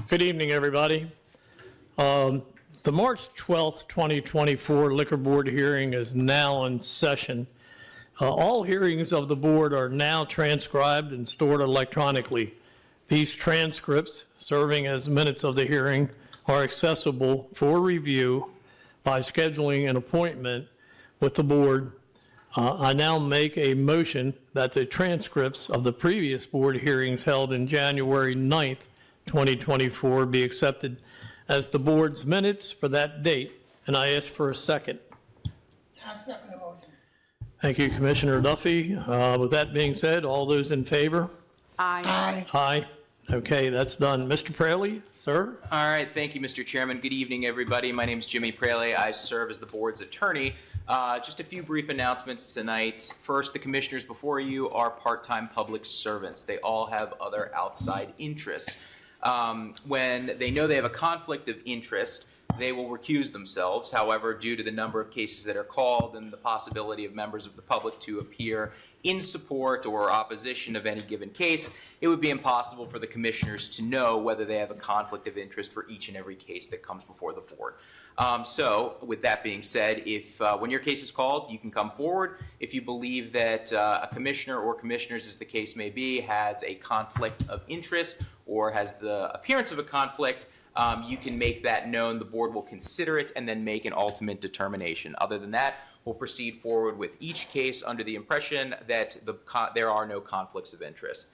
Good evening, everybody. The March 12th, 2024 Liquor Board hearing is now in session. All hearings of the board are now transcribed and stored electronically. These transcripts, serving as minutes of the hearing, are accessible for review by scheduling an appointment with the board. I now make a motion that the transcripts of the previous board hearings held in January 9th, 2024 be accepted as the board's minutes for that date, and I ask for a second. I second the motion. Thank you, Commissioner Duffy. With that being said, all those in favor? Aye. Aye. Okay, that's done. Mr. Praley, sir? All right, thank you, Mr. Chairman. Good evening, everybody. My name is Jimmy Praley. I serve as the board's attorney. Just a few brief announcements tonight. First, the commissioners before you are part-time public servants. They all have other outside interests. When they know they have a conflict of interest, they will recuse themselves. However, due to the number of cases that are called and the possibility of members of the public to appear in support or opposition of any given case, it would be impossible for the commissioners to know whether they have a conflict of interest for each and every case that comes before the board. So, with that being said, if when your case is called, you can come forward. If you believe that a commissioner or commissioners, as the case may be, has a conflict of interest or has the appearance of a conflict, you can make that known. The board will consider it and then make an ultimate determination. Other than that, we'll proceed forward with each case under the impression that there are no conflicts of interest.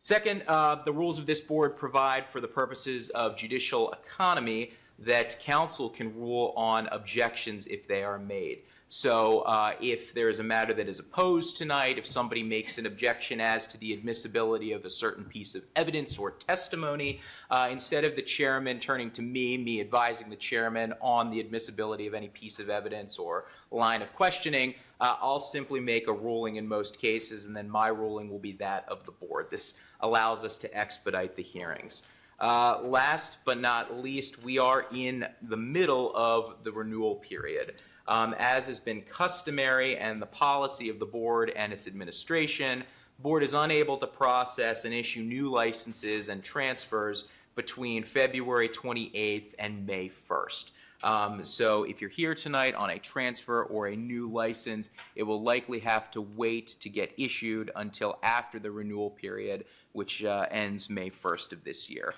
Second, the rules of this board provide for the purposes of judicial economy that counsel can rule on objections if they are made. So if there is a matter that is opposed tonight, if somebody makes an objection as to the admissibility of a certain piece of evidence or testimony, instead of the chairman turning to me advising the chairman on the admissibility of any piece of evidence or line of questioning, I'll simply make a ruling in most cases, and then my ruling will be that of the board. This allows us to expedite the hearings. Last but not least, we are in the middle of the renewal period. As has been customary and the policy of the board and its administration, the board is unable to process and issue new licenses and transfers between February 28th and May 1st. So if you're here tonight on a transfer or a new license, it will likely have to wait to get issued until after the renewal period, which ends May 1st of this year.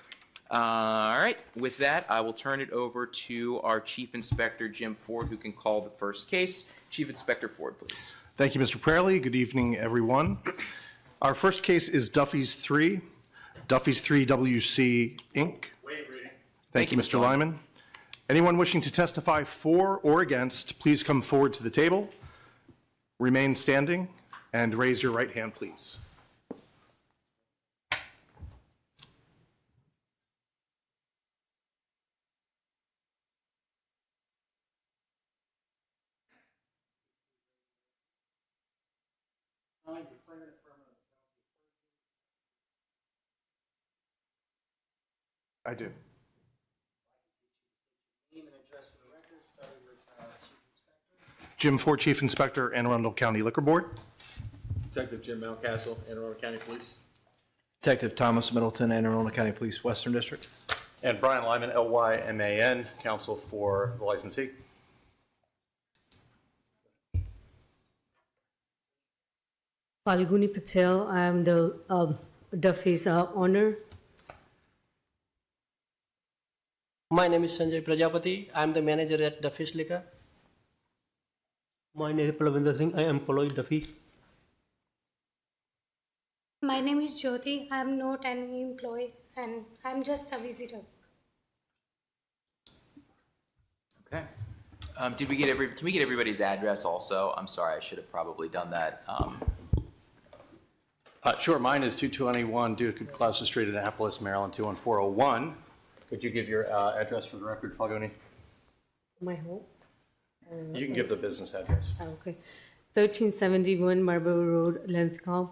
All right, with that, I will turn it over to our Chief Inspector, Jim Ford, who can call the first case. Chief Inspector Ford, please. Thank you, Mr. Praley. Good evening, everyone. Our first case is Duffy's 3 WC, Inc. Wait, reading. Thank you, Mr. Lyman. Anyone wishing to testify for or against, please come forward to the table, remain standing, and raise your right hand, please. I do. Name and address for the record, starting with Chief Inspector. Jim Ford, Chief Inspector, Anne Arundel County Liquor Board. Detective Jim Mountcastle, Anne Arundel County Police. Detective Thomas Middleton, Anne Arundel County Police, Western District. And Brian Lyman, Lyman, counsel for the licensee. Falguni Patel, I am the Duffy's owner. My name is Sanjay Prajapati. I am the manager at Duffy's Liquor. My name is Palavinder Singh. I employ Duffy. My name is Jyoti. I am not an employee and I am just a visitor. Okay. Can we get everybody's address also? I'm sorry, I should have probably done that. Sure, mine is 221 Duke Clausen Street, Annapolis, Maryland, 21401. Could you give your address for the record, Falguni? My home? You can give the business address. Okay. 1371 Marlborough Road, Lenscombe.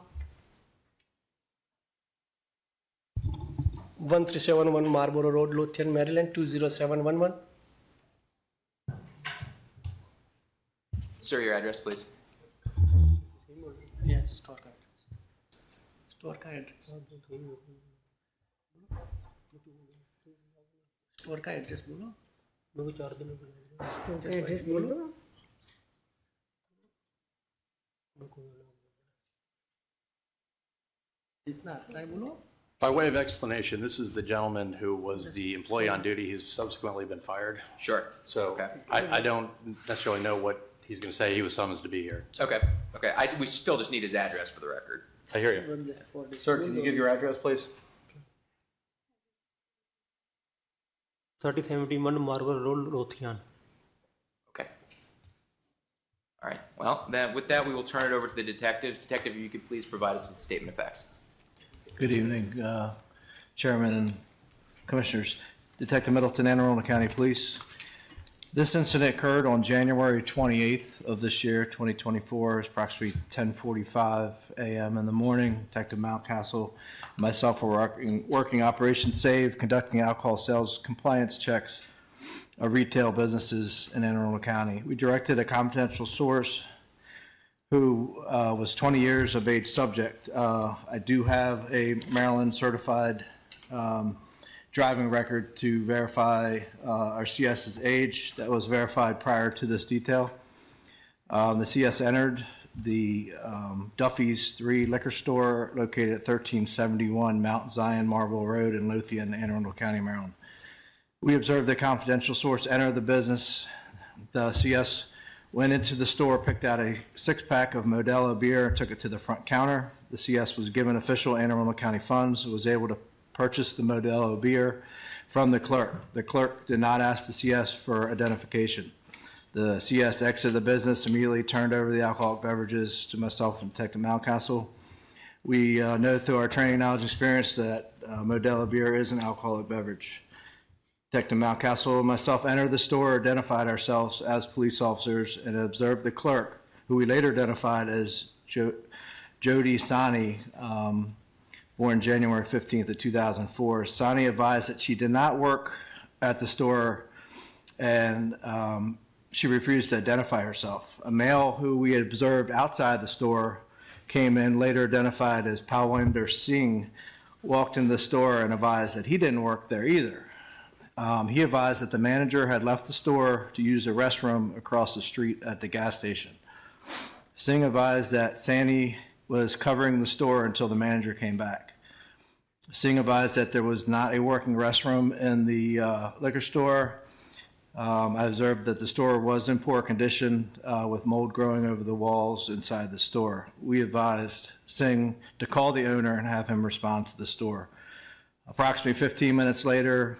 1371 Marlborough Road, Lothian, Maryland, 20711. Sir, your address, please. Yes, store card. Store card address. Store का address बोलो मैं कुछ और दिनों store का address बोल दो। जितना आता है बोलो। By way of explanation, this is the gentleman who was the employee on duty. He's subsequently been fired. Sure. So Okay. I don't necessarily know what he's going to say. He was summoned to be here. Okay, okay. We still just need his address for the record. I hear you. Sir, can you give your address, please? 3071 Marble Road, Rothian. Okay. All right, well, then, with that, we will turn it over to the detectives. Detective, if you could please provide us with a statement of facts. Good evening, Chairman and Commissioners. Detective Middleton, Anne Arundel County Police. This incident occurred on January 28th of this year, 2024. It's approximately 10:45 a.m. in the morning. Detective Mountcastle and myself were working Operation Save, conducting alcohol sales compliance checks of retail businesses in Anne Arundel County. We directed a confidential source who was 20 years of age subject. I do have a Maryland certified driving record to verify our CS's age. That was verified prior to this detail. The CS entered the Duffy's 3 liquor store located at 1371 Mount Zion Marble Road in Lothian, Anne Arundel County, Maryland. We observed the confidential source enter the business. The CS went into the store, picked out a 6-pack of Modelo beer, and took it to the front counter. The CS was given official Anne Arundel County funds, was able to purchase the Modelo beer from the clerk. The clerk did not ask the CS for identification. The CS exited the business, immediately turned over the alcoholic beverages to myself and Detective Mountcastle. We know through our training, knowledge, and experience that Modelo beer is an alcoholic beverage. Detective Mountcastle and myself entered the store, identified ourselves as police officers, and observed the clerk, who we later identified as Jody Sani, born January 15th of 2004. Sani advised that she did not work at the store, and she refused to identify herself. A male who we had observed outside the store came in, later identified as Palwinder Singh, walked into the store and advised that he didn't work there either. He advised that the manager had left the store to use a restroom across the street at the gas station. Singh advised that Sani was covering the store until the manager came back. Singh advised that there was not a working restroom in the liquor store. I observed that the store was in poor condition with mold growing over the walls inside the store. We advised Singh to call the owner and have him respond to the store. Approximately 15 minutes later,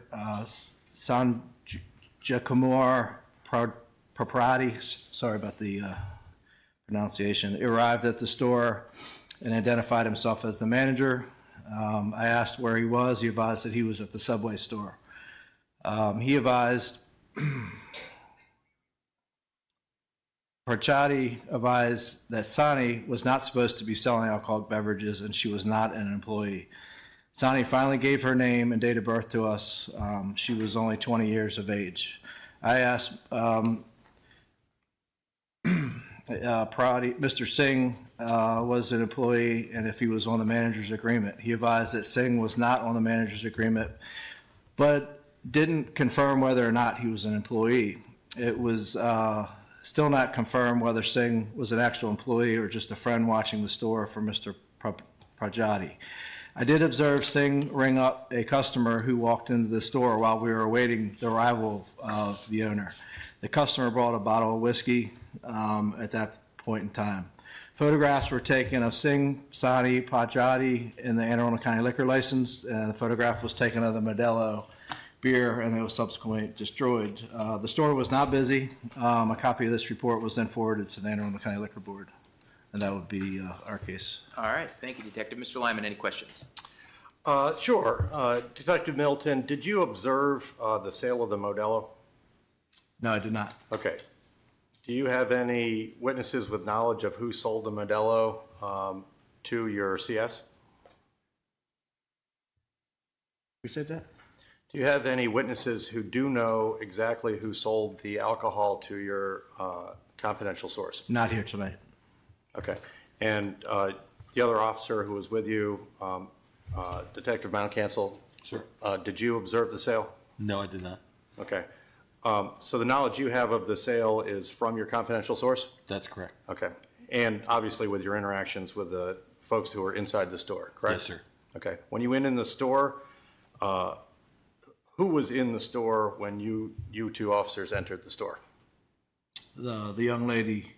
Sanjakumar Praprati, sorry about the pronunciation, arrived at the store and identified himself as the manager. I asked where he was. He advised that he was at the Subway store. He advised, Prachati advised that Sani was not supposed to be selling alcoholic beverages and she was not an employee. Sani finally gave her name and date of birth to us. She was only 20 years of age. I asked Mr. Singh was an employee and if he was on the manager's agreement. He advised that Singh was not on the manager's agreement, but didn't confirm whether or not he was an employee. It was still not confirmed whether Singh was an actual employee or just a friend watching the store for Mr. Prajati. I did observe Singh ring up a customer who walked into the store while we were awaiting the arrival of the owner. The customer brought a bottle of whiskey at that point in time. Photographs were taken of Singh, Sani, Prajati in the Anne Arundel County liquor license, and the photograph was taken of the Modelo beer, and it was subsequently destroyed. The store was not busy. A copy of this report was then forwarded to the Anne Arundel County Liquor Board. And that would be our case. All right, thank you, Detective. Mr. Lyman, any questions? Sure. Detective Middleton, did you observe the sale of the Modelo? No, I did not. Okay. Do you have any witnesses with knowledge of who sold the Modelo to your CS? Who said that? Do you have any witnesses who do know exactly who sold the alcohol to your confidential source? Not here tonight. Okay. And the other officer who was with you, Detective Mountcastle, Sure. Did you observe the sale? No, I did not. Okay. So the knowledge you have of the sale is from your confidential source? That's correct. Okay. And obviously with your interactions with the folks who are inside the store, correct? Yes, sir. Okay. When you went in the store, who was in the store when you two officers entered the store? The young lady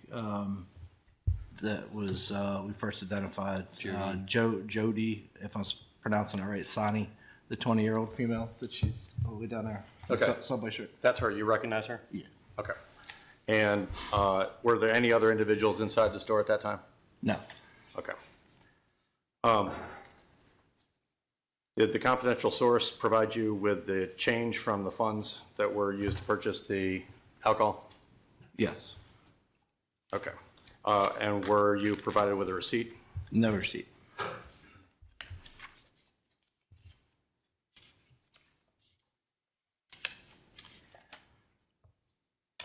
that was, we first identified, Jody, if I'm pronouncing it right, Sani, the 20-year-old female that she's all the way down there. Okay. Subway shirt. That's her. You recognize her? Yeah. Okay. And were there any other individuals inside the store at that time? No. Okay. Did the confidential source provide you with the change from the funds that were used to purchase the alcohol? Yes. Okay. And were you provided with a receipt? No receipt.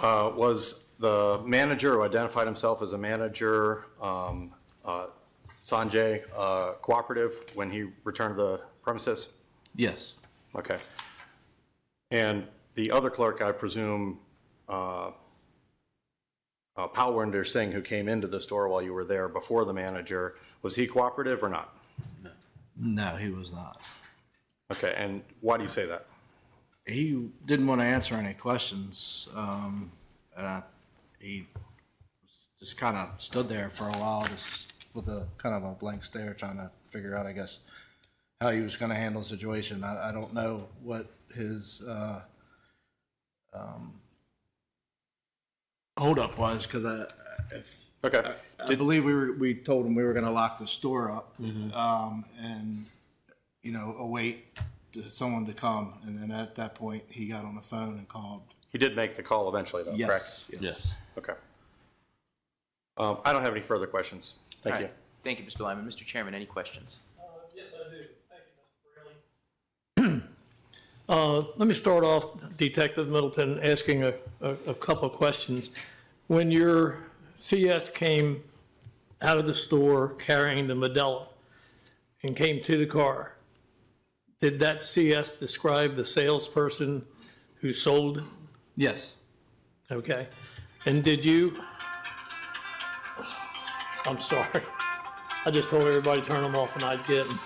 Was the manager who identified himself as a manager, Sanjay, cooperative when he returned to the premises? Yes. Okay. And the other clerk, I presume, Palwinder Singh, who came into the store while you were there before the manager, was he cooperative or not? No, he was not. Okay, and why do you say that? He didn't want to answer any questions. He just kind of stood there for a while, just with a kind of a blank stare, trying to figure out, I guess, how he was going to handle the situation. I don't know what his holdup was, because Okay. I believe we told him we were going to lock the store up, and await someone to come. And then at that point, he got on the phone and called. He did make the call eventually, though, correct? Yes. Okay. I don't have any further questions. Thank All you. right. Thank you, Mr. Lyman. Mr. Chairman, any questions? Yes, I do. Thank you, Mr. Braley. Let me start off, Detective Middleton, asking a couple of questions. When your CS came out of the store carrying the Modelo and came to the car, did that CS describe the salesperson who sold? Yes. Okay. And did you, I'm sorry. I just told everybody to turn them off and I didn't.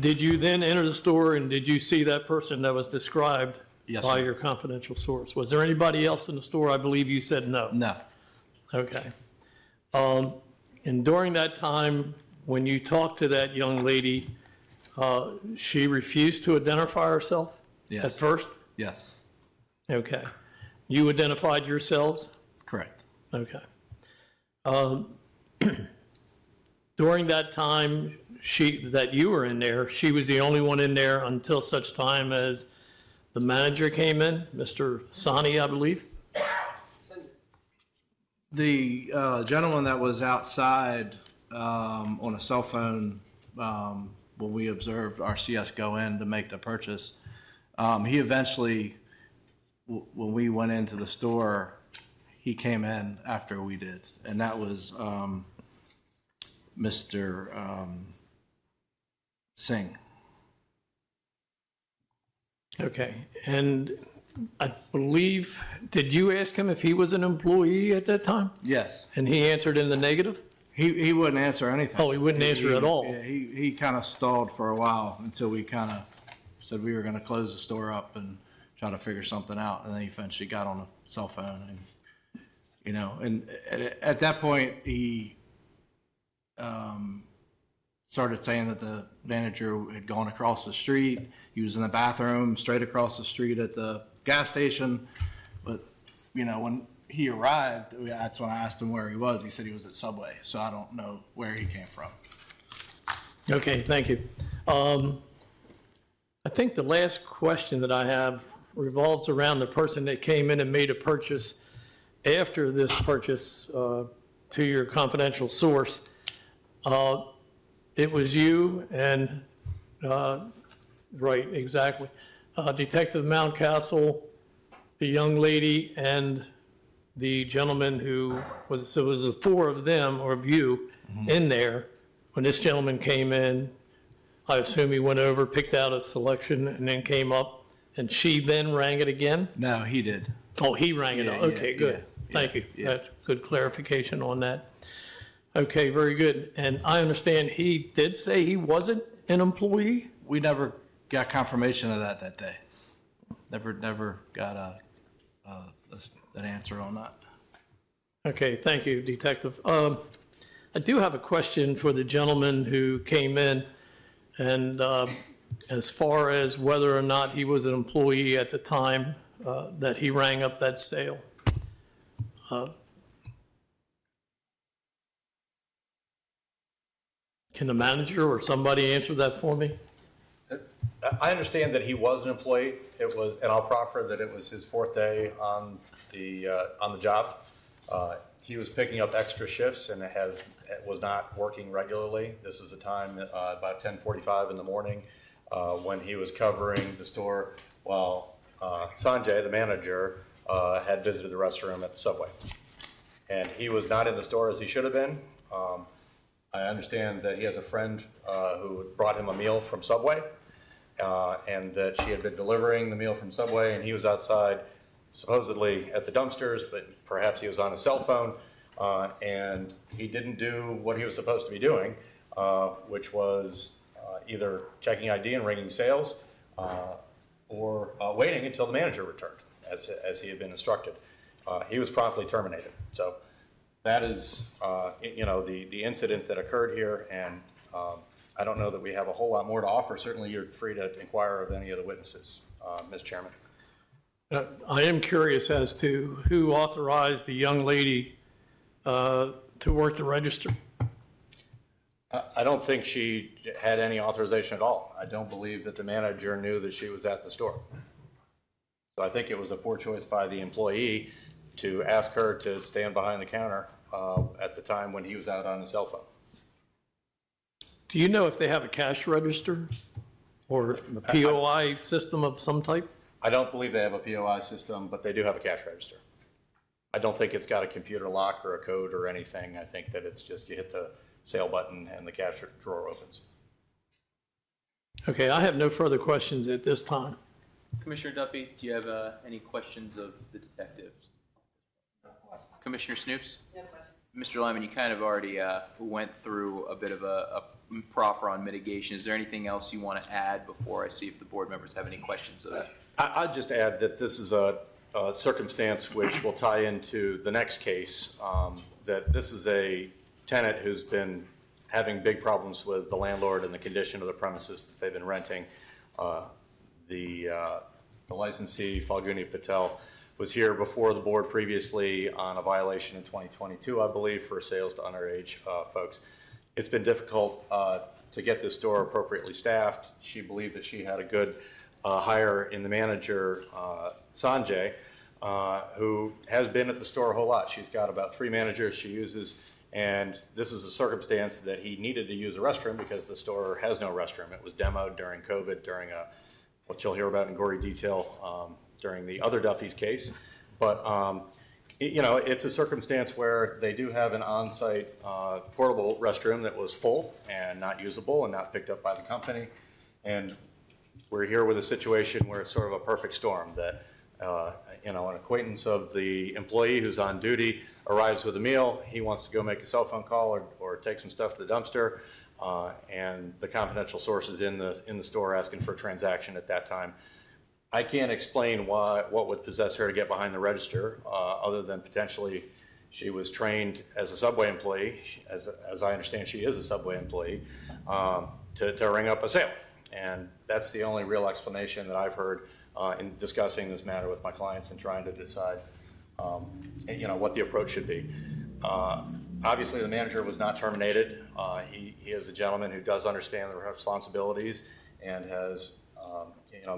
Did you then enter the store and did you see that person that was described Yes, by sir. your confidential source? Was there anybody else in the store? I believe you said no. No. Okay. And during that time, when you talked to that young lady, she refused to identify herself Yes. at first? Yes. Okay. You identified yourselves? Correct. Okay. During that time that you were in there, she was the only one in there until such time as the manager came in, Mr. Sani, I believe? The gentleman that was outside on a cell phone when we observed our CS go in to make the purchase, he eventually, when we went into the store, he came in after we did, and that was Mr. Singh. Okay. And I believe, did you ask him if he was an employee at that time? Yes. And he answered in the negative? He wouldn't answer anything. Oh, he wouldn't answer at all? Yeah, he kind of stalled for a while until we kind of said we were going to close the store up and try to figure something out. And then he eventually got on a cell phone and, and at that point he started saying that the manager had gone across the street. He was in the bathroom straight across the street at the gas station. But, when he arrived, that's when I asked him where he was. He said he was at Subway. So I don't know where he came from. Okay, thank you. I think the last question that I have revolves around the person that came in and made a purchase after this purchase to your confidential source. It was you and, right, exactly, Detective Mountcastle, the young lady, and the gentleman who was, so it was the four of them, or of you, in there when this gentleman came in, I assume he went over, picked out a selection, and then came up, and she then rang it again? No, he did. Oh, he rang it Yeah, up. yeah, Okay, good. yeah, Thank you. yeah. That's good clarification on that. Okay, very good. And I understand he did say he wasn't an employee? We never got confirmation of that day. Never got an answer on that. Okay, thank you, Detective. I do have a question for the gentleman who came in, and as far as whether or not he was an employee at the time that he rang up that sale. Can the manager or somebody answer that for me? I understand that he was an employee. It was, and I'll proffer that it was his fourth day on the job. He was picking up extra shifts and it was not working regularly. This is a time about 10:45 in the morning when he was covering the store while Sanjay, the manager, had visited the restroom at the Subway. And he was not in the store as he should have been. I understand that he has a friend who brought him a meal from Subway, and that she had been delivering the meal from Subway, and he was outside supposedly at the dumpsters, but perhaps he was on his cell phone, and he didn't do what he was supposed to be doing, which was either checking ID and ringing sales, or waiting until the manager returned, as he had been instructed. He was promptly terminated. So that is, the incident that occurred here, and I don't know that we have a whole lot more to offer. Certainly, you're free to inquire of any of the witnesses, Ms. Chairman. I am curious as to who authorized the young lady to work the register. I don't think she had any authorization at all. I don't believe that the manager knew that she was at the store. So I think it was a poor choice by the employee to ask her to stand behind the counter at the time when he was out on his cell phone. Do you know if they have a cash register or a POI system of some type? I don't believe they have a POI system, but they do have a cash register. I don't think it's got a computer lock or a code or anything. I think that it's just you hit the sale button and the cash drawer opens. Okay, I have no further questions at this time. Commissioner Duffy, do you have any questions of the detectives? Commissioner Snoops? No questions. Mr. Lyman, you kind of already went through a bit of a proffer on mitigation. Is there anything else you want to add before I see if the board members have any questions of that? I'd just add that this is a circumstance which will tie into the next case, that this is a tenant who's been having big problems with the landlord and the condition of the premises that they've been renting. The licensee, Falguni Patel, was here before the board previously on a violation in 2022, I believe, for sales to underage folks. It's been difficult to get this store appropriately staffed. She believed that she had a good hire in the manager, Sanjay, who has been at the store a whole lot. She's got about 3 managers she uses, and this is a circumstance that he needed to use a restroom because the store has no restroom. It was demoed during COVID, during what you'll hear about in gory detail during the other Duffy's case. But it's a circumstance where they do have an on-site portable restroom that was full and not usable and not picked up by the company. And we're here with a situation where it's sort of a perfect storm that, an acquaintance of the employee who's on duty arrives with a meal. He wants to go make a cell phone call or take some stuff to the dumpster. And the confidential source is in the store asking for a transaction at that time. I can't explain what would possess her to get behind the register, other than potentially she was trained as a Subway employee, as I understand she is a Subway employee, to ring up a sale. And that's the only real explanation that I've heard in discussing this matter with my clients and trying to decide, what the approach should be. Obviously, the manager was not terminated. He is a gentleman who does understand the responsibilities and has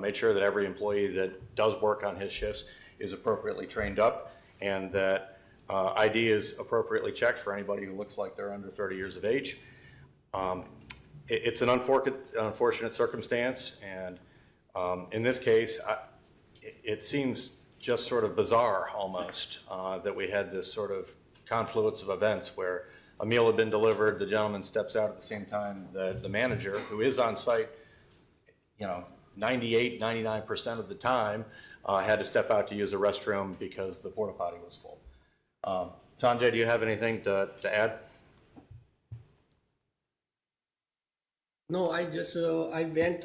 made sure that every employee that does work on his shifts is appropriately trained up and that ID is appropriately checked for anybody who looks like they're under 30 years of age. It's an unfortunate circumstance, and in this case, it seems just sort of bizarre almost that we had this sort of confluence of events where a meal had been delivered, the gentleman steps out at the same time, the manager, who is on site, 98, 99% of the time, had to step out to use a restroom because the porta potty was full. Sanjay, do you have anything to add? No, I just I went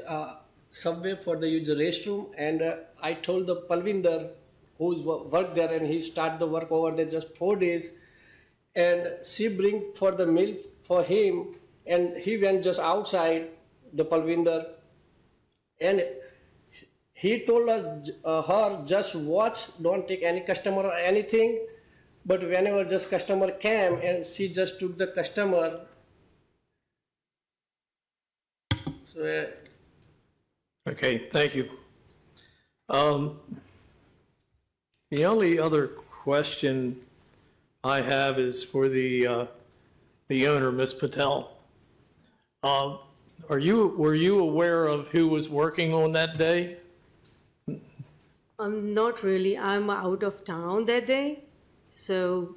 subway for the use the restroom, and I told the Palvinder who worked there, and he started the work over there just 4 days, and she bring for the meal for him, and he went just outside the Palvinder, and he told us her just watch, don't take any customer or anything, but whenever just customer came, and she just took the customer. So, Okay, thank you. The only other question I have is for the owner, Ms. Patel. Were you aware of who was working on that day? Not really. I'm out of town that day. So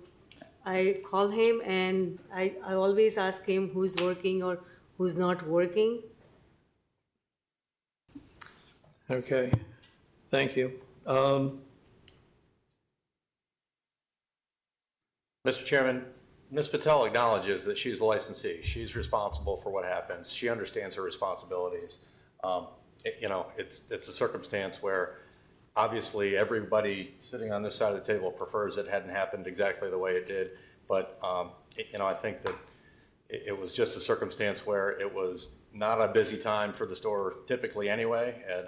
I call him and I always ask him who's working or who's not working. Okay, thank you. Mr. Chairman, Ms. Patel acknowledges that she's the licensee. She's responsible for what happens. She understands her responsibilities. It's a circumstance where obviously everybody sitting on this side of the table prefers it hadn't happened exactly the way it did. But, I think that it was just a circumstance where it was not a busy time for the store typically anyway at,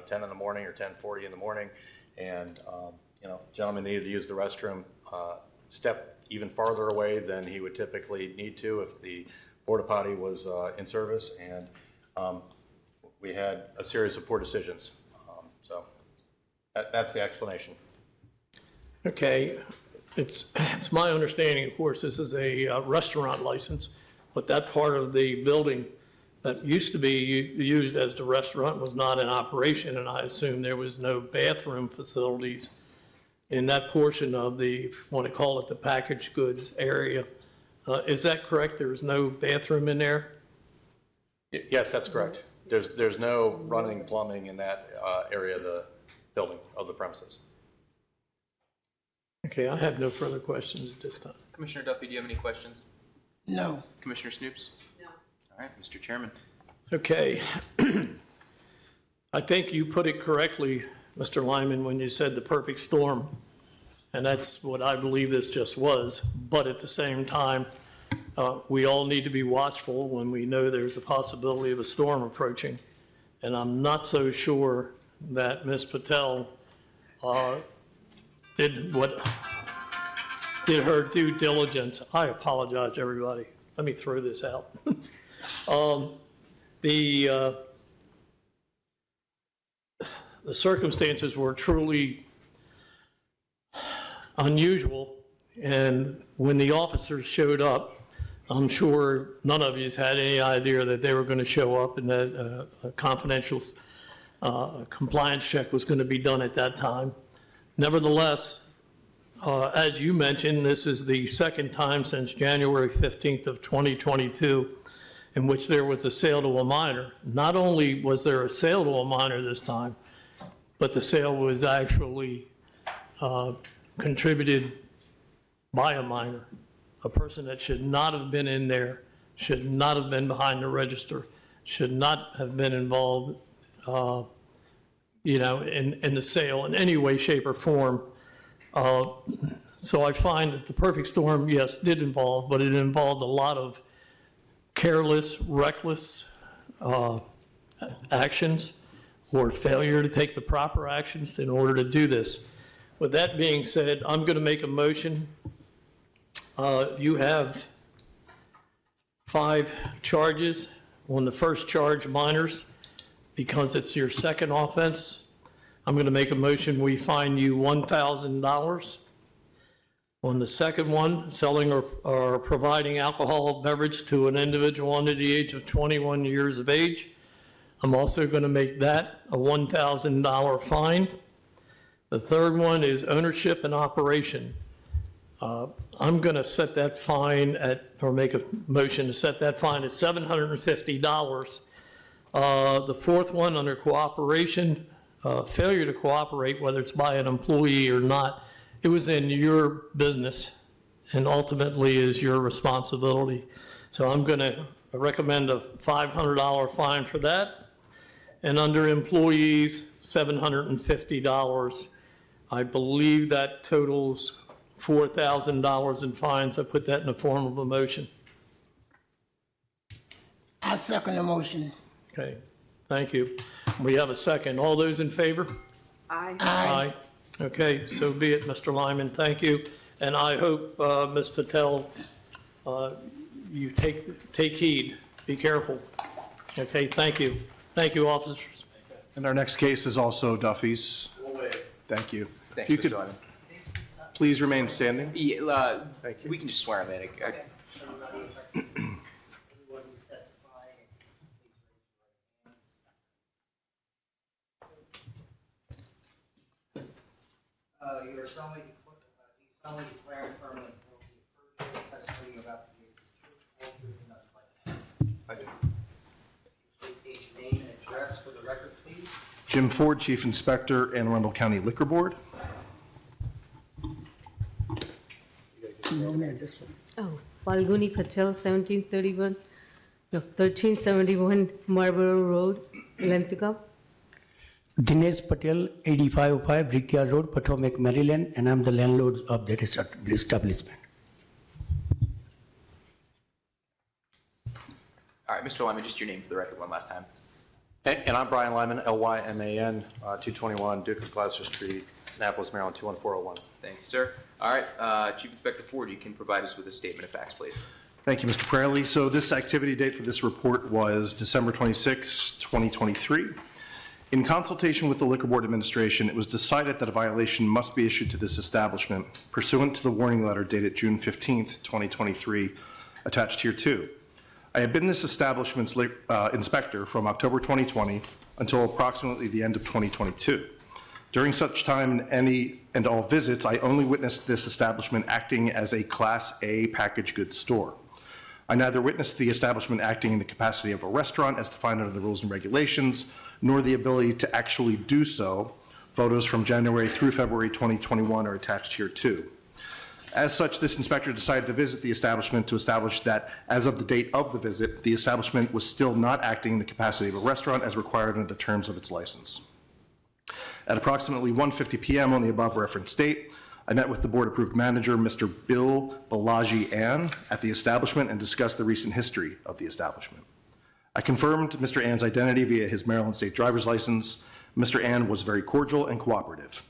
10 in the morning or 10:40 in the morning. And, gentleman needed to use the restroom, step even farther away than he would typically need to if the porta potty was in service. And we had a series of poor decisions. So that's the explanation. Okay, it's my understanding, of course, this is a restaurant license, but that part of the building that used to be used as the restaurant was not in operation, and I assume there was no bathroom facilities in that portion of the, what I call it, the packaged goods area. Is that correct? There was no bathroom in there? Yes, that's correct. There's no running plumbing in that area of the building, of the premises. Okay, I have no further questions at this time. Commissioner Duffy, do you have any questions? No. Commissioner Snoops? No. All right, Mr. Chairman. Okay. I think you put it correctly, Mr. Lyman, when you said the perfect storm, and that's what I believe this just was. But at the same time, we all need to be watchful when we know there's a possibility of a storm approaching. And I'm not so sure that Ms. Patel did her due diligence. I apologize, everybody. Let me throw this out. The circumstances were truly unusual, and when the officers showed up, I'm sure none of you had any idea that they were going to show up and that a confidential compliance check was going to be done at that time. Nevertheless, as you mentioned, this is the second time since January 15th of 2022 in which there was a sale to a minor. Not only was there a sale to a minor this time, but the sale was actually contributed by a minor, a person that should not have been in there, should not have been behind the register, should not have been involved, in the sale in any way, shape, or form. So I find that the perfect storm, yes, did involve, but it involved a lot of careless, reckless actions or failure to take the proper actions in order to do this. With that being said, I'm going to make a motion. You have 5 charges. On the first charge, minors, because it's your second offense, I'm going to make a motion we fine you $1,000. On the second one, selling or providing alcohol beverage to an individual under the age of 21 years of age, I'm also going to make that a $1,000 fine. The third one is ownership and operation. I'm going to set that fine or make a motion to set that fine at $750. The fourth one, under cooperation, failure to cooperate, whether it's by an employee or not, it was in your business and ultimately is your responsibility. So I'm going to recommend a $500 fine for that. And under employees, $750. I believe that totals $4,000 in fines. I put that in the form of a motion. I second the motion. Okay, thank you. We have a second. All those in favor? Aye. Aye. Okay, so be it, Mr. Lyman. Thank you. And I hope, Ms. Patel, you take heed. Be careful. Okay, thank you. Thank you, officers. And our next case is also Duffy's. Thank you. Thanks, If you Mr. could Lyman. please remain standing. Yeah, Thank you. we can just swear him in. Everybody who's testifying, you're solemnly declare and affirm that the first testimony you're about to give is the truth, whole truth, and nothing but the truth. I do. Please state your name and address for the record, please. Jim Ford, Chief Inspector, Anne Arundel County Liquor Board. Oh, Falguni Patel, 1371 Marlborough Road, Lanthicum. Dinesh Patel, 8505 Brickyard Road, Potomac, Maryland, and I'm the landlord of that establishment. All right, Mr. Lyman, just your name for the record one last time. And I'm Brian Lyman, Lyman, 221 Duke of Gloucester Street, Annapolis, Maryland, 21401. Thank you, sir. All right, Chief Inspector Ford, you can provide us with a statement of facts, please. Thank you, Mr. Praley. So this activity date for this report was December 26, 2023. In consultation with the Liquor Board Administration, it was decided that a violation must be issued to this establishment pursuant to the warning letter dated June 15, 2023, attached here too. I have been this establishment's inspector from October 2020 until approximately the end of 2022. During such time, any and all visits, I only witnessed this establishment acting as a Class A packaged goods store. I neither witnessed the establishment acting in the capacity of a restaurant as defined under the rules and regulations, nor the ability to actually do so. Photos from January through February 2021 are attached here too. As such, this inspector decided to visit the establishment to establish that, as of the date of the visit, the establishment was still not acting in the capacity of a restaurant as required under the terms of its license. At approximately 1:50 p.m. on the above referenced date, I met with the board-approved manager, Mr. Bill Balaji Ann, at the establishment and discussed the recent history of the establishment. I confirmed Mr. Ann's identity via his Maryland State driver's license. Mr. Ann was very cordial and cooperative.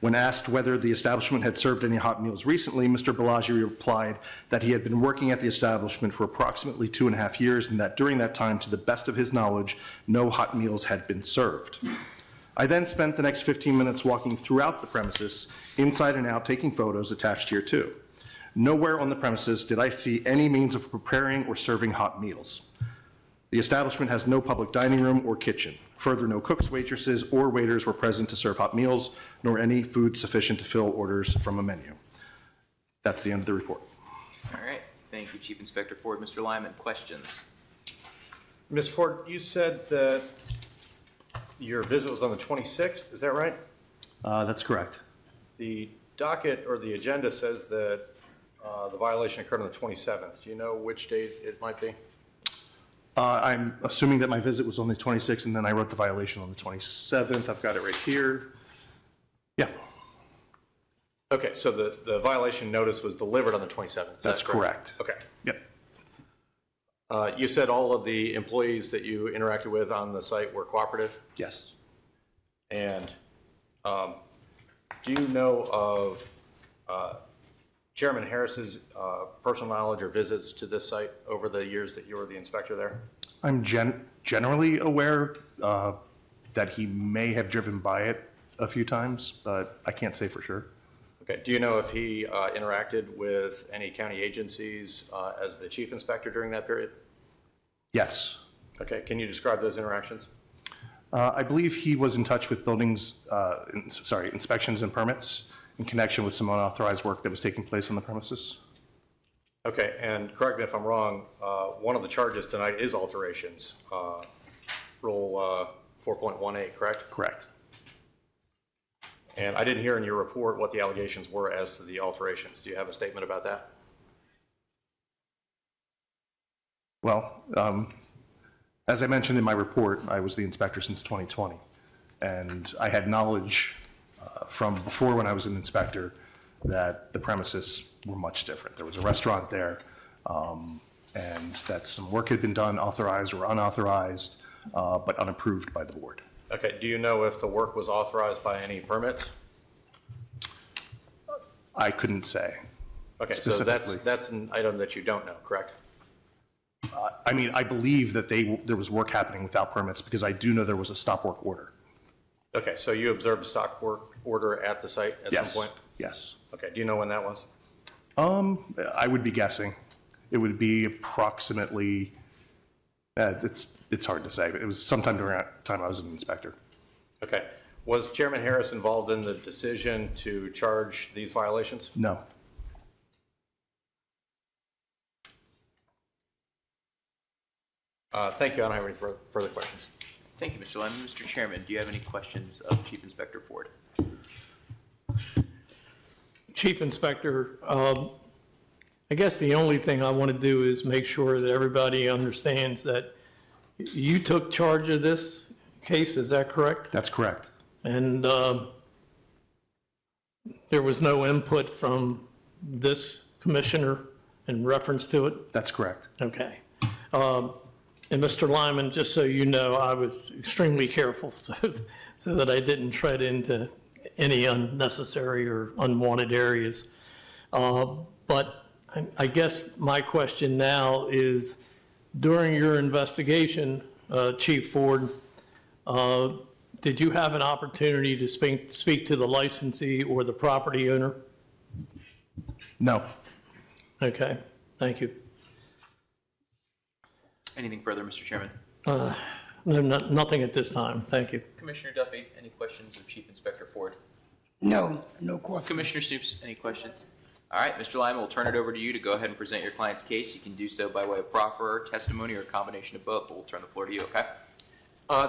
When asked whether the establishment had served any hot meals recently, Mr. Balaji replied that he had been working at the establishment for approximately 2.5 years and that during that time, to the best of his knowledge, no hot meals had been served. I then spent the next 15 minutes walking throughout the premises, inside and out, taking photos attached here too. Nowhere on the premises did I see any means of preparing or serving hot meals. The establishment has no public dining room or kitchen. Further, no cooks, waitresses, or waiters were present to serve hot meals, nor any food sufficient to fill orders from a menu. That's the end of the report. All right, thank you, Chief Inspector Ford. Mr. Lyman, questions? Ms. Ford, you said that your visit was on the 26th, is that right? That's correct. The docket or the agenda says that the violation occurred on the 27th. Do you know which date it might be? I'm assuming that my visit was on the 26th, and then I wrote the violation on the 27th. I've got it right here. Yeah, Okay, so the violation notice was delivered on the 27th. that's correct. Okay. Yep. You said all of the employees that you interacted with on the site were cooperative? Yes. And do you know of Chairman Harris's personal knowledge or visits to this site over the years that you were the inspector there? I'm generally aware that he may have driven by it a few times, but I can't say for sure. Okay. Do you know if he interacted with any county agencies as the chief inspector during that period? Yes. Okay. Can you describe those interactions? I believe he was in touch with buildings, inspections and permits, in connection with some unauthorized work that was taking place on the premises. Okay, and correct me if I'm wrong, one of the charges tonight is alterations. Rule 4.18, correct? Correct. And I didn't hear in your report what the allegations were as to the alterations. Do you have a statement about that? Well, as I mentioned in my report, I was the inspector since 2020, and I had knowledge from before when I was an inspector that the premises were much different. There was a restaurant there, and that some work had been done, authorized or unauthorized, but unapproved by the board. Okay, do you know if the work was authorized by any permits? I couldn't say. Okay, so specifically. that's an item that you don't know, correct? I mean, I believe that there was work happening without permits because I do know there was a stop work order. Okay, so you observed a stop work order at the site at Yes. some point? Yes. Okay, do you know when that was? I would be guessing. It would be approximately, it's hard to say, but it was sometime during that time I was an inspector. Okay. Was Chairman Harris involved in the decision to charge these violations? No. Thank you. I don't have any further questions. Thank you, Mr. Lyman. Mr. Chairman, do you have any questions of Chief Inspector Ford? Chief Inspector, I guess the only thing I want to do is make sure that everybody understands that you took charge of this case, is that correct? That's correct. And there was no input from this commissioner in reference to it? That's correct. Okay. And Mr. Lyman, just so you know, I was extremely careful so that I didn't tread into any unnecessary or unwanted areas. But I guess my question now is, during your investigation, Chief Ford, did you have an opportunity to speak to the licensee or the property owner? No. Okay, thank you. Anything further, Mr. Chairman? No, nothing at this time, thank you. Commissioner Duffy, any questions of Chief Inspector Ford? No, no question. Commissioner Stoops, any questions? All right, Mr. Lyman, we'll turn it over to you to go ahead and present your client's case. You can do so by way of proffer, testimony, or a combination of both, but we'll turn the floor to you, okay?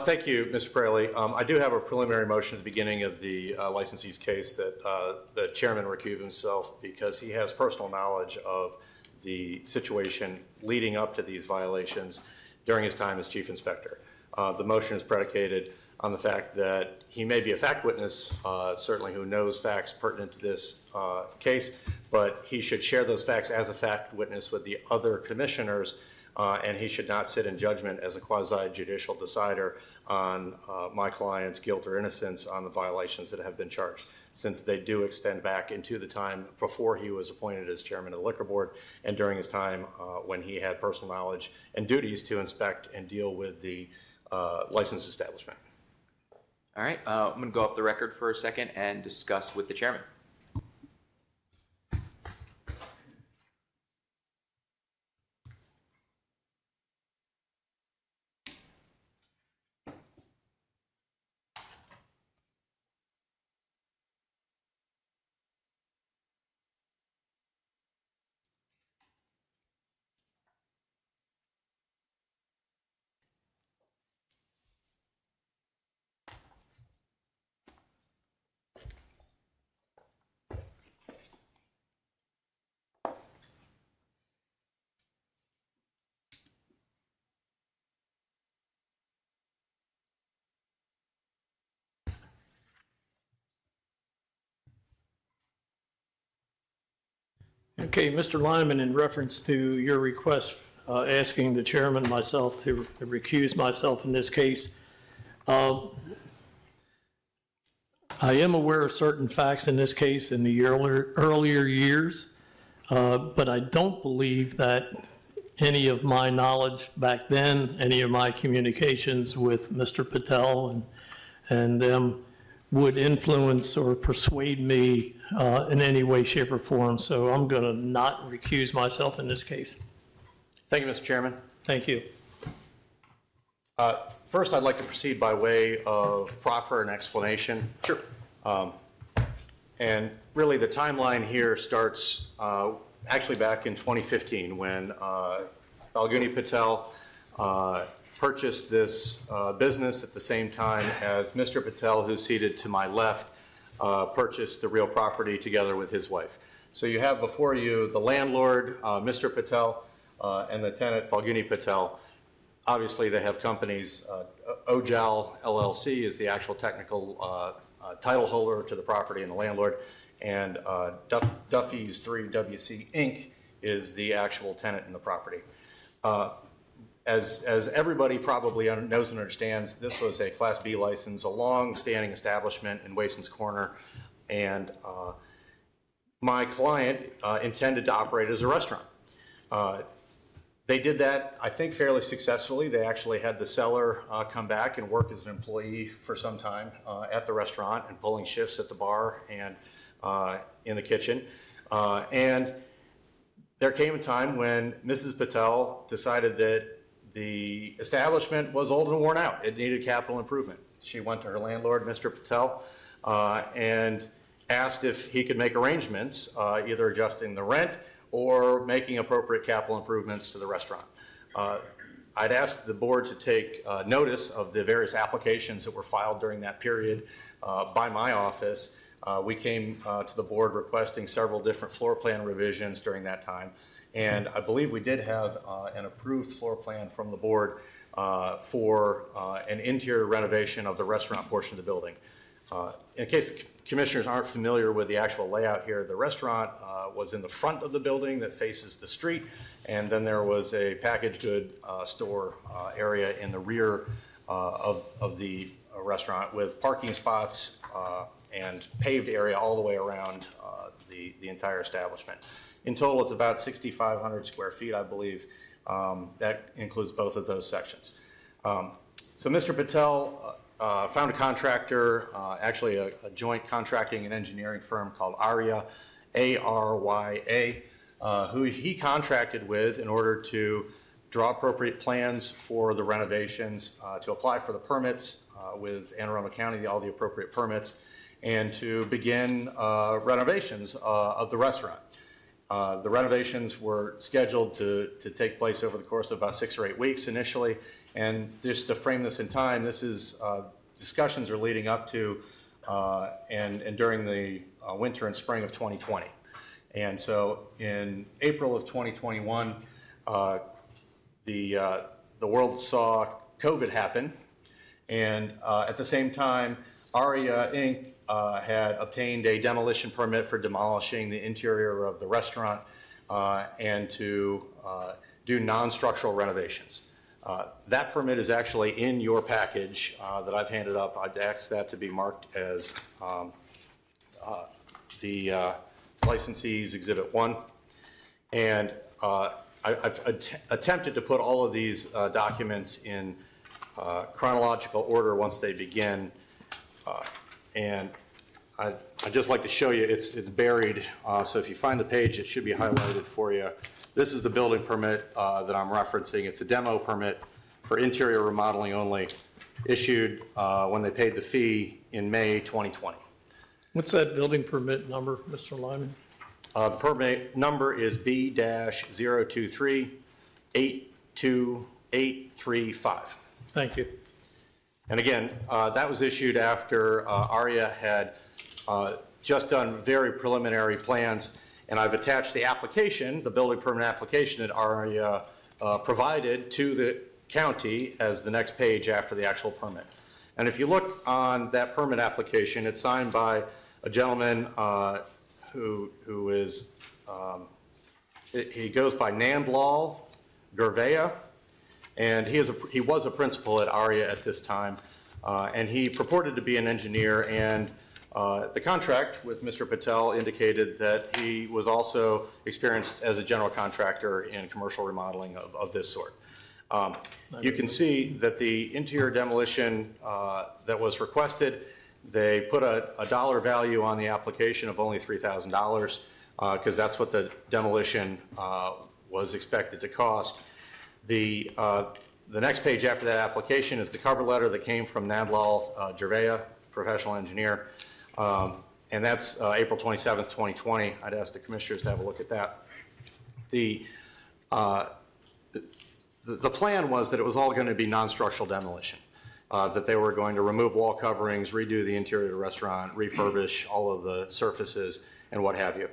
Thank you, Mr. Fraley. I do have a preliminary motion at the beginning of the licensee's case that the chairman recuse himself because he has personal knowledge of the situation leading up to these violations during his time as chief inspector. The motion is predicated on the fact that he may be a fact witness, certainly who knows facts pertinent to this case, but he should share those facts as a fact witness with the other commissioners, and he should not sit in judgment as a quasi-judicial decider on my client's guilt or innocence on the violations that have been charged, since they do extend back into the time before he was appointed as chairman of the liquor board and during his time when he had personal knowledge and duties to inspect and deal with the licensed establishment. All right, I'm going to go off the record for a second and discuss with the chairman. Okay, Mr. Lyman, in reference to your request asking the chairman and myself to recuse myself in this case, I am aware of certain facts in this case in the earlier years, but I don't believe that any of my knowledge back then, any of my communications with Mr. Patel and them would influence or persuade me in any way, shape, or form. So I'm going to not recuse myself in this case. Thank you, Mr. Chairman. Thank you. First, I'd like to proceed by way of proffer and explanation. Sure. And really, the timeline here starts actually back in 2015 when Falguni Patel purchased this business at the same time as Mr. Patel, who's seated to my left, purchased the real property together with his wife. So you have before you the landlord, Mr. Patel, and the tenant, Falguni Patel. Obviously, they have companies. Ojal LLC is the actual technical title holder to the property and the landlord, and Duffy's 3WC Inc. is the actual tenant in the property. As everybody probably knows and understands, this was a Class B license, a long-standing establishment in Wason's Corner, and my client intended to operate as a restaurant. They did that, I think, fairly successfully. They actually had the seller come back and work as an employee for some time at the restaurant and pulling shifts at the bar and in the kitchen. And there came a time when Mrs. Patel decided that the establishment was old and worn out. It needed capital improvement. She went to her landlord, Mr. Patel, and asked if he could make arrangements, either adjusting the rent or making appropriate capital improvements to the restaurant. I'd asked the board to take notice of the various applications that were filed during that period by my office. We came to the board requesting several different floor plan revisions during that time. And I believe we did have an approved floor plan from the board for an interior renovation of the restaurant portion of the building. In case commissioners aren't familiar with the actual layout here, the restaurant was in the front of the building that faces the street, and then there was a packaged good store area in the rear of the restaurant with parking spots and paved area all the way around the entire establishment. In total, it's about 6,500 square feet, I believe. That includes both of those sections. So Mr. Patel found a contractor, actually a joint contracting and engineering firm called ARYA, A-R-Y-A, who he contracted with in order to draw appropriate plans for the renovations, to apply for the permits with Anne Arundel County, all the appropriate permits, and to begin renovations of the restaurant. The renovations were scheduled to take place over the course of about 6 or 8 weeks initially. And just to frame this in time, this is discussions are leading up to and during the winter and spring of 2020. And so in April of 2021, the world saw COVID happen. And at the same time, ARIA Inc. Had obtained a demolition permit for demolishing the interior of the restaurant and to do non-structural renovations. That permit is actually in your package that I've handed up. I'd ask that to be marked as the licensee's Exhibit 1. And I've attempted to put all of these documents in chronological order once they begin. And I'd just like to show you, it's buried, so if you find the page, it should be highlighted for you. This is the building permit that I'm referencing. It's a demo permit for interior remodeling only, issued when they paid the fee in May 2020. What's that building permit number, Mr. Lyman? The permit number is B-023-82835. Thank you. And again, that was issued after ARIA had just done very preliminary plans, and I've attached the application, the building permit application that ARIA provided to the county as the next page after the actual permit. And if you look on that permit application, it's signed by a gentleman who is, he goes by Nandlal Gurvea. And he was a principal at ARIA at this time, and he purported to be an engineer, and the contract with Mr. Patel indicated that he was also experienced as a general contractor in commercial remodeling of this sort. You can see that the interior demolition that was requested, they put a dollar value on the application of only $3,000 because that's what the demolition was expected to cost. The next page after that application is the cover letter that came from Nandlal Gurvea, professional engineer. And that's April 27th, 2020. I'd ask the commissioners to have a look at that. The plan was that it was all going to be non-structural demolition, that they were going to remove wall coverings, redo the interior of the restaurant, refurbish all of the surfaces, and what have you.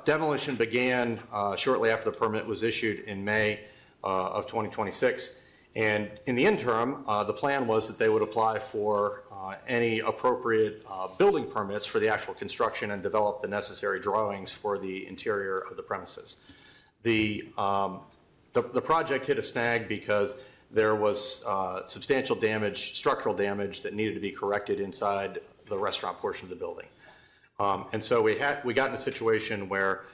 Demolition began shortly after the permit was issued in May of 2026. And in the interim, the plan was that they would apply for any appropriate building permits for the actual construction and develop the necessary drawings for the interior of the premises. The project hit a snag because there was substantial damage, structural damage that needed to be corrected inside the restaurant portion of the building. And so we got in a situation where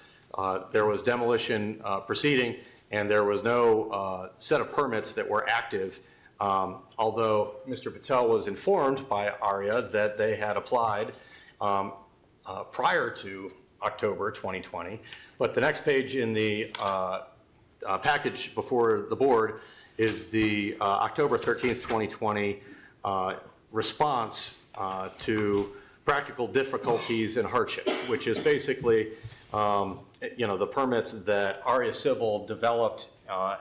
there was demolition proceeding, and there was no set of permits that were active, although Mr. Patel was informed by ARIA that they had applied prior to October 2020. But the next page in the package before the board is the October 13th, 2020 response to practical difficulties and hardship, which is basically the permits that ARIA Civil developed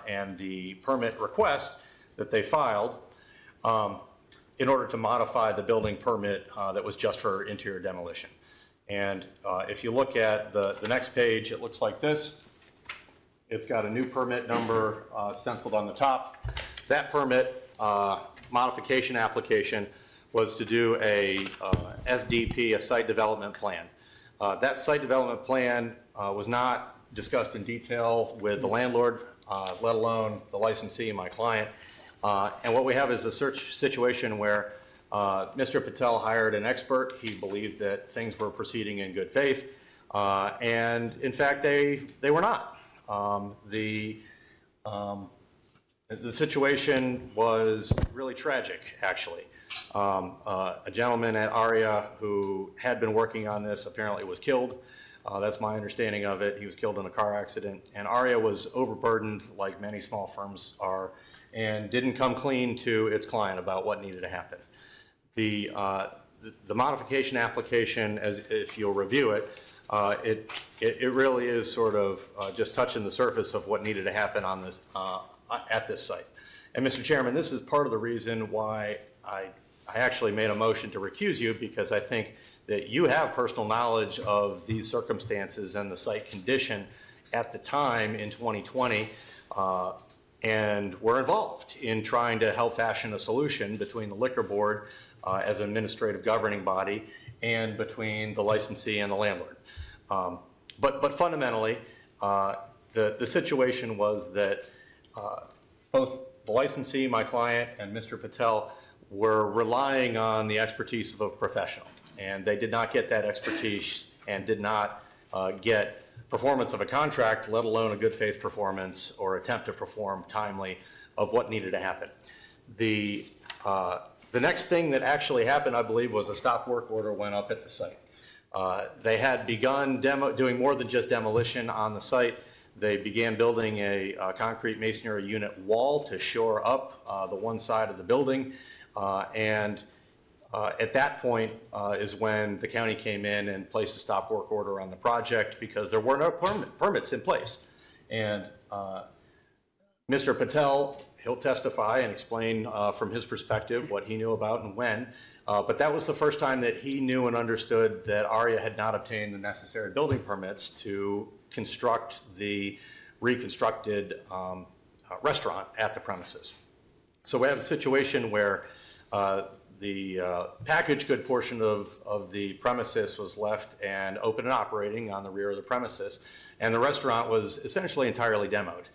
and the permit request that they filed in order to modify the building permit that was just for interior demolition. And if you look at the next page, it looks like this. It's got a new permit number stenciled on the top. That permit modification application was to do a SDP, a site development plan. That site development plan was not discussed in detail with the landlord, let alone the licensee, my client. And what we have is a situation where Mr. Patel hired an expert. He believed that things were proceeding in good faith. And in fact, they were not. The situation was really tragic, actually. A gentleman at ARIA who had been working on this apparently was killed. That's my understanding of it. He was killed in a car accident. And ARIA was overburdened, like many small firms are, and didn't come clean to its client about what needed to happen. The modification application, as if you'll review it, it really is sort of just touching the surface of what needed to happen on this at this site. And Mr. Chairman, this is part of the reason why I actually made a motion to recuse you, because I think that you have personal knowledge of these circumstances and the site condition at the time in 2020, and were involved in trying to help fashion a solution between the liquor board as an administrative governing body and between the licensee and the landlord. But fundamentally, the situation was that both the licensee, my client, and Mr. Patel were relying on the expertise of a professional, and they did not get that expertise and did not get performance of a contract, let alone a good faith performance or attempt to perform timely of what needed to happen. The next thing that actually happened, I believe, was a stop work order went up at the site. They had begun doing more than just demolition on the site. They began building a concrete masonry unit wall to shore up the one side of the building. At that point is when the county came in and placed a stop work order on the project because there were no permits in place. And Mr. Patel, he'll testify and explain from his perspective what he knew about and when. But that was the first time that he knew and understood that ARIA had not obtained the necessary building permits to construct the reconstructed restaurant at the premises. So we have a situation where the packaged good portion of the premises was left and open and operating on the rear of the premises, and the restaurant was essentially entirely demoed.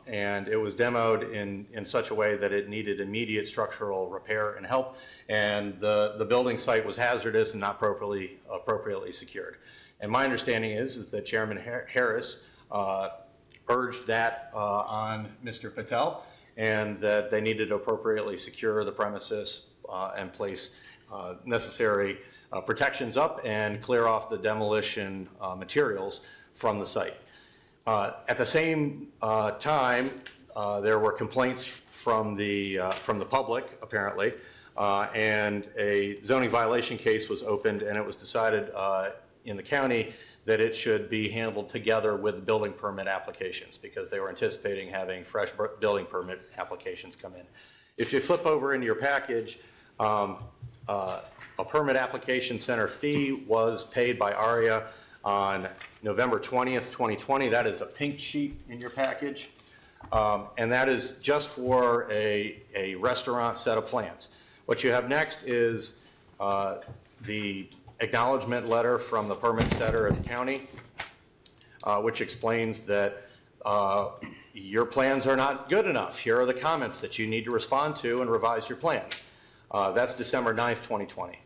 And it was demoed in such a way that it needed immediate structural repair and help, and the building site was hazardous and not appropriately secured. And my understanding is that Chairman Harris urged that on Mr. Patel, and that they needed to appropriately secure the premises and place necessary protections up and clear off the demolition materials from the site. At the same time, there were complaints from the public, apparently, and a zoning violation case was opened, and it was decided in the county that it should be handled together with the building permit applications because they were anticipating having fresh building permit applications come in. If you flip over into your package, a permit application center fee was paid by ARIA on November 20th, 2020. That is a pink sheet in your package. And that is just for a restaurant set of plans. What you have next is the acknowledgement letter from the permit setter of the county, which explains that your plans are not good enough. Here are the comments that you need to respond to and revise your plans. That's December 9th, 2020.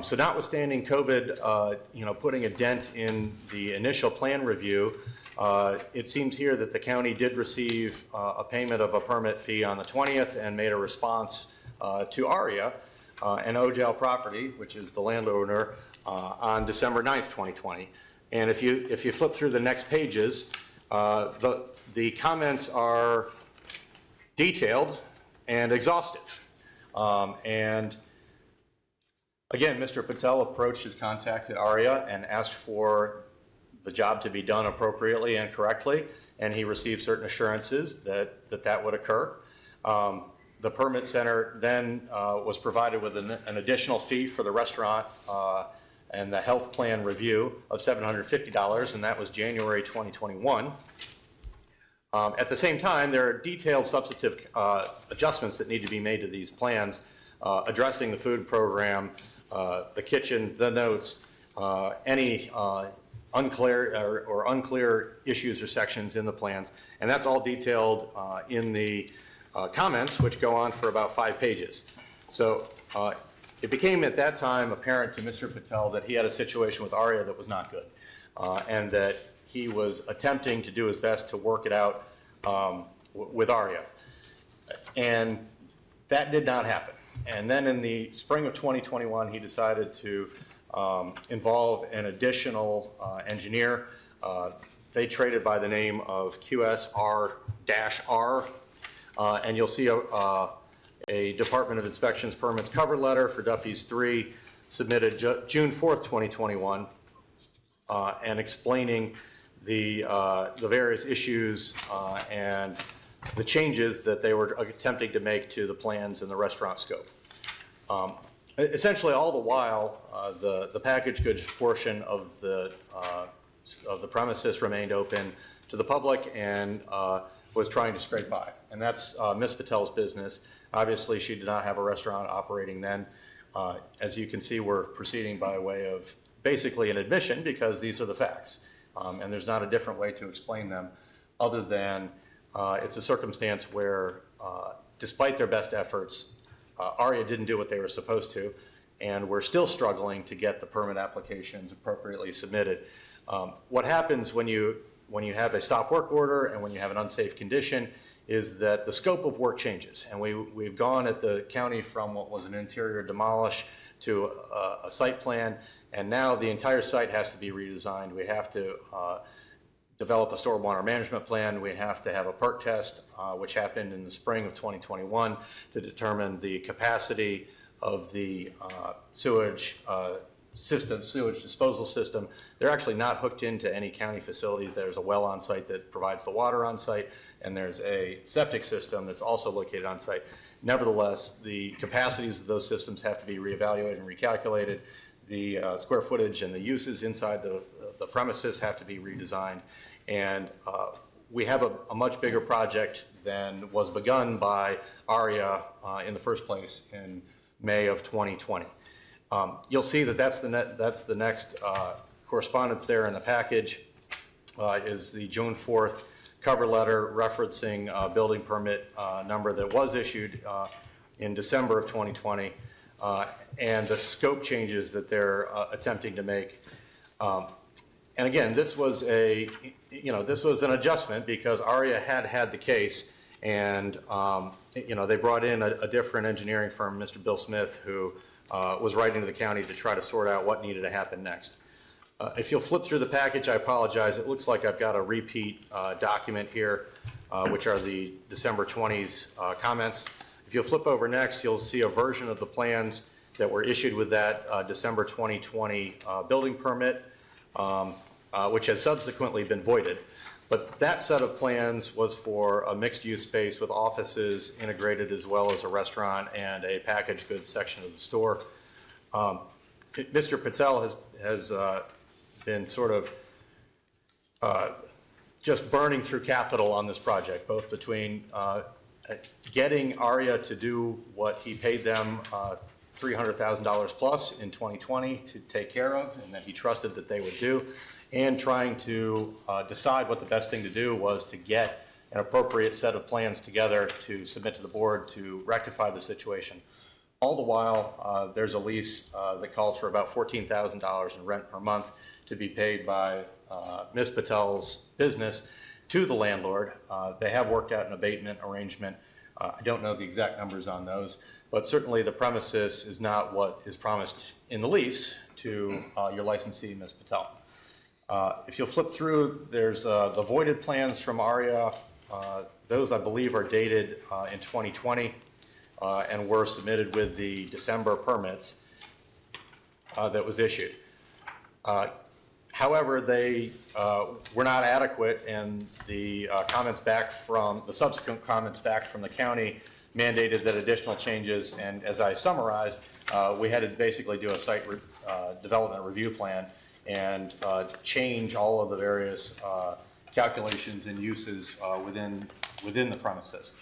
So notwithstanding COVID, putting a dent in the initial plan review, it seems here that the county did receive a payment of a permit fee on the 20th and made a response to ARIA and OJL Property, which is the landowner, on December 9th, 2020. And if you flip through the next pages, the comments are detailed and exhaustive. And again, Mr. Patel approached his contact at ARIA and asked for the job to be done appropriately and correctly, and he received certain assurances that would occur. The permit center then was provided with an additional fee for the restaurant and the health plan review of $750, and that was January 2021. At the same time, there are detailed substantive adjustments that need to be made to these plans, addressing the food program, the kitchen, the notes, any unclear issues or sections in the plans, and that's all detailed in the comments, which go on for about 5 pages. So it became at that time apparent to Mr. Patel that he had a situation with ARIA that was not good, and that he was attempting to do his best to work it out with ARIA. And that did not happen. And then in the spring of 2021, he decided to involve an additional engineer. They traded by the name of QSR-R, and you'll see a Department of Inspections Permits cover letter for Duffy's 3 submitted June 4th, 2021, and explaining the various issues and the changes that they were attempting to make to the plans and the restaurant scope. Essentially, all the while, the packaged goods portion of the premises remained open to the public and was trying to scrape by. And that's Ms. Patel's business. Obviously, she did not have a restaurant operating then. As you can see, we're proceeding by way of basically an admission because these are the facts. And there's not a different way to explain them other than it's a circumstance where, despite their best efforts, ARIA didn't do what they were supposed to, and we're still struggling to get the permit applications appropriately submitted. What happens when you have a stop work order and when you have an unsafe condition is that the scope of work changes. And we've gone at the county from what was an interior demolish to a site plan, and now the entire site has to be redesigned. We have to develop a stormwater management plan. We have to have a perk test, which happened in the spring of 2021, to determine the capacity of the sewage disposal system. They're actually not hooked into any county facilities. There's a well on site that provides the water on site, and there's a septic system that's also located on site. Nevertheless, the capacities of those systems have to be reevaluated and recalculated. The square footage and the uses inside the premises have to be redesigned. And we have a much bigger project than was begun by ARIA in the first place in May of 2020. You'll see that that's the next correspondence there in the package is the June 4th cover letter referencing building permit number that was issued in December of 2020 and the scope changes that they're attempting to make. And again, this was an adjustment because ARIA had the case, and they brought in a different engineering firm, Mr. Bill Smith, who was writing to the county to try to sort out what needed to happen next. If you'll flip through the package, I apologize. It looks like I've got a repeat document here, which are the December 20s comments. If If you'll flip over next, you'll see a version of the plans that were issued with that December 2020 building permit, which has subsequently been voided. But that set of plans was for a mixed-use space with offices integrated, as well as a restaurant and a packaged goods section of the store. Mr. Patel has been sort of just burning through capital on this project, both between getting ARIA to do what he paid them $300,000 plus in 2020 to take care of, and that he trusted that they would do, and trying to decide what the best thing to do was to get an appropriate set of plans together to submit to the board to rectify the situation. All the while, there's a lease that calls for about $14,000 in rent per month to be paid by Ms. Patel's business to the landlord. They have worked out an abatement arrangement. I don't know the exact numbers on those, but certainly the premises is not what is promised in the lease to your licensee, Ms. Patel. If you'll flip through, there's the voided plans from ARIA. Those, I believe, are dated in 2020 and were submitted with the December permits that was issued. However, they were not adequate, and the subsequent comments back from the county mandated that additional changes, and as I summarized, we had to basically do a site development review plan and change all of the various calculations and uses within the premises.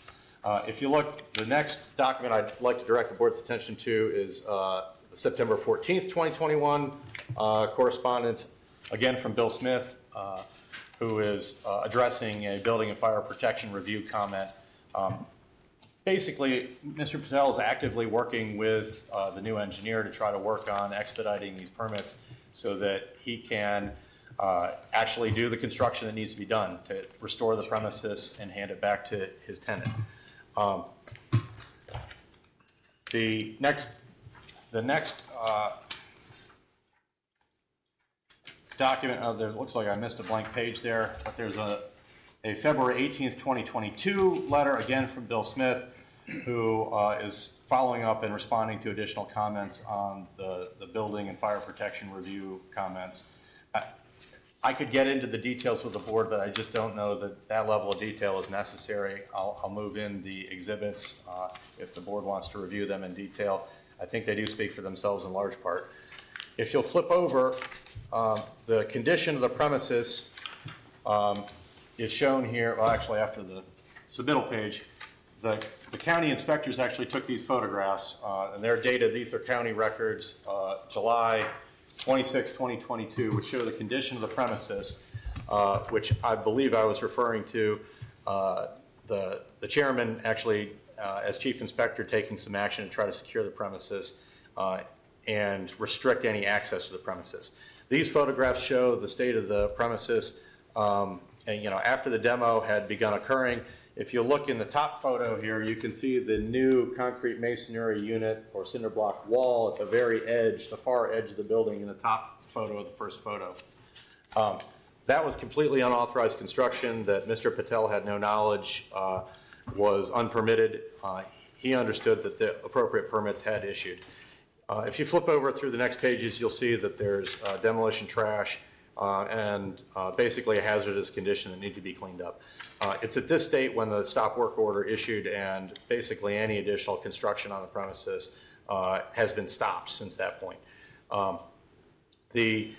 If you look, the next document I'd like to direct the board's attention to is September 14th, 2021 correspondence, again from Bill Smith, who is addressing a building and fire protection review comment. Basically, Mr. Patel is actively working with the new engineer to try to work on expediting these permits so that he can actually do the construction that needs to be done to restore the premises and hand it back to his tenant. The next document, there looks like I missed a blank page there, but there's a February 18th, 2022 letter, again from Bill Smith, who is following up and responding to additional comments on the building and fire protection review comments. I could get into the details with the board, but I just don't know that that level of detail is necessary. I'll move in the exhibits if the board wants to review them in detail. I think they do speak for themselves in large part. If you'll flip over, the condition of the premises is shown here. Well, actually, after the submittal page, the county inspectors actually took these photographs, and they're dated. These are county records, July 26, 2022, which show the condition of the premises, which I believe I was referring to the chairman actually, as chief inspector, taking some action to try to secure the premises and restrict any access to the premises. These photographs show the state of the premises, and after the demo had begun occurring. If you look in the top photo here, you can see the new concrete masonry unit or cinder block wall at the very edge, the far edge of the building in the top photo of the first photo. That was completely unauthorized construction that Mr. Patel had no knowledge was unpermitted. He understood that the appropriate permits had issued. If you flip over through the next pages, you'll see that there's demolition trash and basically a hazardous condition that need to be cleaned up. It's at this state when the stop work order issued, and basically any additional construction on the premises has been stopped since that point. The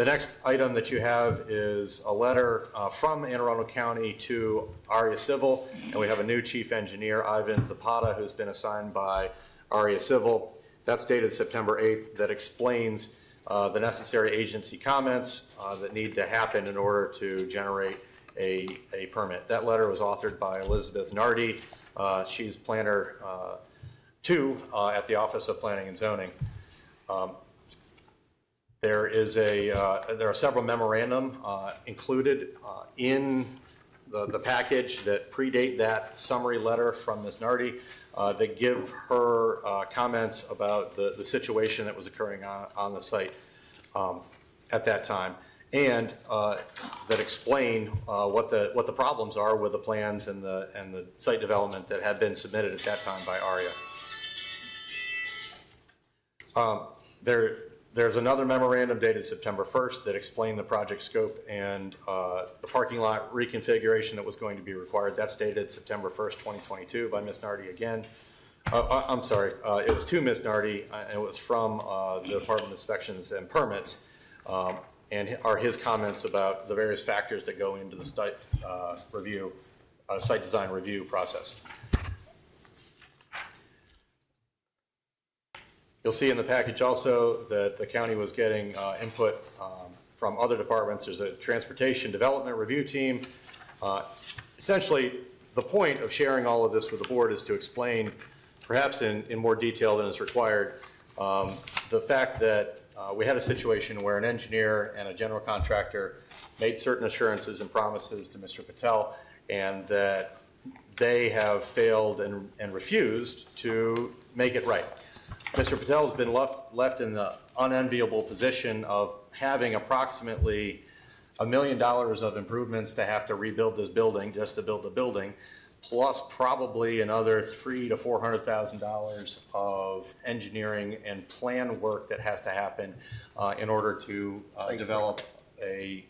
next item that you have is a letter from Anne Arundel County to ARIA Civil, and we have a new chief engineer, Ivan Zapata, who's been assigned by ARIA Civil. That's dated September 8th, that explains the necessary agency comments that need to happen in order to generate a permit. That letter was authored by Elizabeth Nardi. She's planner 2 at the Office of Planning and Zoning. There are several memorandum included in the package that predate that summary letter from Ms. Nardi that give her comments about the situation that was occurring on the site at that time. and that explain what the problems are with the plans and the site development that had been submitted at that time by ARIA. There's another memorandum dated September 1st that explained the project scope and the parking lot reconfiguration that was going to be required. That's dated September 1st, 2022 by Ms. Nardi again. I'm sorry, it was to Ms. Nardi, and it was from the Department of Inspections and Permits, and are his comments about the various factors that go into the site design review process. You'll see in the package also that the county was getting input from other departments. There's a transportation development review team. Essentially, the point of sharing all of this with the board is to explain, perhaps in more detail than is required, the fact that we had a situation where an engineer and a general contractor made certain assurances and promises to Mr. Patel, and that they have failed and refused to make it right. Mr. Patel has been left in the unenviable position of having approximately $1 million of improvements to have to rebuild this building, just to build the building, plus probably another $300,000 to $400,000 of engineering and plan work that has to happen in order to develop a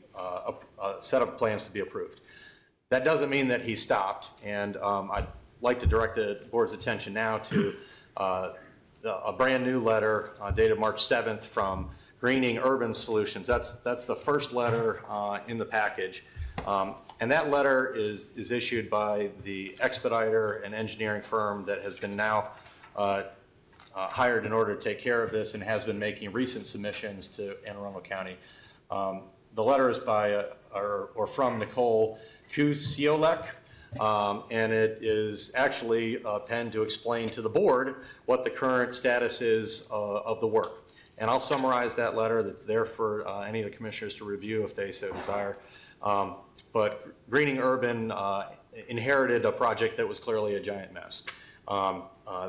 set of plans to be approved. That doesn't mean that he stopped, and I'd like to direct the board's attention now to a brand new letter dated March 7th from Greening Urban Solutions. That's the first letter in the package. And that letter is issued by the expediter and engineering firm that has been now hired in order to take care of this and has been making recent submissions to Anne Arundel County. The letter is by or from Nicole Kusiolek. And it is actually penned to explain to the board what the current status is of the work. And I'll summarize that letter that's there for any of the commissioners to review if they so desire. But Greening Urban inherited a project that was clearly a giant mess.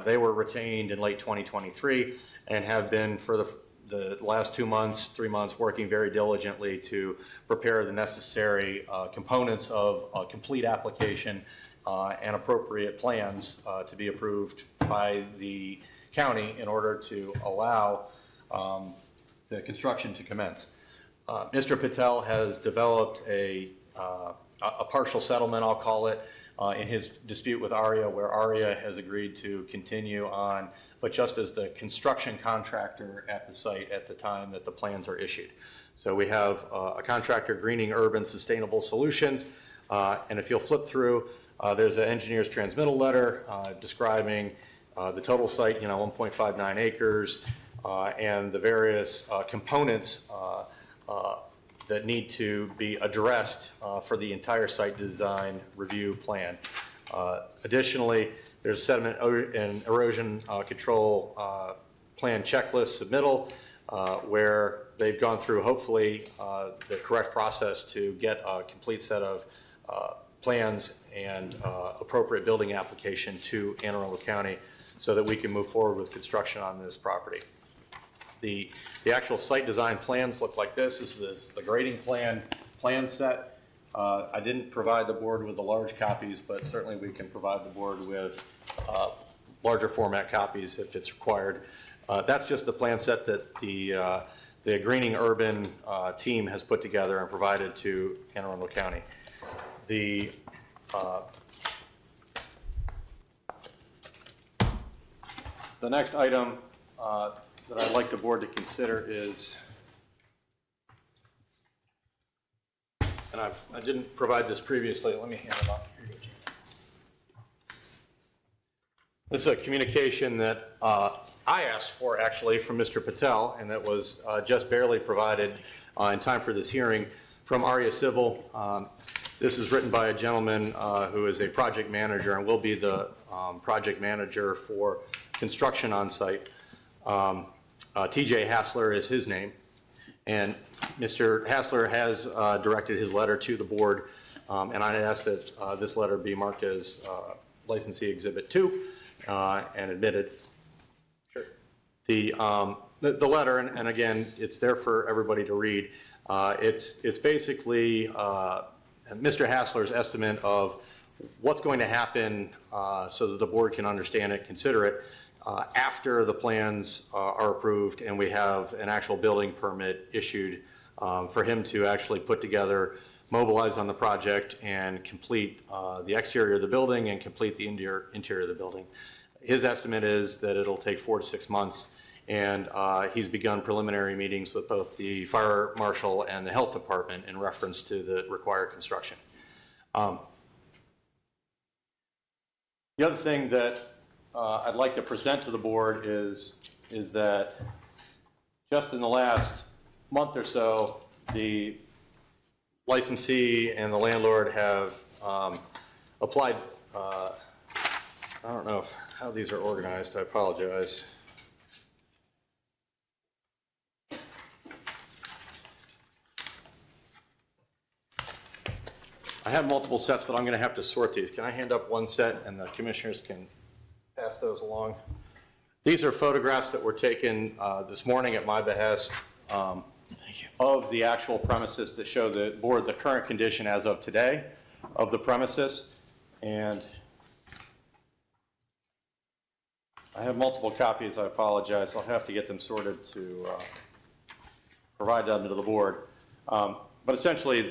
They were retained in late 2023 and have been for the last 2 months, 3 months, working very diligently to prepare the necessary components of a complete application and appropriate plans to be approved by the county in order to allow the construction to commence. Mr. Patel has developed a partial settlement, I'll call it, in his dispute with ARIA, where ARIA has agreed to continue on, but just as the construction contractor at the site at the time that the plans are issued. So we have a contractor, Greening Urban Sustainable Solutions, and if you'll flip through, there's an engineer's transmittal letter describing the total site, 1.59 acres, and the various components that need to be addressed for the entire site design review plan. Additionally, there's sediment and erosion control plan checklist submittal where they've gone through, hopefully, the correct process to get a complete set of plans and appropriate building application to Anne Arundel County so that we can move forward with construction on this property. The actual site design plans look like this. This is the grading plan set. I didn't provide the board with the large copies, but certainly we can provide the board with larger format copies if it's required. That's just the plan set that the Greening Urban team has put together and provided to Anne Arundel County. The next item that I'd like the board to consider is, and I didn't provide this previously, let me hand it off. Here you go, Jim. This is a communication that I asked for actually from Mr. Patel, and that was just barely provided in time for this hearing from ARIA Civil. This is written by a gentleman who is a project manager and will be the project manager for construction on site. TJ Hassler is his name, and Mr. Hassler has directed his letter to the board, and I ask that this letter be marked as licensee exhibit 2 and admitted. Sure. The letter, and again, it's there for everybody to read, It's basically Mr. Hassler's estimate of what's going to happen so that the board can understand it, consider it, after the plans are approved and we have an actual building permit issued for him to actually put together, mobilize on the project, and complete the exterior of the building and complete the interior of the building. His estimate is that it'll take 4 to 6 months, and he's begun preliminary meetings with both the fire marshal and the health department in reference to the required construction. The other thing that I'd like to present to the board is that just in the last month or so, the licensee and the landlord have applied, I don't know how these are organized, I apologize. I have multiple sets, but I'm going to have to sort these. Can I hand up one set and the commissioners can pass those along? These are photographs that were taken this morning at my behest of the actual premises that show the board the current condition as of today of the premises. And I have multiple copies. I apologize. I'll have to get them sorted to provide them to the board. But essentially,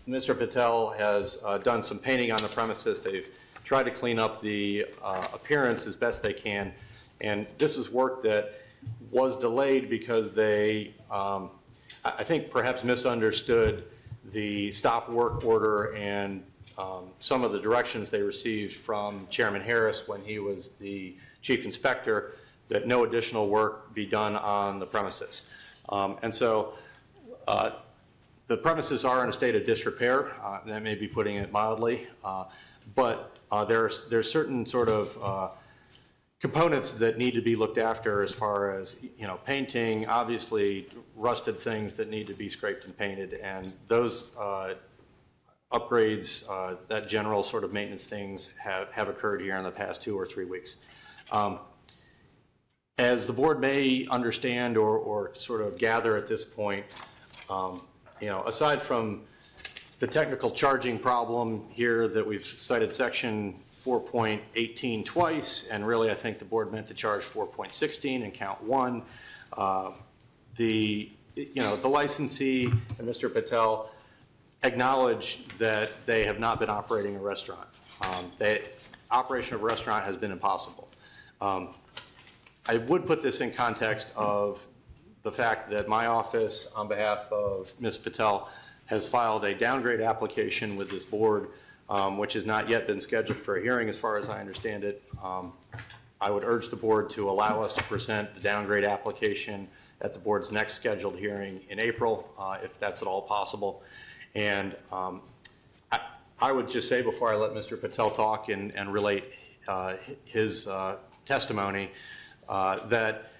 Mr. Patel has done some painting on the premises. They've tried to clean up the appearance as best they can. And this is work that was delayed because they, I think, perhaps misunderstood the stop work order and some of the directions they received from Chairman Harris when he was the chief inspector, that no additional work be done on the premises. And so the premises are in a state of disrepair. That may be putting it mildly. But there's certain sort of components that need to be looked after as far as, painting, obviously rusted things that need to be scraped and painted, and those upgrades, that general sort of maintenance things have occurred here in the past 2 or 3 weeks. As the board may understand or sort of gather at this point, aside from the technical charging problem here that we've cited section 4.18 twice, and really I think the board meant to charge 4.16 in count 1. The licensee and Mr. Patel acknowledge that they have not been operating a restaurant. The operation of a restaurant has been impossible. I would put this in context of the fact that my office, on behalf of Ms. Patel, has filed a downgrade application with this board, which has not yet been scheduled for a hearing as far as I understand it. I would urge the board to allow us to present the downgrade application at the board's next scheduled hearing in April, if that's at all possible. And I would just say, before I let Mr. Patel talk and relate his testimony, that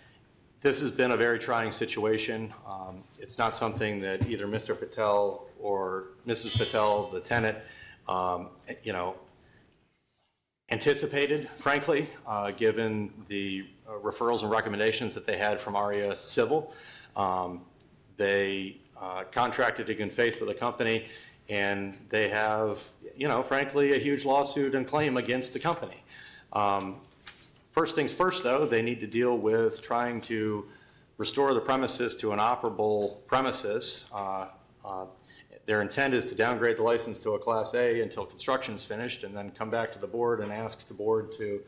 this has been a very trying situation. It's not something that either Mr. Patel or Mrs. Patel, the tenant, anticipated, frankly, given the referrals and recommendations that they had from ARIA Civil. They contracted in good faith with the company, and they have, frankly, a huge lawsuit and claim against the company. First things first, though, they need to deal with trying to restore the premises to an operable premises. Their intent is to downgrade the license to a Class A until construction is finished, and then come back to the board and ask the board to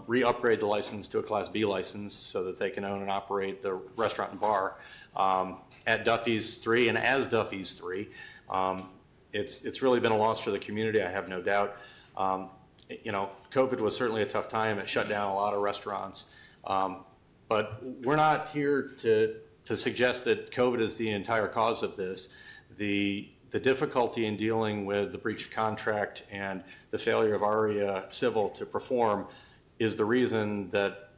re-upgrade the license to a Class B license so that they can own and operate the restaurant and bar at Duffy's 3 and as Duffy's 3. It's really been a loss for the community, I have no doubt. COVID was certainly a tough time. It shut down a lot of restaurants. But we're not here to suggest that COVID is the entire cause of this. The difficulty in dealing with the breach of contract and the failure of ARIA Civil to perform is the reason that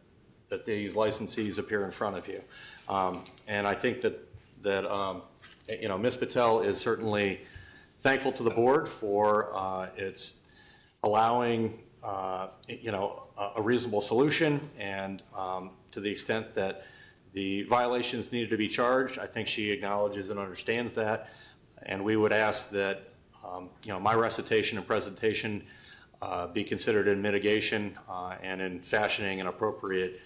these licensees appear in front of you. And I think that Ms. Patel is certainly thankful to the board for its allowing a reasonable solution, and to the extent that The violations needed to be charged. I think she acknowledges and understands that. And we would ask that, my recitation and presentation be considered in mitigation and in fashioning an appropriate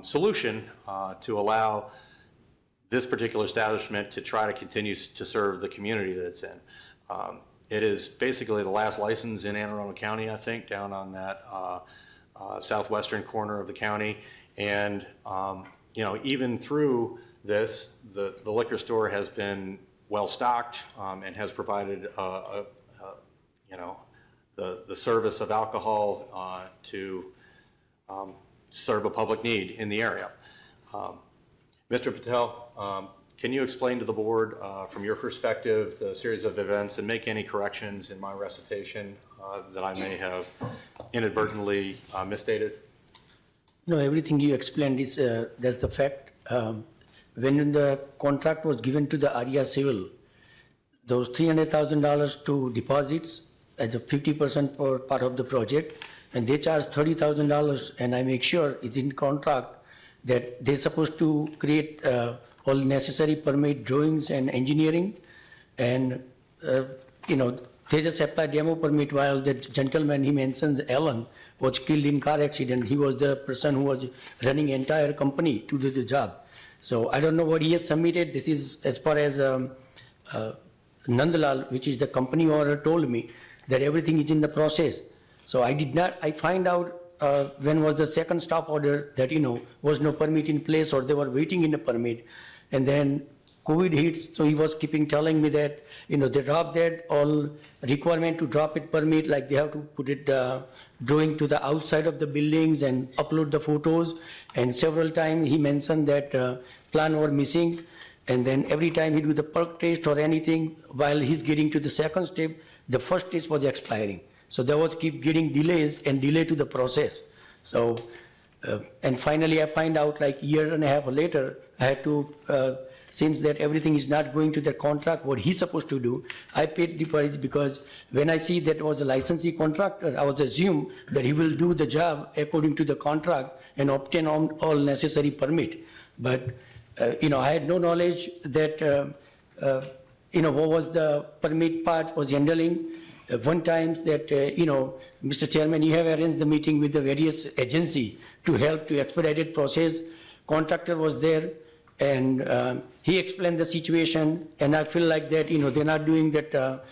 solution to allow this particular establishment to try to continue to serve the community that it's in. It is basically the last license in Anne Arundel County, I think, down on that southwestern corner of the county. And, even through this, the liquor store has been well-stocked and has provided, the service of alcohol to serve a public need in the area. Mr. Patel, can you explain to the board, from your perspective, the series of events and make any corrections in my recitation that I may have inadvertently misstated? No, everything you explained is, that's the fact. When the contract was given to the Arya Civil, those $300,000 to deposits as a 50% for part of the project, and they charge $30,000, and I make sure it's in contract that they're supposed to create all necessary permit drawings and engineering, and they just apply demo permit while the gentleman he mentions, Alan, was killed in car accident. He was the person who was running entire company to do the job. So I don't know what he has submitted. This is as far as Nandalal, which is the company owner, told me that everything is in the process. So I find out when was the second stop order that, was no permit in place or they were waiting in a permit. And then COVID hits, so he was keeping telling me that, they dropped that all requirement to drop it permit, like they have to put it drawing to the outside of the buildings and upload the photos. And several times he mentioned that plan were missing. And then every time he do the perk test or anything, while he's getting to the second step, the first test was expiring. So there was keep getting delays and delay to the process. So, and finally I find out like a year and a half later, I had to, since that everything is not going to the contract, what he's supposed to do, I paid the price because when I see that was a licensee contractor, I was assumed that he will do the job according to the contract and obtain all necessary permit. But, I had no knowledge that, what was the permit part was handling. One time that, Mr. Chairman, you have arranged the meeting with the various agency to help to expedited process. Contractor was there and he explained the situation, and I feel like that, they're not doing that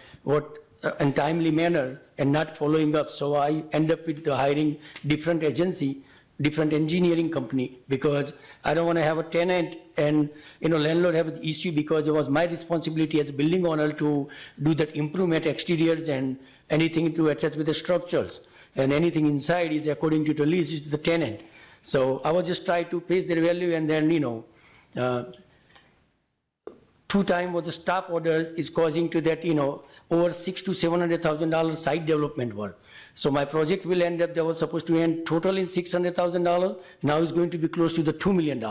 in timely manner and not following up. So I end up with the hiring different agency, different engineering company, because I don't want to have a tenant and, landlord have an issue, because it was my responsibility as a building owner to do that improvement exteriors and anything to attach with the structures, and anything inside is according to the lease is the tenant. So I was just trying to face their value, and then, 2 times what the stop orders is causing to that, over $600,000 to $700,000 site development work. So my project will end up, they were supposed to end total in $600,000. Now it's going to be close to the $2 million.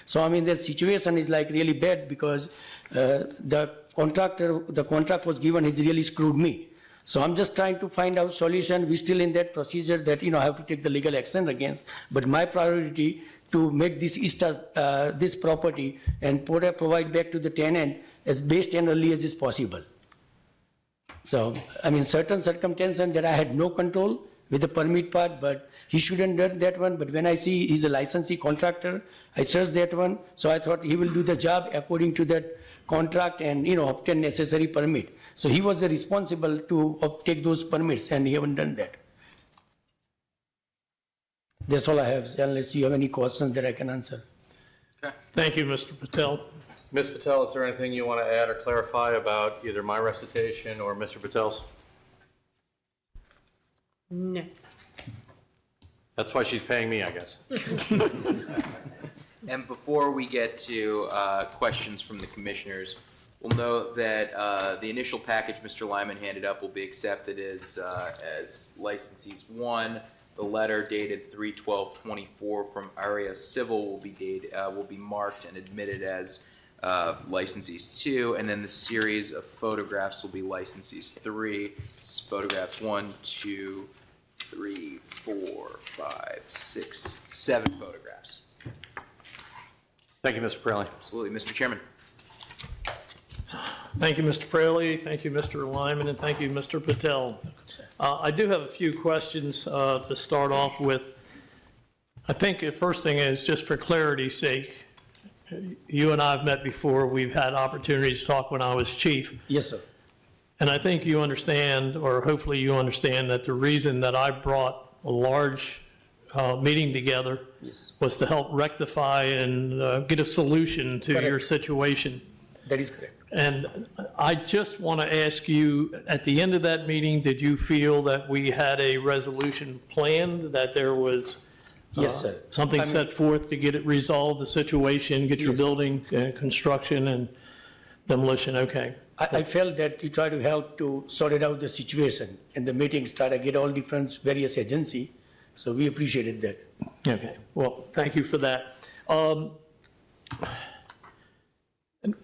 So their situation is like really bad, because the contract was given, he's really screwed me. So I'm just trying to find out solution. We're still in that procedure that, I have to take the legal action against. But my priority to make this property and provide back to the tenant as best and early as is possible. So, certain circumstances that I had no control with the permit part, but he shouldn't have done that one. But when I see he's a licensee contractor, I searched that one. So I thought he will do the job according to that contract and, obtain necessary permit. So he was the responsible to take those permits, and he haven't done that. That's all I have, unless you have any questions that I can answer. Okay. Thank you, Mr. Patel. Ms. Patel, is there anything you want to add or clarify about either my recitation or Mr. Patel's? No. That's why she's paying me, I guess. And before we get to questions from the commissioners, we'll note that the initial package Mr. Lyman handed up will be accepted as licensees 1. The letter dated 3/12/24 from Arya Civil will be marked and admitted as licensees 2, and then the series of photographs will be licensees 3. It's photographs 1, 2, 3, 4, 5, 6, 7 photographs. Thank you, Mr. Praley. Absolutely. Mr. Chairman. Thank you, Mr. Fraley. Thank you, Mr. Lyman, and thank you, Mr. Patel. I do have a few questions to start off with. I think the first thing is, just for clarity's sake, you and I have met before. We've had opportunities to talk when I was chief. Yes, sir. And I think you understand, or hopefully you understand, that the reason that I brought a large meeting together Yes. was to help rectify and get a solution to your Correct. situation. That is correct. And I just want to ask you, at the end of that meeting, did you feel that we had a resolution planned, that there was Yes, sir. something I mean- set forth to get it resolved, the situation, get your Yes. building construction and demolition? Okay. I felt that you try to help to sort it out the situation, and the meeting started, get all different various agency, so we appreciated that. Okay, well, thank you for that.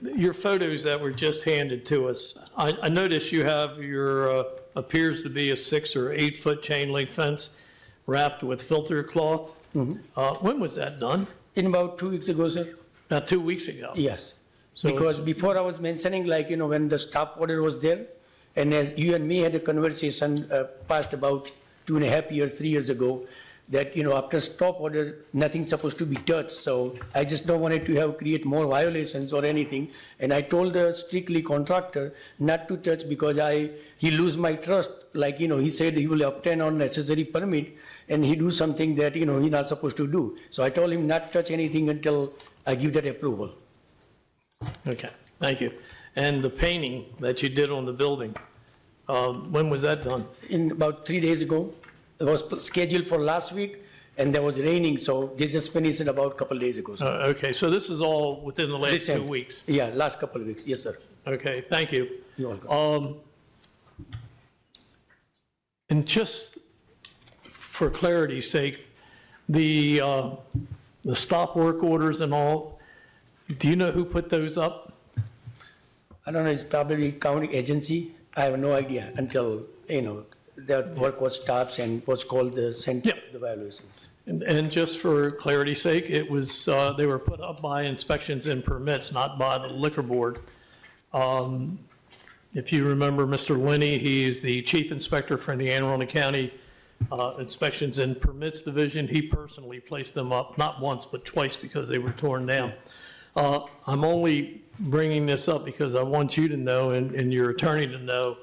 Your photos that were just handed to us, I noticed you have your, appears to be a 6 or 8 foot chain link fence wrapped with filter cloth. When was that done? In about 2 weeks ago, sir? About 2 weeks ago? Yes. So Because it's- before I was mentioning, like, when the stop order was there, and as you and me had a conversation past about 2.5 years, 3 years ago, that, after stop order, nothing's supposed to be touched. So I just don't want it to create more violations or anything. And I told the strictly contractor not to touch because he lose my trust. Like, he said he will obtain on necessary permit and he do something that, he's not supposed to do. So I told him not touch anything until I give that approval. Okay, thank you. And the painting that you did on the building, when was that done? In about 3 days ago, it was scheduled for last week and there was raining, so they just finished it about a couple days ago. Okay, so this is all within the last 2 Recent. weeks? Yeah, last couple of weeks. Yes, sir. Okay, thank you. You're welcome. And just for clarity's sake, the stop work orders and all, do you know who put those up? I don't know, it's probably county agency. I have no idea until, the work was stopped and was called the center Yep. of the violation. And just for clarity's sake, it was, they were put up by inspections and permits, not by the liquor board. If you remember Mr. Linney, he is the chief inspector for the Anne Arundel County Inspections and Permits Division. He personally placed them up, not once, but twice because they were torn down. I'm only bringing this up because I want you to know and your attorney to know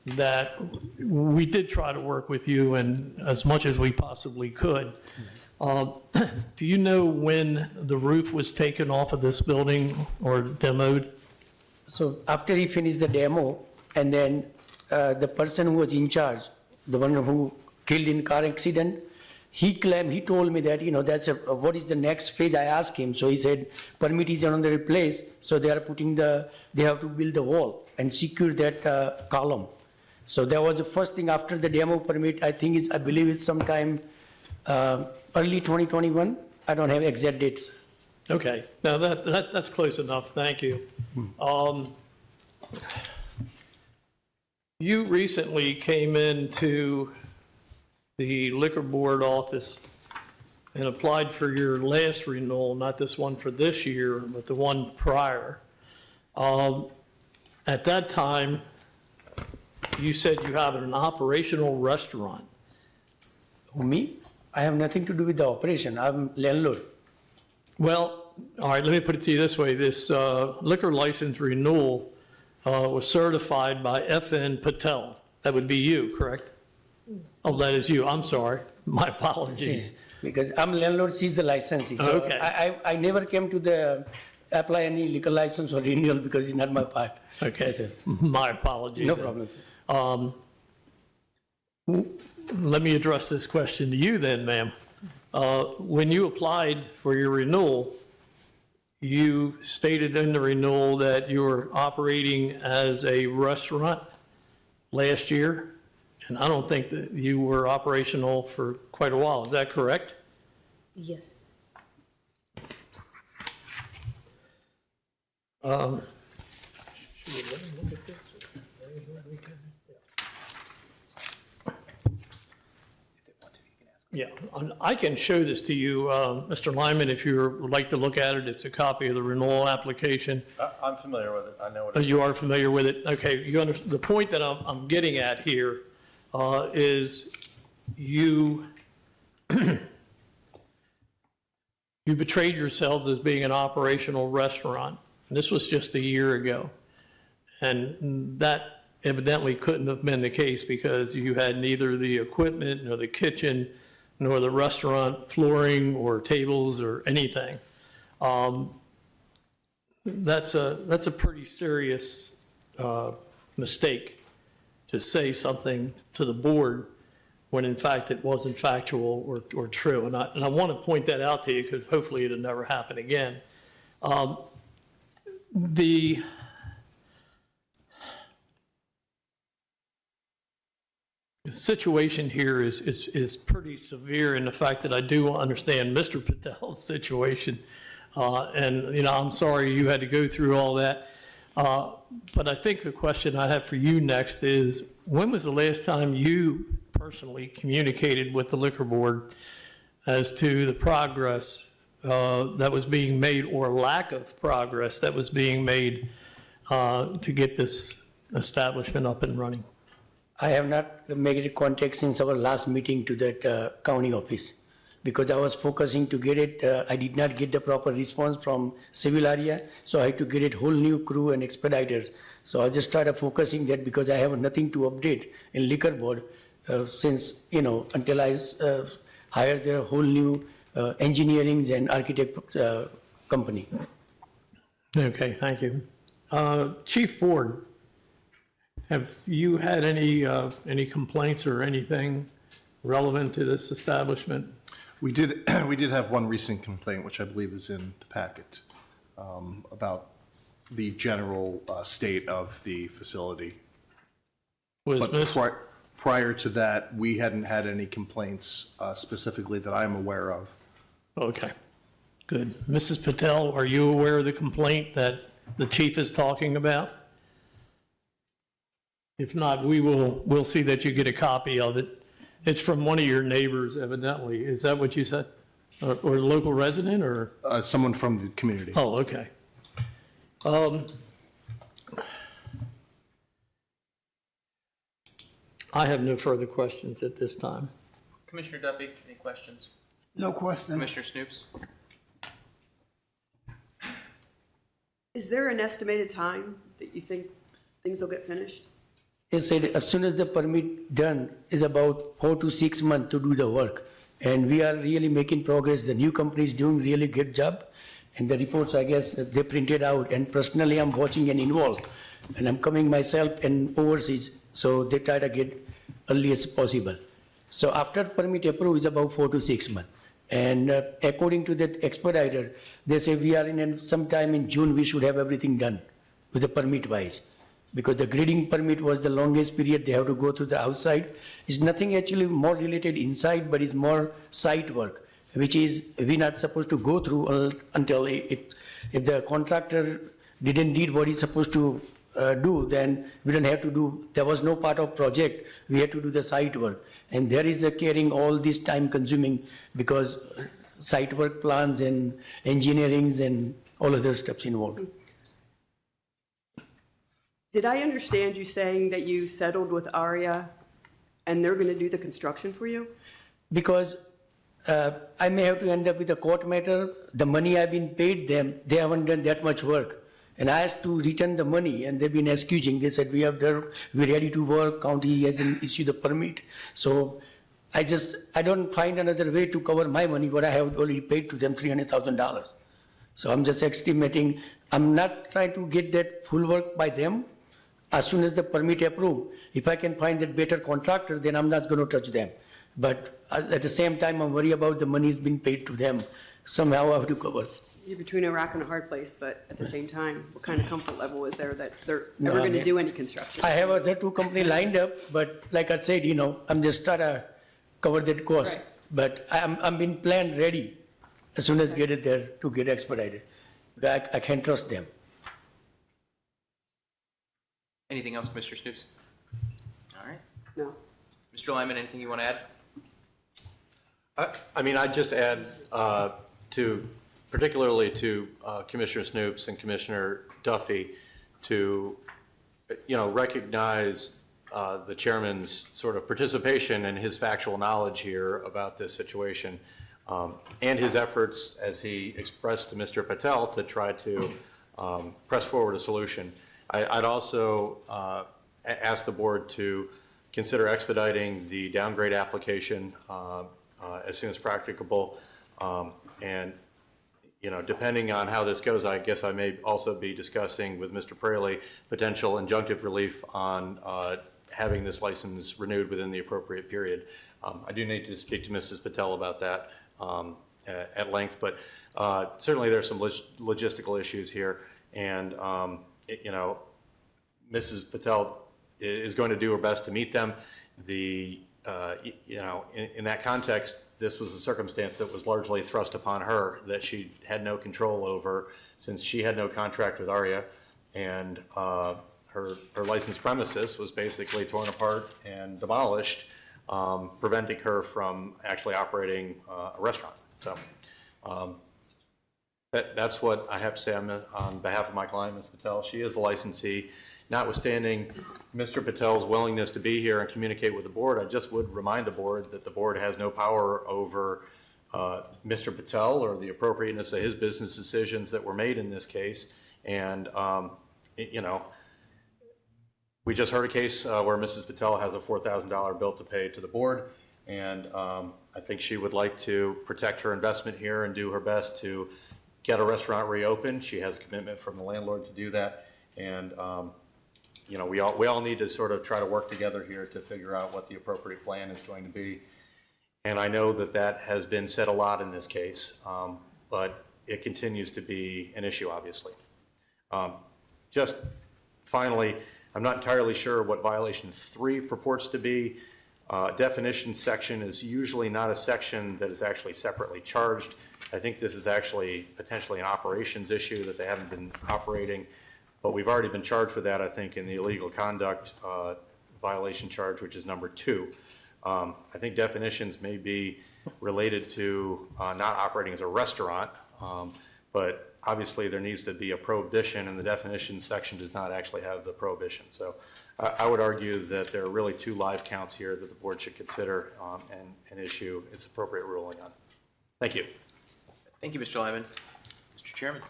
that we did try to work with you and as much as we possibly could. Do you know when the roof was taken off of this building or demoed? So after he finished the demo, and then the person who was in charge, the one who killed in car accident, he told me that, what is the next phase? I asked him. So he said, permit is another place. So they have to build the wall and secure that column. So that was the first thing after the demo permit. I believe it's sometime early 2021. I don't have exact dates. Okay, now that's close enough, thank you. You recently came into the liquor board office and applied for your last renewal, not this one for this year, but the one prior. At that time, you said you have an operational restaurant. Who, me? I have nothing to do with the operation. I'm landlord. Well, all right, let me put it to you this way. This liquor license renewal was certified by FN Patel. That would be you, correct? Oh, that is you. I'm sorry. My apologies. Because I'm landlord, sees the licensee. So Okay. I never came to apply any liquor license or renewal because it's not my part. Okay. Yes, sir. My apologies. No problem, sir. Let me address this question to you then, ma'am. When you applied for your renewal, you stated in the renewal that you were operating as a restaurant last year, and I don't think that you were operational for quite a while. Is that correct? Yes. Should we let him look at this? Yeah, I can show this to you, Mr. Lyman, if you would like to look at it. It's a copy of the renewal application. I'm familiar with it. I know what it is. You are familiar with it? Okay, the point that I'm getting at here is you you betrayed yourselves as being an operational restaurant. And this was just a year ago. And that evidently couldn't have been the case because you had neither the equipment nor the kitchen nor the restaurant flooring or tables or anything. That's a pretty serious mistake to say something to the board when in fact it wasn't factual or true. And I want to point that out to you because hopefully it'll never happen again. The situation here is pretty severe in the fact that I do understand Mr. Patel's situation. And, you know, I'm sorry you had to go through all that. But I think the question I have for you next is, when was the last time you personally communicated with the liquor board as to the progress that was being made or lack of progress that was being made to get this establishment up and running? I have not made contact since our last meeting to that county office because I was focusing to get it. I did not get the proper response from civil area, so I had to get it whole new crew and expediters. So I just started focusing that because I have nothing to update in liquor board since, you know, until I hire the whole new engineering and architect company. Okay, thank you. Chief Ford, have you had any complaints or anything relevant to this establishment? We did have one recent complaint, which I believe is in the packet, about the general state of the facility. But prior to that, we hadn't had any complaints specifically that I'm aware of. Okay, good. Mrs. Patel, are you aware of the complaint that the chief is talking about? If not, we'll see that you get a copy of it. It's from one of your neighbors, evidently. Is that what you said? Or a local resident, or? Someone from the community. Oh, okay. I have no further questions at this time. Commissioner Duffy, any questions? No question. Commissioner Snoops? Is there an estimated time that you think things will get finished? He said as soon as the permit done is about 4 to 6 months to do the work. And we are really making progress. The new company is doing really good job. And the reports, I guess, they printed out. And personally, I'm watching and involved. And I'm coming myself and overseas. So they try to get early as possible. So after permit approval is about 4 to 6 months. And according to that expediter, they say we are in sometime in June, we should have everything done with the permit wise. Because the grading permit was the longest period, they have to go to the outside. It's nothing actually more related inside, but it's more site work, which is we're not supposed to go through until if the contractor didn't did what he's supposed to do, then we don't have to do, there was no part of project, we had to do the site work. And there is the carrying all this time consuming because site work plans and engineerings and all other steps involved. Did I understand you saying that you settled with ARIA and they're going to do the construction for you? Because I may have to end up with a court matter. The money I've been paid them, they haven't done that much work. And I asked to return the money and they've been excusing. They said, we're ready to work, county hasn't issued the permit. So I don't find another way to cover my money, what I have already paid to them, $300,000. So I'm just estimating, I'm not trying to get that full work by them. As soon as the permit approved, if I can find that better contractor, then I'm not going to touch them. But at the same time, I'm worried about the money is being paid to them. Somehow I have to cover. You're between a rock and a hard place, but at the same time, what kind of comfort level is there that they're ever going to do any construction? I have other two companies lined up, but like I said, I'm just trying to cover that cost. Right. But I'm being planned ready as soon as get it there to get expedited. I can trust them. Anything else, Commissioner Snoops? All right. No. Mr. Lyman, anything you want to add? I mean, I'd just add particularly to Commissioner Snoops and Commissioner Duffy to, recognize the chairman's sort of participation and his factual knowledge here about this situation, and his efforts, as he expressed to Mr. Patel, to try to press forward a solution. I'd also ask the board to consider expediting the downgrade application as soon as practicable. And, depending on how this goes, I guess I may also be discussing with Mr. Praley potential injunctive relief on having this license renewed within the appropriate period. I do need to speak to Mrs. Patel about that at length, but certainly there's some logistical issues here. And, Mrs. Patel is going to do her best to meet them. In that context, this was a circumstance that was largely thrust upon her that she had no control over, since she had no contract with ARIA, and her licensed premises was basically torn apart and demolished, preventing her from actually operating a restaurant. So that's what I have to say on behalf of my client, Ms. Patel. She is the licensee. Notwithstanding Mr. Patel's willingness to be here and communicate with the board, I just would remind the board that the board has no power over Mr. Patel or the appropriateness of his business decisions that were made in this case. And, we just heard a case where Mrs. Patel has a $4,000 bill to pay to the board. And I think she would like to protect her investment here and do her best to get a restaurant reopened. She has a commitment from the landlord to do that. And, we all need to sort of try to work together here to figure out what the appropriate plan is going to be. And I know that has been said a lot in this case, but it continues to be an issue, obviously. Just finally, I'm not entirely sure what violation 3 purports to be. Definition section is usually not a section that is actually separately charged. I think this is actually potentially an operations issue that they haven't been operating. But we've already been charged with that, I think, in the illegal conduct violation charge, which is number 2. I think definitions may be related to not operating as a restaurant, but obviously there needs to be a prohibition, and the definition section does not actually have the prohibition. So I would argue that there are really 2 live counts here that the board should consider and issue its appropriate ruling on. Thank you. Thank you, Mr. Lyman. Mr. Chairman.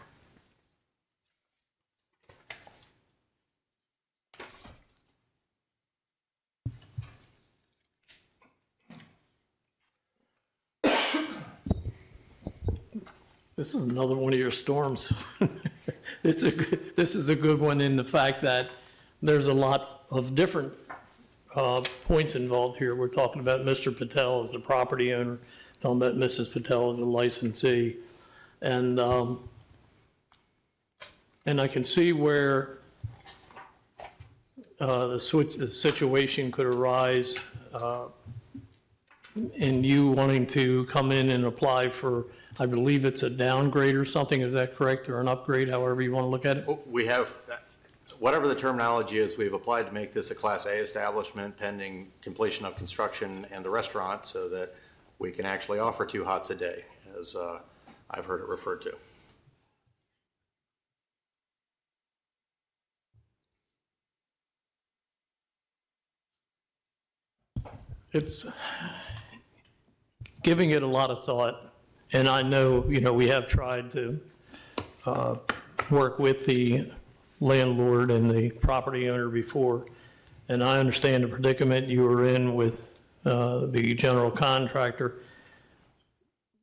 This is another one of your storms. This is a good one in the fact that there's a lot of different points involved here. We're talking about Mr. Patel as the property owner, talking about Mrs. Patel as a licensee. And I can see where the situation could arise in you wanting to come in and apply for, I believe it's a downgrade or something, is that correct? Or an upgrade, however you want to look at it? We have, whatever the terminology is, we've applied to make this a Class A establishment pending completion of construction and the restaurant so that we can actually offer 2 hots a day, as I've heard it referred to. It's giving it a lot of thought. And I know, we have tried to work with the landlord and the property owner before, and I understand the predicament you were in with the general contractor.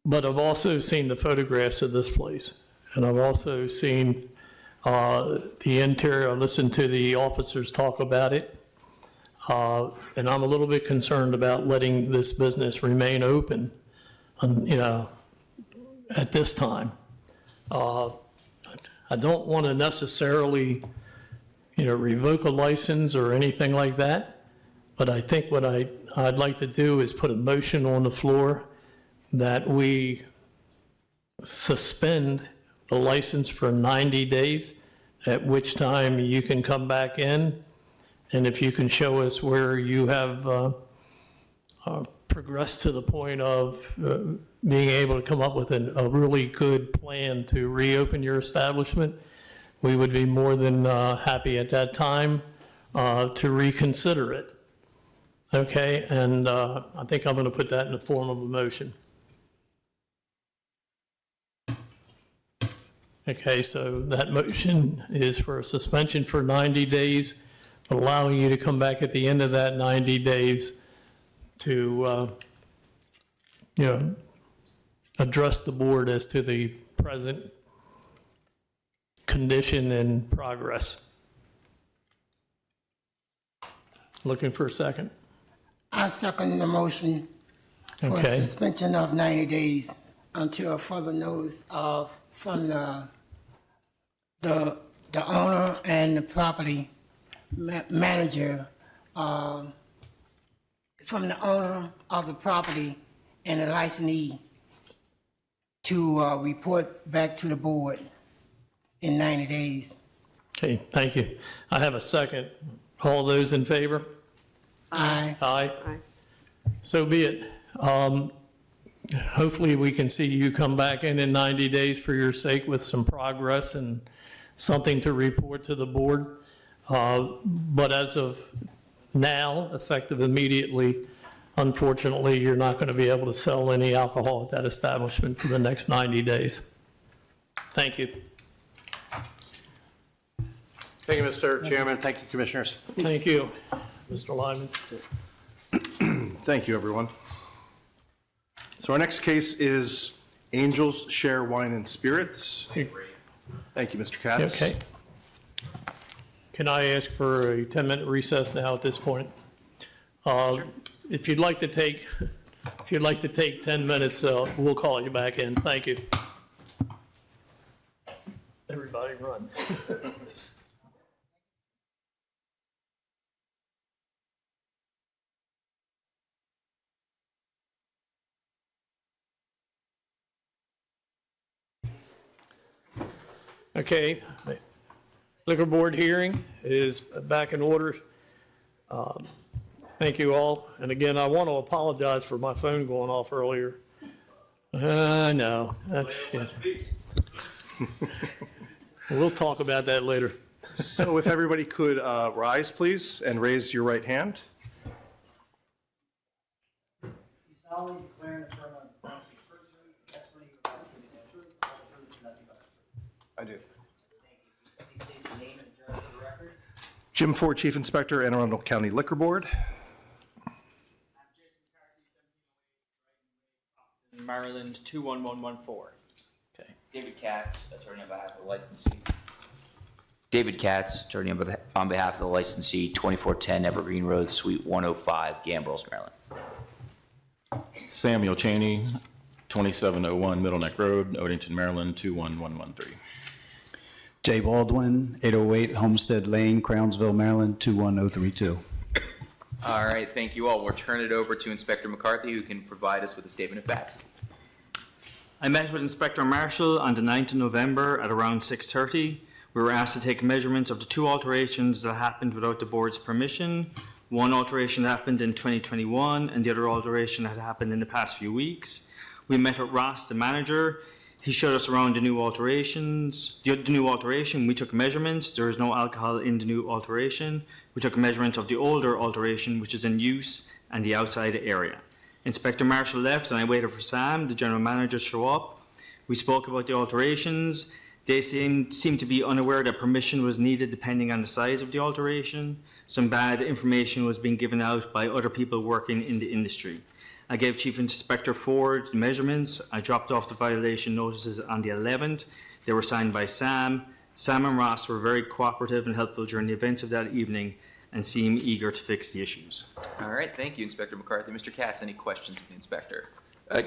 But I've also seen the photographs of this place, and I've also seen the interior. I listened to the officers talk about it, and I'm a little bit concerned about letting this business remain open, at this time. I don't want to necessarily, revoke a license or anything like that, but I think what I'd like to do is put a motion on the floor that we suspend the license for 90 days, at which time you can come back in, and if you can show us where you have progress to the point of being able to come up with a really good plan to reopen your establishment, we would be more than happy at that time to reconsider it. Okay, and I think I'm going to put that in the form of a motion. Okay, so that motion is for a suspension for 90 days, allowing you to come back at the end of that 90 days to, address the board as to the present condition and progress. Looking for a second. I second the motion for Okay. suspension of 90 days until further notice from the owner and the property manager, from the owner of the property and the licensee to report back to the board in 90 days. Okay, thank you. I have a second. All those in favor? Aye. Aye. Aye. So be it. Hopefully, we can see you come back in 90 days for your sake with some progress and something to report to the board. But as of now, effective immediately, unfortunately, you're not going to be able to sell any alcohol at that establishment for the next 90 days. Thank you. Thank you, Mr. Chairman. Thank you, Commissioners. Thank you, Mr. Lyman. Thank you, everyone. So our next case is Angels Share Wine and Spirits. Thank you, Mr. Katz. Okay. Can I ask for a 10-minute recess now at this point? If you'd like to take 10 minutes, we'll call you back in. Thank you. Everybody run. Okay, liquor board hearing is back in order. Thank you all. And again, I want to apologize for my phone going off earlier. I know, that's, yeah. We'll talk about that later. So if everybody could rise, please, and raise your right hand. You solemnly declare and affirm on the grounds of perjury, the testimony you are about to give is the truth, the whole truth, and nothing but the truth. I do. Thank you. Please state your name and address for the record. Jim Ford, Chief Inspector, Anne Arundel County Liquor Board. Maryland 21114. Okay. David Katz, attorney on behalf of the licensee. David Katz, attorney on behalf of the licensee, 2410 Evergreen Road, Suite 105, Gambrills, Maryland. Samuel Cheney, 2701 Middle Neck Road, Odenton, Maryland, 21113. Jay Baldwin, 808 Homestead Lane, Crownsville, Maryland, 21032. All right, thank you all. We'll turn it over to Inspector McCarthy, who can provide us with a statement of facts. I met with Inspector Marshall on the 9th of November at around 6:30. We were asked to take measurements of the two alterations that happened without the board's permission. One alteration happened in 2021 and the other alteration had happened in the past few weeks. We met with Ross, the manager. He showed us around the new alterations. The new alteration, we took measurements. There is no alcohol in the new alteration. We took measurements of the older alteration, which is in use, and the outside area. Inspector Marshall left and I waited for Sam, the general manager, to show up. We spoke about the alterations. They seemed to be unaware that permission was needed depending on the size of the alteration. Some bad information was being given out by other people working in the industry. I gave Chief Inspector Ford the measurements. I dropped off the violation notices on the 11th. They were signed by Sam. Sam and Ross were very cooperative and helpful during the events of that evening and seem eager to fix the issues. All right, thank you, Inspector McCarthy. Mr. Katz, any questions of the inspector?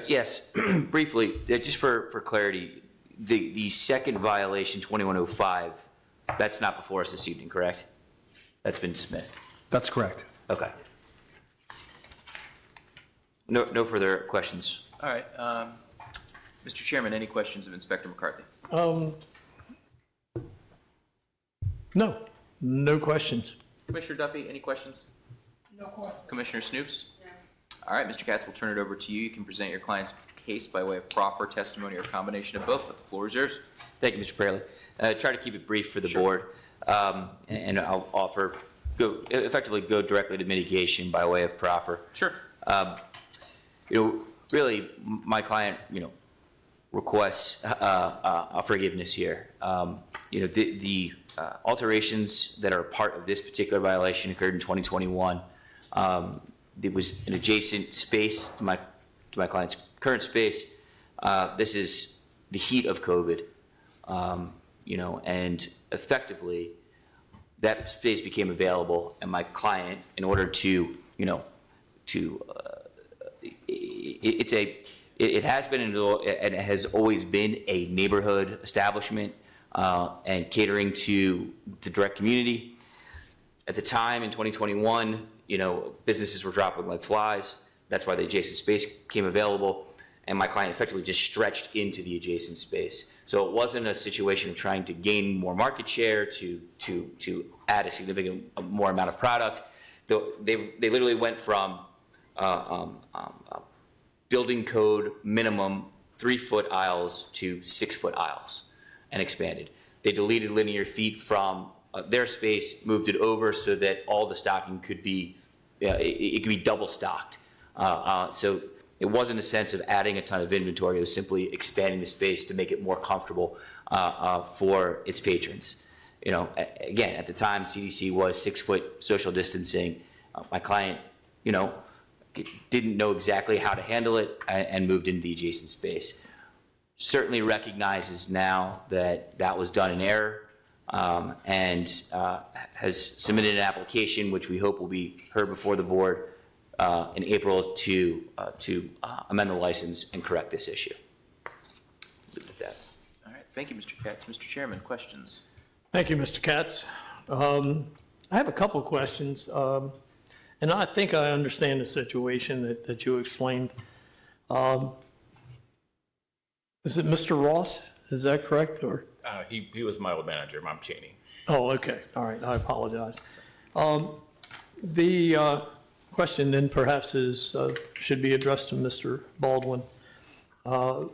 Yes, briefly, just for clarity, the second violation, 2105, that's not before us this evening, correct? That's been dismissed. That's correct. Okay. No further questions. All right, Mr. Chairman, any questions of Inspector McCarthy? No questions. Commissioner Duffy, any questions? No question. Commissioner Snoops? All right, Mr. Katz, we'll turn it over to you. You can present your client's case by way of proffer, testimony, or combination of both, but the floor is yours. Thank you, Mr. Praley. Try to keep it brief for the board, and I'll effectively go directly to mitigation by way of proffer. Sure. Really, my client, requests a forgiveness here. The alterations that are part of this particular violation occurred in 2021. It was an adjacent space to my client's current space. This is the heat of COVID, and effectively, that space became available, and my client, in order to, it has been and it has always been a neighborhood establishment and catering to the direct community. At the time in 2021, businesses were dropping like flies. That's why the adjacent space became available, and my client effectively just stretched into the adjacent space. So it wasn't a situation of trying to gain more market share to add a significant more amount of product. They literally went from building code minimum 3-foot aisles to 6-foot aisles and expanded. They deleted linear feet from their space, moved it over so that all the stocking could be, it could be double stocked. So it wasn't a sense of adding a ton of inventory. It was simply expanding the space to make it more comfortable for its patrons. Again, at the time, CDC was 6-foot social distancing. My client, didn't know exactly how to handle it and moved into the adjacent space. Certainly recognizes now that that was done in error and has submitted an application, which we hope will be heard before the board in April to amend the license and correct this issue. Leave it at that. All right, thank you, Mr. Katz. Mr. Chairman, questions? Thank you, Mr. Katz. I have a couple of questions, and I think I understand the situation that you explained. Is it Mr. Ross? Is that correct? Or He was my old manager, Mom Cheney. oh, okay. All right. I apologize. The question then perhaps is should be addressed to Mr. Baldwin. I'm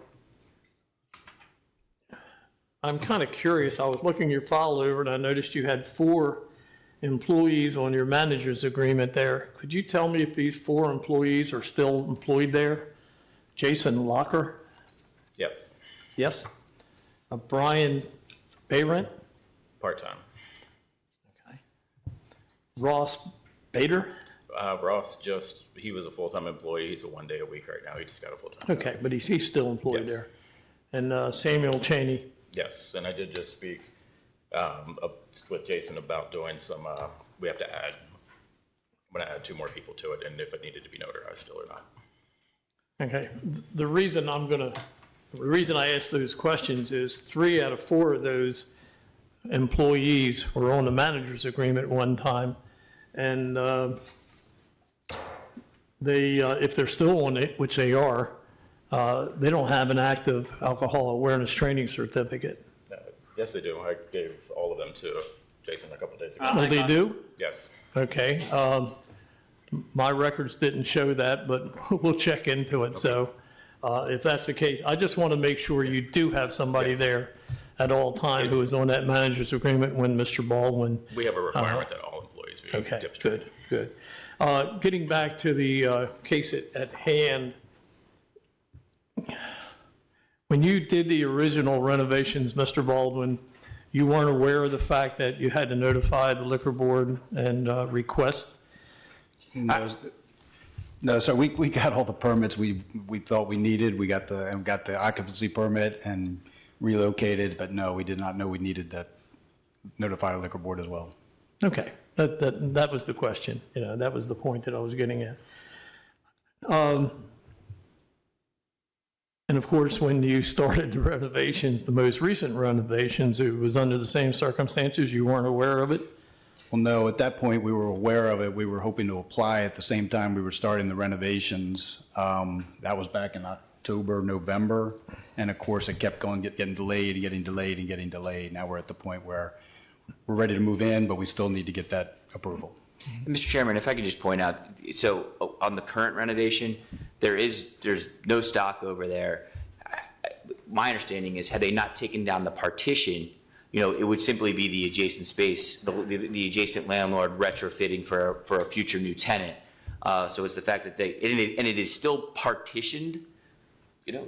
kind of curious. I was looking your file over and I noticed you had 4 employees on your manager's agreement there. Could you tell me if these 4 employees are still employed there? Jason Locker? Yes, Yes. Brian Bayrent? part-time. Okay. Ross Bader? Ross he was a full-time employee. He's a 1 day a week right now. He just got a full-time. Okay, but he's still employed Yes. there. And Samuel Cheney? Yes, and I did just speak with Jason about doing some, we have to add, I'm going to add 2 more people to it, and if it needed to be notarized still or not. Okay. The reason I asked those questions is 3 out of 4 of those employees were on the manager's agreement one time. And if they're still on it, which they are, they don't have an active alcohol awareness training certificate. Yes, they do. I gave all of them to Jason a couple days ago. Oh, they do? Yes. Okay. My records didn't show that, but we'll check into it. So if that's the case, I just want to make sure you do have somebody there at all time who is on that manager's agreement when Mr. Baldwin. We have a requirement that all employees be. Okay, good. Getting back to the case at hand, when you did the original renovations, Mr. Baldwin, you weren't aware of the fact that you had to notify the liquor board and request? No, sir, we got all the permits we thought we needed. We got the occupancy permit and relocated, but no, we did not know we needed that, notify the liquor board as well. Okay, that was the question. That was the point that I was getting at. And of course, when you started the renovations, the most recent renovations, it was under the same circumstances. You weren't aware of it? Well, no, at that point, we were aware of it. We were hoping to apply at the same time we were starting the renovations. That was back in October, November. And of course, it kept going, getting delayed, getting delayed, and getting delayed. Now we're at the point where we're ready to move in, but we still need to get that approval. Mr. Chairman, if I could just point out, so on the current renovation, there's no stock over there. My understanding is, had they not taken down the partition, it would simply be the adjacent space, the adjacent landlord retrofitting for a future new tenant. So it's the fact that it is still partitioned,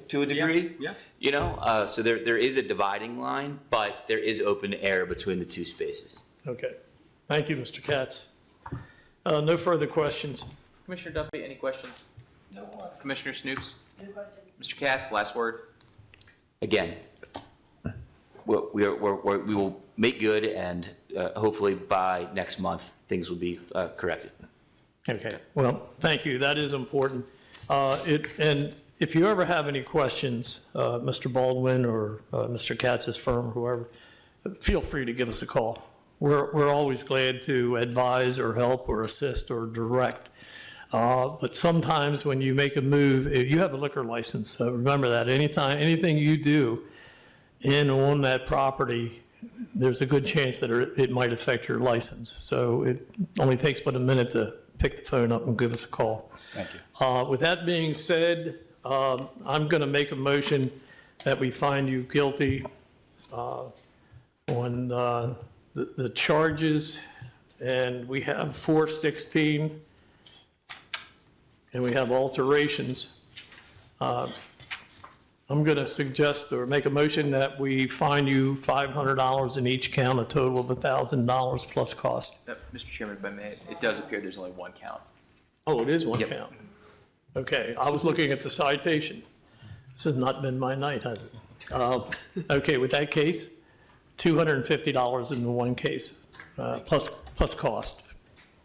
to a degree. Yeah. So there is a dividing line, but there is open air between the two spaces. Okay. Thank you, Mr. Katz. No further questions. Commissioner Duffy, any questions? No questions. Commissioner Snoops? No questions. Mr. Katz, last word. Again, we will make good, and hopefully by next month, things will be corrected. Okay. Well, thank you. That is important. And if you ever have any questions, Mr. Baldwin or Mr. Katz's firm, whoever, feel free to give us a call. We're always glad to advise or help or assist or direct. But sometimes when you make a move, if you have a liquor license, so remember that anything you do on that property, there's a good chance that it might affect your license. So it only takes but a minute to pick the phone up and give us a call. Thank you. With that being said, I'm going to make a motion that we find you guilty on the charges, and we have 416, and we have alterations. I'm going to suggest or make a motion that we fine you $500 in each count, a total of $1,000 plus cost. Mr. Chairman, if I may, it does appear there's only one count. Oh, it is one Yep. count. Okay, I was looking at the citation. This has not been my night, has it? Okay, with that case, $250 in the one case, plus cost.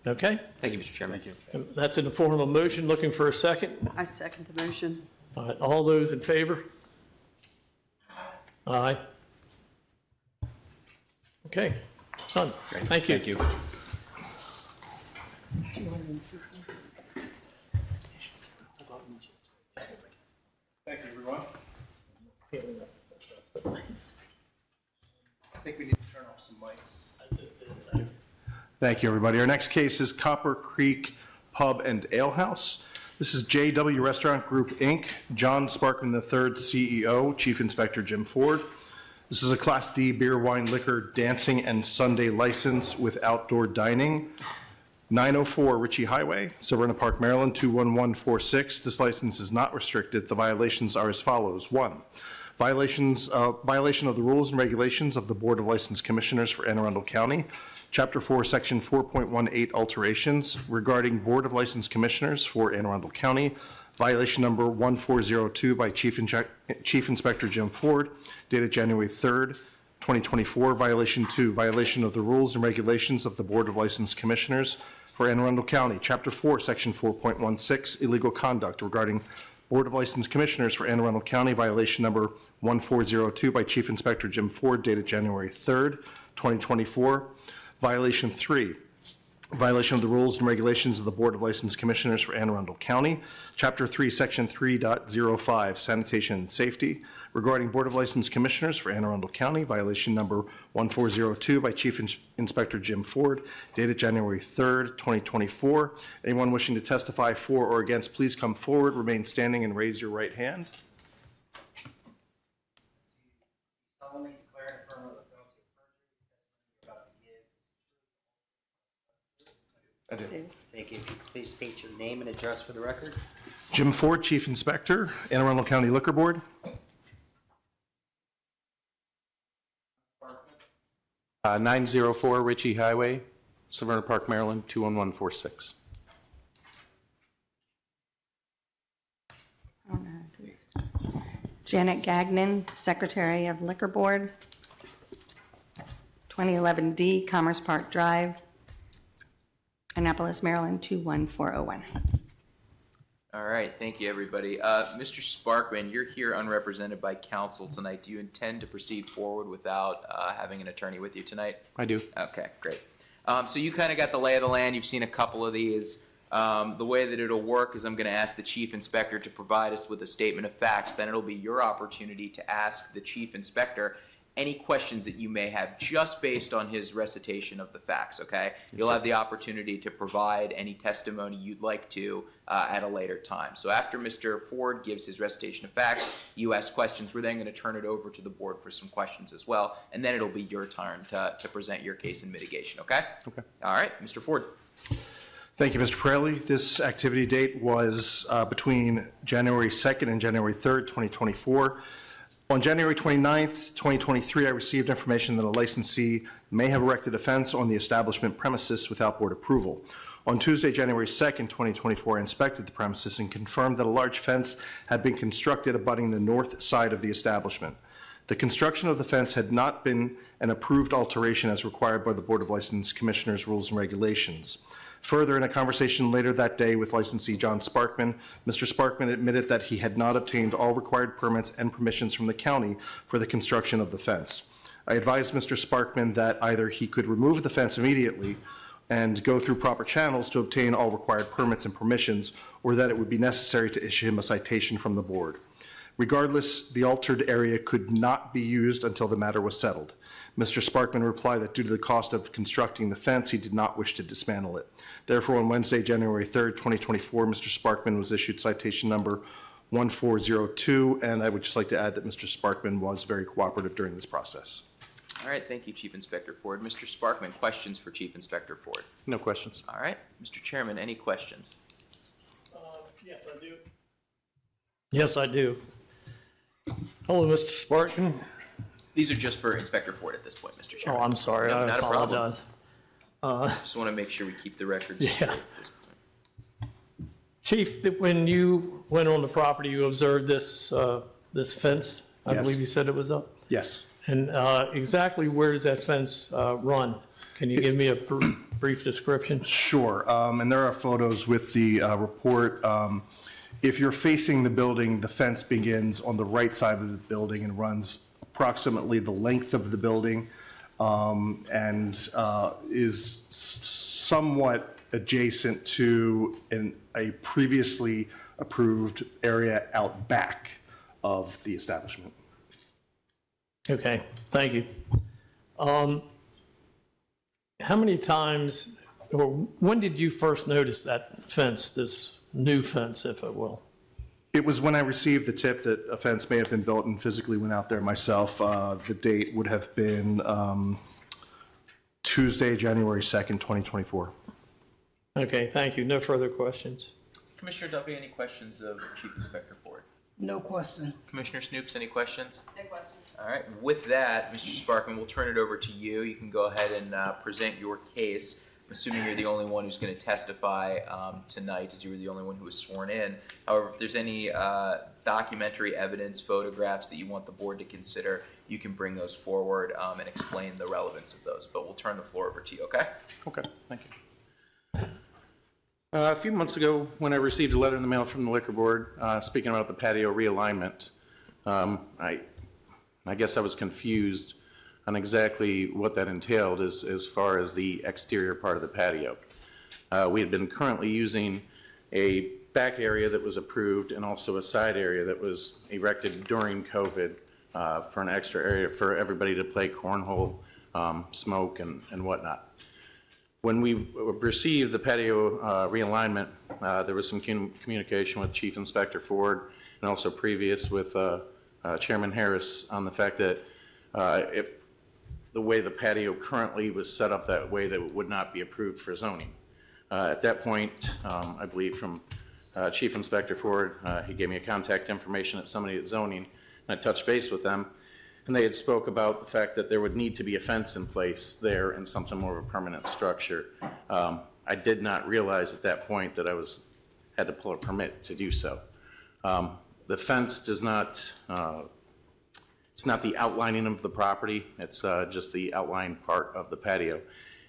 Okay? Thank you, Mr. Chairman. Thank you. And that's in the form of a motion. Looking for a second? I second the motion. All right, all those in favor? Aye. Okay, done. Thank you. Thank you. Thank you, everyone. I think we need to turn off some mics. Thank you, everybody. Our next case is Copper Creek Pub and Ale House. This is JW Restaurant Group, Inc., John Sparkman III, CEO, Chief Inspector Jim Ford. This is a Class D beer, wine, liquor, dancing, and Sunday license with outdoor dining. 904 Ritchie Highway, Severna Park, Maryland, 21146. This license is not restricted. The violations are as follows. 1, violation of the rules and regulations of the Board of License Commissioners for Anne Arundel County. Chapter 4, Section 4.18 alterations regarding Board of License Commissioners for Anne Arundel County. Violation number 1402 by Chief Inspector Jim Ford, dated January 3rd, 2024. Violation 2, violation of the rules and regulations of the Board of License Commissioners for Anne Arundel County. Chapter 4, Section 4.16, illegal conduct regarding Board of License Commissioners for Anne Arundel County. Violation number 1402 by Chief Inspector Jim Ford, dated January 3rd, 2024. Violation 3, violation of the rules and regulations of the Board of License Commissioners for Anne Arundel County. Chapter 3, Section 3.05, sanitation and safety regarding Board of License Commissioners for Anne Arundel County. Violation number 1402 by Chief Inspector Jim Ford, dated January 3rd, 2024. Anyone wishing to testify for or against, please come forward, remain standing, and raise your right hand. Solemnly declare and affirm under the penalty of perjury, the testimony you're about to give is true. I do. Thank you. If you could please state your name and address for the record. Jim Ford, Chief Inspector, Anne Arundel County Liquor Board. 904 Ritchie Highway, Severna Park, Maryland, 21146. Janet Gagnon, Secretary of Liquor Board, 2011 D, Commerce Park Drive, Annapolis, Maryland, 21401. All right, thank you, everybody. Mr. Sparkman, you're here unrepresented by counsel tonight. Do you intend to proceed forward without having an attorney with you tonight? I do. Okay, great. So you kind of got the lay of the land. You've seen a couple of these. The way that it'll work is I'm going to ask the Chief Inspector to provide us with a statement of facts. Then it'll be your opportunity to ask the Chief Inspector any questions that you may have just based on his recitation of the facts, okay? You'll have the opportunity to provide any testimony you'd like to at a later time. So after Mr. Ford gives his recitation of facts, you ask questions. We're then going to turn it over to the board for some questions as well, and then it'll be your turn to present your case in mitigation, okay? Okay. All right, Mr. Ford. Thank you, Mr. Pirelli. This activity date was between January 2nd and January 3rd, 2024. On January 29th, 2023, I received information that a licensee may have erected a fence on the establishment premises without board approval. On Tuesday, January 2nd, 2024, I inspected the premises and confirmed that a large fence had been constructed abutting the north side of the establishment. The construction of the fence had not been an approved alteration as required by the Board of License Commissioners' rules and regulations. Further, in a conversation later that day with licensee John Sparkman, Mr. Sparkman admitted that he had not obtained all required permits and permissions from the county for the construction of the fence. I advised Mr. Sparkman that either he could remove the fence immediately and go through proper channels to obtain all required permits and permissions, or that it would be necessary to issue him a citation from the board. Regardless, the altered area could not be used until the matter was settled. Mr. Sparkman replied that due to the cost of constructing the fence, he did not wish to dismantle it. Therefore, on Wednesday, January 3rd, 2024, Mr. Sparkman was issued citation number 1402, and I would just like to add that Mr. Sparkman was very cooperative during this process. All right, thank you, Chief Inspector Ford. Mr. Sparkman, questions for Chief Inspector Ford? No questions. All right, Mr. Chairman, any questions? Yes, I do. Yes, I do. Hello, Mr. Sparkman. These are just for Inspector Ford at this point, Mr. Oh, Chairman. I'm sorry. No, I not a problem. apologize. Just want to make sure we keep the records Yeah. straight at this point. Chief, when you went on the property, you observed this this fence. I Yes. believe you said it was up. Yes. And exactly where does that fence run? Can you give me a brief description? Sure, and there are photos with the report. If you're facing the building, the fence begins on the right side of the building and runs approximately the length of the building, and is somewhat adjacent to a previously approved area out back of the establishment. Okay, thank you. How many times, or when did you first notice that fence, this new fence, if it will? It was when I received the tip that a fence may have been built and physically went out there myself. The date would have been Tuesday, January 2nd, 2024. Okay, thank you. No further questions. Commissioner Duffy, any questions of Chief Inspector Ford? No question. Commissioner Snoops, any questions? No questions. All right, with that, Mr. Sparkman, we'll turn it over to you. You can go ahead and present your case. I'm assuming you're the only one who's going to testify tonight, as you were the only one who was sworn in. However, if there's any documentary evidence, photographs that you want the board to consider, you can bring those forward and explain the relevance of those. But we'll turn the floor over to you, okay? Okay, thank you. A few months ago, when I received a letter in the mail from the liquor board speaking about the patio realignment, I guess I was confused on exactly what that entailed as far as the exterior part of the patio. We had been currently using a back area that was approved and also a side area that was erected during COVID for an extra area for everybody to play cornhole, smoke, and whatnot. When we received the patio realignment, there was some communication with Chief Inspector Ford and also previous with Chairman Harris on the fact that the way the patio currently was set up that way, that it would not be approved for zoning. At that point, I believe from Chief Inspector Ford, he gave me a contact information at somebody at zoning, and I touched base with them, and they had spoke about the fact that there would need to be a fence in place there and something more of a permanent structure. I did not realize at that point that I had to pull a permit to do so. The fence does not, it's not the outlining of the property, it's just the outline part of the patio.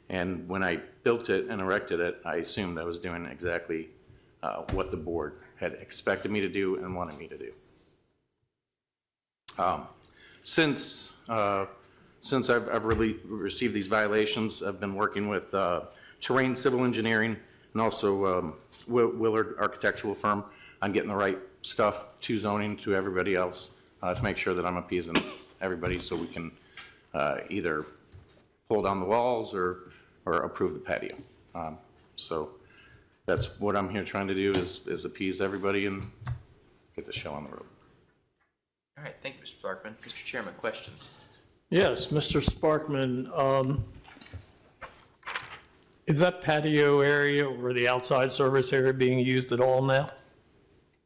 And when I built it and erected it, I assumed I was doing exactly what the board had expected me to do and wanted me to do. Since I've really received these violations, I've been working with Terrain Civil Engineering and also Willard Architectural Firm on getting the right stuff to zoning to everybody else to make sure that I'm appeasing everybody so we can either pull down the walls or approve the patio. So that's what I'm here trying to do is appease everybody and get the show on the road. All right, thank you, Mr. Sparkman. Mr. Chairman, questions? Yes, Mr. Sparkman, is that patio area or the outside service area being used at all now?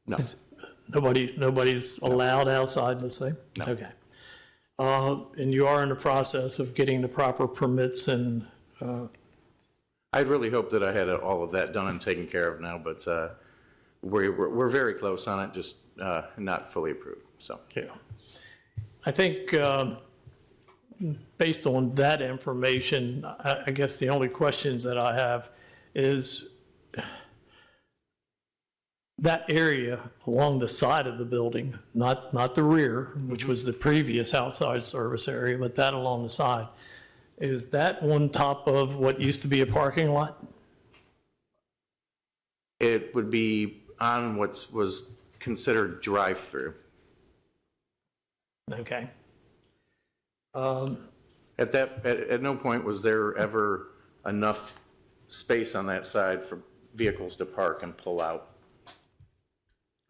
No. Nobody's allowed outside, let's say? No. Okay. And you are in the process of getting the proper permits and... I'd really hoped that I had all of that done and taken care of now, but we're very close on it, just not fully approved, so. Yeah. I think based on that information, I guess the only questions that I have is that area along the side of the building, not the rear, which was the previous outside service area, but that along the side. Is that on top of what used to be a parking lot? It would be on what was considered drive-through. Okay. At no point was there ever enough space on that side for vehicles to park and pull out.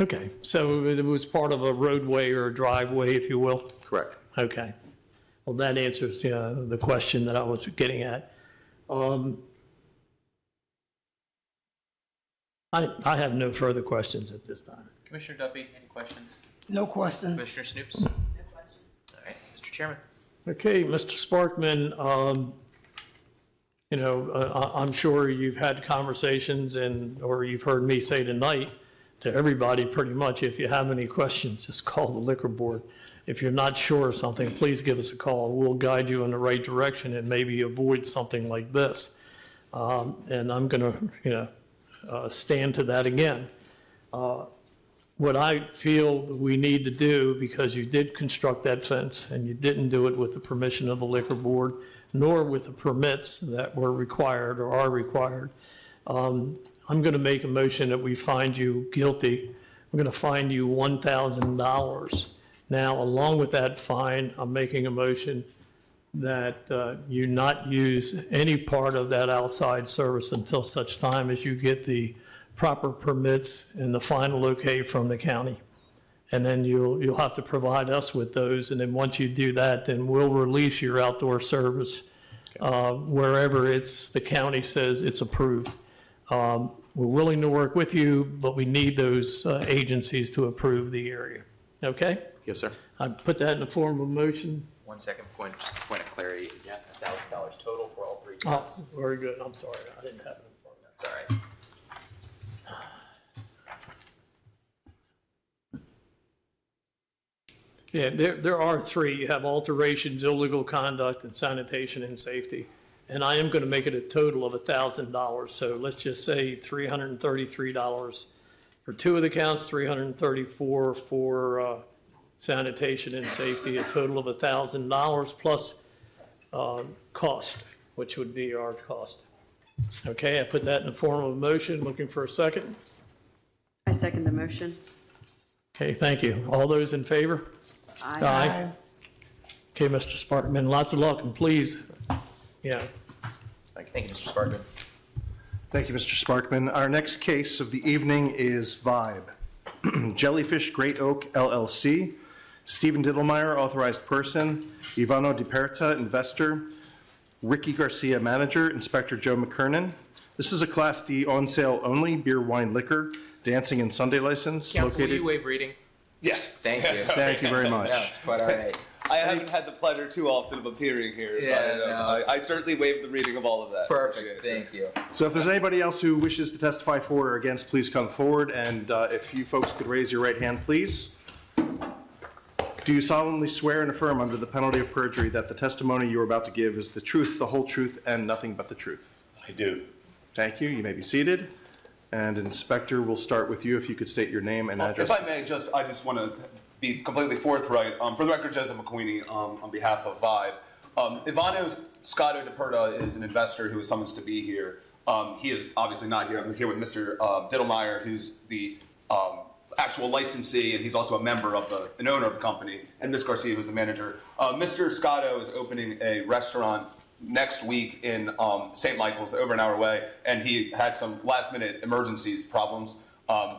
Okay, so it was part of a roadway or a driveway, if you will? Correct. Okay. Well, that answers the question that I was getting at. I have no further questions at this time. Commissioner Duffy, any questions? No question. Commissioner Snoops? No questions. All right, Mr. Chairman. Okay, Mr. Sparkman, I'm sure you've had conversations or you've heard me say tonight to everybody pretty much, if you have any questions, just call the liquor board. If you're not sure of something, please give us a call. We'll guide you in the right direction and maybe avoid something like this. And I'm going to, stand to that again. What I feel we need to do, because you did construct that fence and you didn't do it with the permission of the liquor board, nor with the permits that were required or are required, I'm going to make a motion that we find you guilty. I'm going to fine you $1,000. Now, along with that fine, I'm making a motion that you not use any part of that outside service until such time as you get the proper permits and the final okay from the county. And then you'll have to provide us with those. And then once you do that, then we'll release your outdoor service wherever the county says it's approved. We're willing to work with you, but we need those agencies to approve the area. Okay? Yes, sir. I put that in the form of a motion. 1 second, just a point of clarity. Is that $1,000 total for all three Oh, counts? very good. I'm sorry. I didn't have it in front of me. That's all right. Yeah, there are three. You have alterations, illegal conduct, and sanitation and safety. And I am going to make it a total of $1,000. So let's just say $333 for two of the counts, $334 for sanitation and safety, a total of $1,000 plus cost, which would be our cost. Okay, I put that in the form of a motion. Looking for a second. I second the motion. Okay, thank you. All those in favor? Aye. Okay, Mr. Sparkman, lots of luck, and please, Thank you, Mr. Sparkman. Thank you, Mr. Sparkman. Our next case of the evening is Vibe. Jellyfish Great Oak LLC. Stephen Diddlemeyer, authorized person. Ivano DiPerta, investor. Ricky Garcia, manager. Inspector Joe McKernan. This is a Class D on-sale only beer, wine, liquor, dancing and Sunday license. Counsel, will you waive reading? Yes. Thank you. Thank you very much. No, it's quite all right. I haven't had the pleasure too often of appearing here, so I certainly waived the reading of all of that. Perfect. Thank you. So if there's anybody else who wishes to testify for or against, please come forward. And if you folks could raise your right hand, please. Do you solemnly swear and affirm under the penalty of perjury that the testimony you are about to give is the truth, the whole truth, and nothing but the truth? I do. Thank you. You may be seated. And Inspector, we'll start with you if you could state your name and address. If I may, I just want to be completely forthright. For the record, Joseph McQueenie on behalf of Vibe. Ivano Scotto DiPerta is an investor who was summoned to be here. He is obviously not here. I'm here with Mr. Diddlemeyer, who's the actual licensee, and he's also a member of an owner of the company, and Ms. Garcia, who's the manager. Mr. Scotto is opening a restaurant next week in St. Michael's, over an hour away, and he had some last-minute emergencies problems.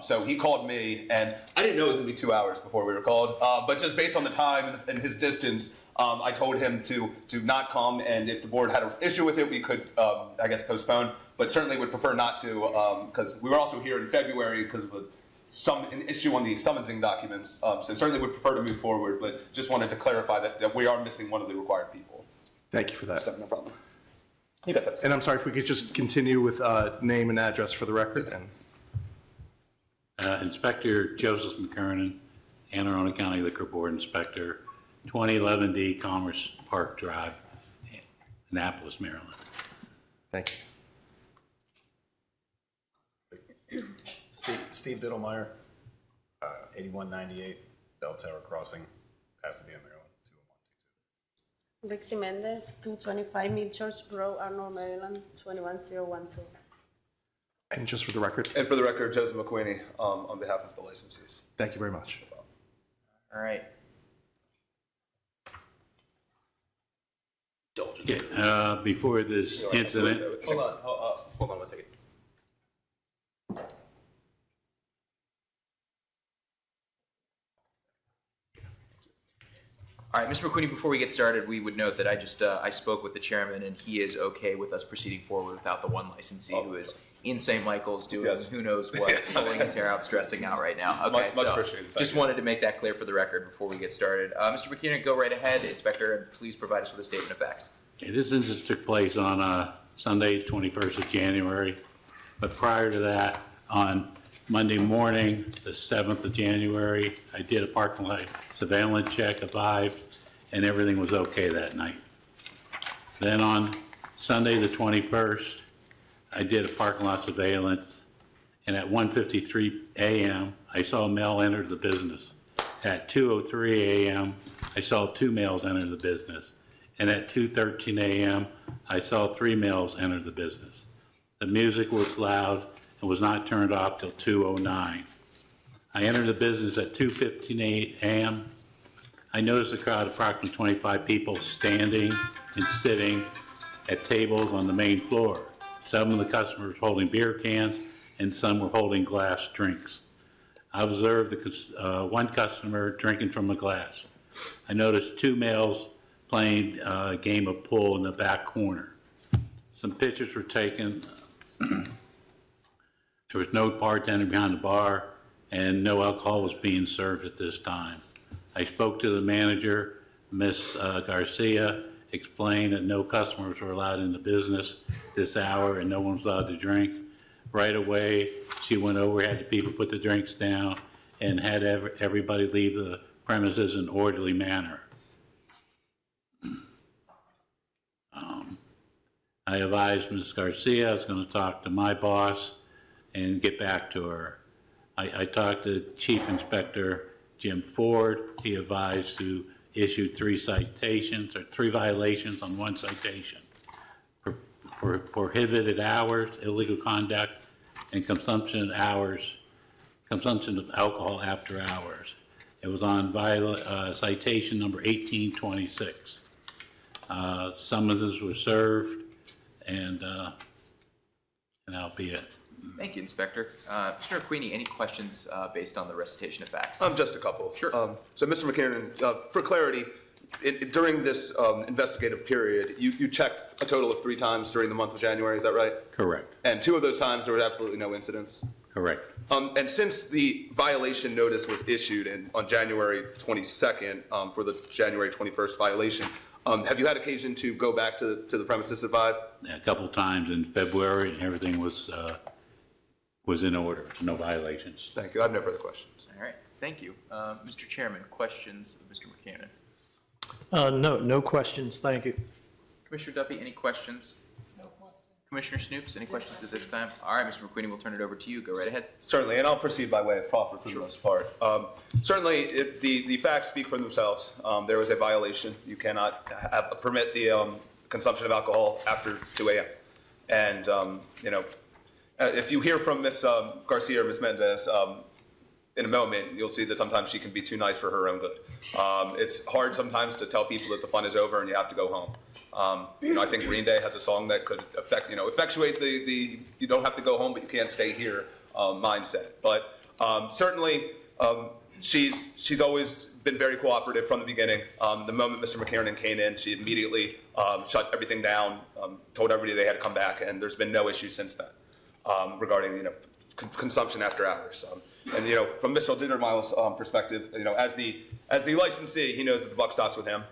So he called me, and I didn't know it was going to be 2 hours before we were called. But just based on the time and his distance, I told him to not come, and if the board had an issue with it, we could, I guess, postpone. But certainly would prefer not to, because we were also here in February because of an issue on the summoning documents. So certainly would prefer to move forward, but just wanted to clarify that we are missing one of the required people. Thank you for that. So, no problem. And I'm sorry if we could just continue with name and address for the record. Inspector Joseph McKernan, Anne Arundel County Liquor Board Inspector, 2011D Commerce Park Drive, Annapolis, Maryland. Thank you. Steve Diddlemeyer, 8198 Bell Tower Crossing, Pasadena, Maryland. Rixie Mendez, 225 Midchurch Road, Arnold, Maryland, 21012. And just for the record? And for the record, Joseph McQueenie on behalf of the licensees. Thank you very much. All right. Yeah, before this incident, Hold on 1 second. All right, Mr. McQueenie, before we get started, we would note that I spoke with the chairman, and he is okay with us proceeding forward without the one licensee who is in St. Michael's doing who knows what, pulling his hair out, stressing out right now. Okay, Much appreciated. Thank just you. wanted to make that clear for the record before we get started. Mr. McKeon, go right ahead, Inspector, and please provide us with a statement of facts. okay, this incident took place on Sunday, 21st of January, but prior to that, on Monday morning, the 7th of January, I did a parking lot surveillance check, arrived, and everything was okay that night. Then on Sunday, the 21st, I did a parking lot surveillance, and at 1:53 a.m., I saw a male enter the business. At 2:03 a.m., I saw 2 males enter the business. And at 2:13 a.m., I saw 3 males enter the business. The music was loud and was not turned off till 2:09. I entered the business at 2:58 a.m. I noticed a crowd of approximately 25 people standing and sitting at tables on the main floor. Some of the customers were holding beer cans and some were holding glass drinks. I observed one customer drinking from a glass. I noticed 2 males playing a game of pool in the back corner. Some pictures were taken. There was no bartender behind the bar and no alcohol was being served at this time. I spoke to the manager, Ms. Garcia, explained that no customers were allowed in the business this hour and no one was allowed to drink. Right away, she went over, had the people put the drinks down, and had everybody leave the premises in an orderly manner. I advised Ms. Garcia I was going to talk to my boss and get back to her. I talked to Chief Inspector Jim Ford. He advised to issue 3 citations, or 3 violations on 1 citation. Prohibited hours, illegal conduct, and consumption of alcohol after hours. It was on citation number 1826. Summonses were served, and that'll be it. Thank you, Inspector. Mr. McQueenie, any questions based on the recitation of facts? Just a couple. Sure. So, Mr. McKinnon, for clarity, during this investigative period, you checked a total of 3 times during the month of January, is that right? Correct. And 2 of those times there was absolutely no incidents? Correct. And since the violation notice was issued on January 22nd for the January 21st violation, have you had occasion to go back to the premises at 5? A couple times in February, and everything was in order, no violations. Thank you. I have no further questions. All right, thank you. Mr. Chairman, questions of Mr. McKinnon? No questions, thank you. Commissioner Duffy, any questions? No questions. Commissioner Snoops, any questions at this time? All right, Mr. McQueenie, we'll turn it over to you. Go right ahead. Certainly, and I'll proceed by way of proffer for the most part. Certainly, the facts speak for themselves. There was a violation. You cannot permit the consumption of alcohol after 2 a.m. And, if you hear from Ms. Garcia or Ms. Mendez, in a moment, you'll see that sometimes she can be too nice for her own good. It's hard sometimes to tell people that the fun is over and you have to go home. I think Green Day has a song that could effectuate the you don't have to go home, but you can't stay here mindset. But certainly, she's always been very cooperative from the beginning. The moment Mr. McKiernan came in, she immediately shut everything down, told everybody they had to come back, and there's been no issue since then regarding consumption after hours. And from Mr. Dittermile's perspective, as the licensee, he knows that the buck stops with him.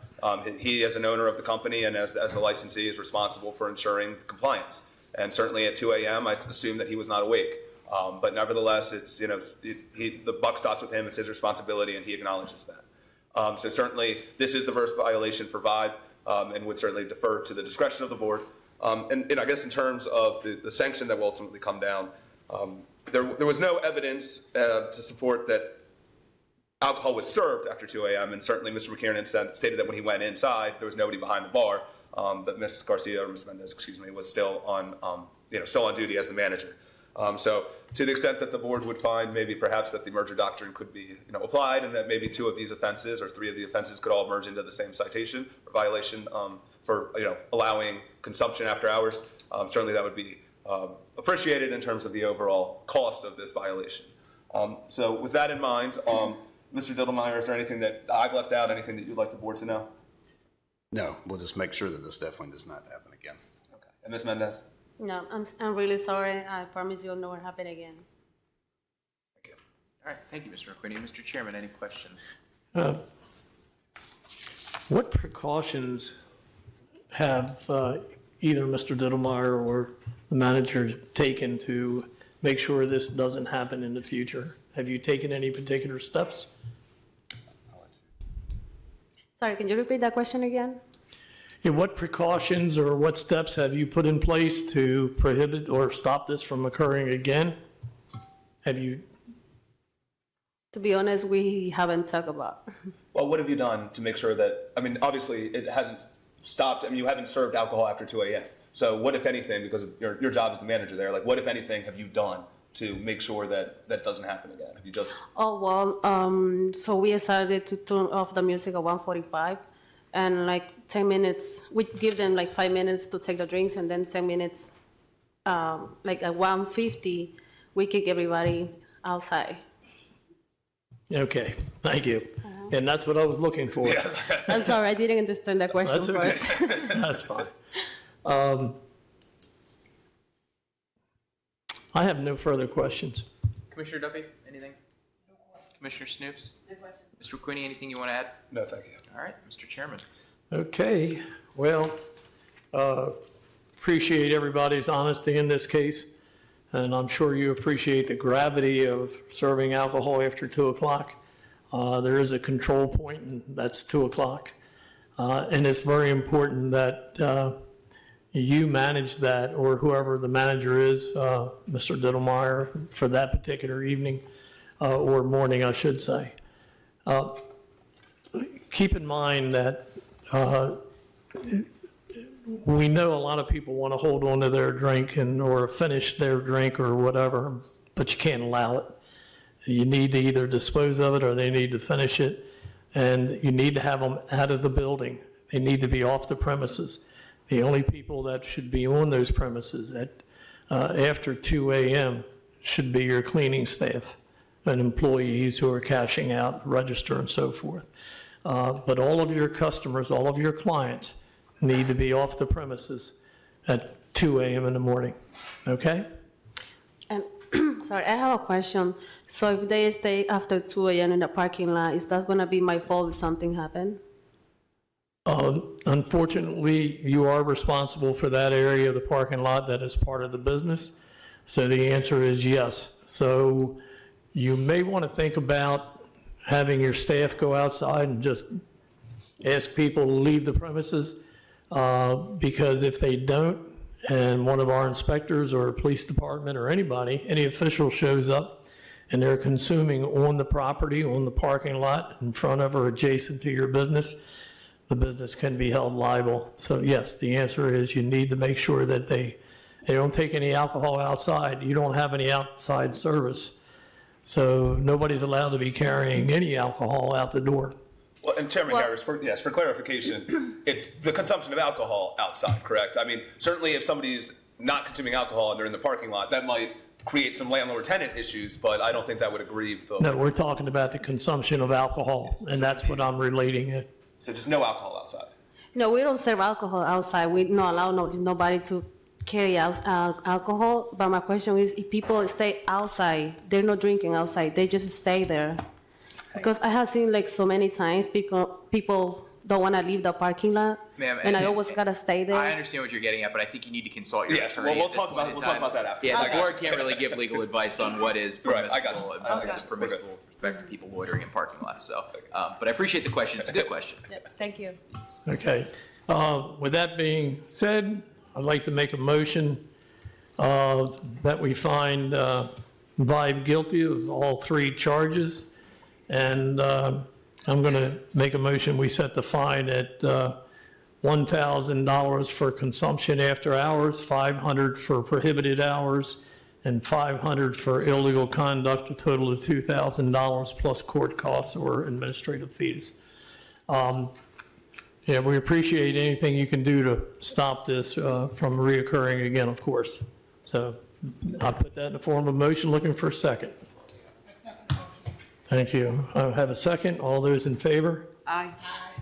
He, as an owner of the company and as the licensee, is responsible for ensuring compliance. And certainly at 2 a.m., I assume that he was not awake. But nevertheless, it's the buck stops with him. It's his responsibility, and he acknowledges that. So certainly, this is the first violation for vibe, and would certainly defer to the discretion of the board. And I guess in terms of the sanction that will ultimately come down, there was no evidence to support that alcohol was served after 2 a.m. And certainly, Mr. McKiernan stated that when he went inside, there was nobody behind the bar. But Ms. Garcia, or Ms. Mendez, was still on duty as the manager. So to the extent that the board would find maybe perhaps that the merger doctrine could be applied, and that maybe 2 of these offenses or 3 of the offenses could all merge into the same citation or violation for allowing consumption after hours, certainly that would be appreciated in terms of the overall cost of this violation. So with that in mind, Mr. Dittelmeyer, is there anything that I've left out, anything that you'd like the board to know? No, we'll just make sure that this definitely does not happen again. Okay. And Ms. Mendez? No, I'm really sorry. I promise you'll never happen again. All right, thank you, Mr. McQuinney. Mr. Chairman, any questions? What precautions have either Mr. Dittelmeyer or the manager taken to make sure this doesn't happen in the future? Have you taken any particular steps? Sorry, can you repeat that question again? Yeah, what precautions or what steps have you put in place to prohibit or stop this from occurring again? Have you? To be honest, we haven't talked about. Well, what have you done to make sure that, obviously it hasn't stopped, you haven't served alcohol after 2 a.m. So what, if anything, because of your job as the manager there, what, if anything, have you done to make sure that that doesn't happen again? Have you just... Oh, well, so we decided to turn off the music at 1:45, and 10 minutes, we give them 5 minutes to take the drinks, and then 10 minutes, at 1:50, we kick everybody outside. Okay, thank you. And that's what I was looking for. I'm sorry, I didn't understand that question That's okay. first. That's fine. I have no further questions. Commissioner Duffy, anything? No questions. Commissioner Snoops? No questions. Mr. McQuinney, anything you want to add? No, thank you. All right, Mr. Chairman. Okay, well, appreciate everybody's honesty in this case, and I'm sure you appreciate the gravity of serving alcohol after 2 o'clock. There is a control point, and that's 2 o'clock. And it's very important that you manage that, or whoever the manager is, Mr. Dittelmeyer, for that particular evening, or morning, I should say. Keep in mind that we know a lot of people want to hold on to their drink or finish their drink or whatever, but you can't allow it. You need to either dispose of it or they need to finish it, and you need to have them out of the building. They need to be off the premises. The only people that should be on those premises after 2 a.m. should be your cleaning staff and employees who are cashing out, register, and so forth. But all of your customers, all of your clients need to be off the premises at 2 a.m. in the morning, okay? And sorry, I have a question. So if they stay after 2 a.m. in the parking lot, is that going to be my fault if something happened? Unfortunately, you are responsible for that area of the parking lot that is part of the business. So the answer is yes. So you may want to think about having your staff go outside and just ask people to leave the premises, because if they don't, and one of our inspectors or police department or anybody, any official shows up and they're consuming on the property, on the parking lot, in front of or adjacent to your business, the business can be held liable. So yes, the answer is you need to make sure that they don't take any alcohol outside. You don't have any outside service So nobody's allowed to be carrying any alcohol out the door. Well, and Chairman Harris, for clarification, it's the consumption of alcohol outside, correct? I mean, certainly if somebody's not consuming alcohol and they're in the parking lot, that might create some landlord-tenant issues, but I don't think that would aggrieve the... No, we're talking about the consumption of alcohol, and that's what I'm relating it. So just no alcohol outside? No, we don't serve alcohol outside. We don't allow nobody to carry out alcohol. But my question is, if people stay outside, they're not drinking outside. They just stay there. Because I have seen like so many times people don't want to leave the parking lot, Ma'am, and I always gotta stay there. I understand what you're getting at, but I think you need to consult your Yes, attorney. well, we'll at this talk point in about time. that after. Yeah, I the got board you. can't really give legal advice on what is Right, I got permissible you. and what isn't permissible with respect to people loitering in parking lots. So, but I appreciate the question. It's a good question. Yep, thank you. Okay. With that being said, I'd like to make a motion that we find Vibe guilty of all three charges. And I'm going to make a motion, we set the fine at $1,000 for consumption after hours, $500 for prohibited hours, and $500 for illegal conduct, a total of $2,000 plus court costs or administrative fees. Yeah, we appreciate anything you can do to stop this from reoccurring again, of course. So I'll put that in the form of a motion, looking for a second. Thank you. I have a second. All those in favor? Aye.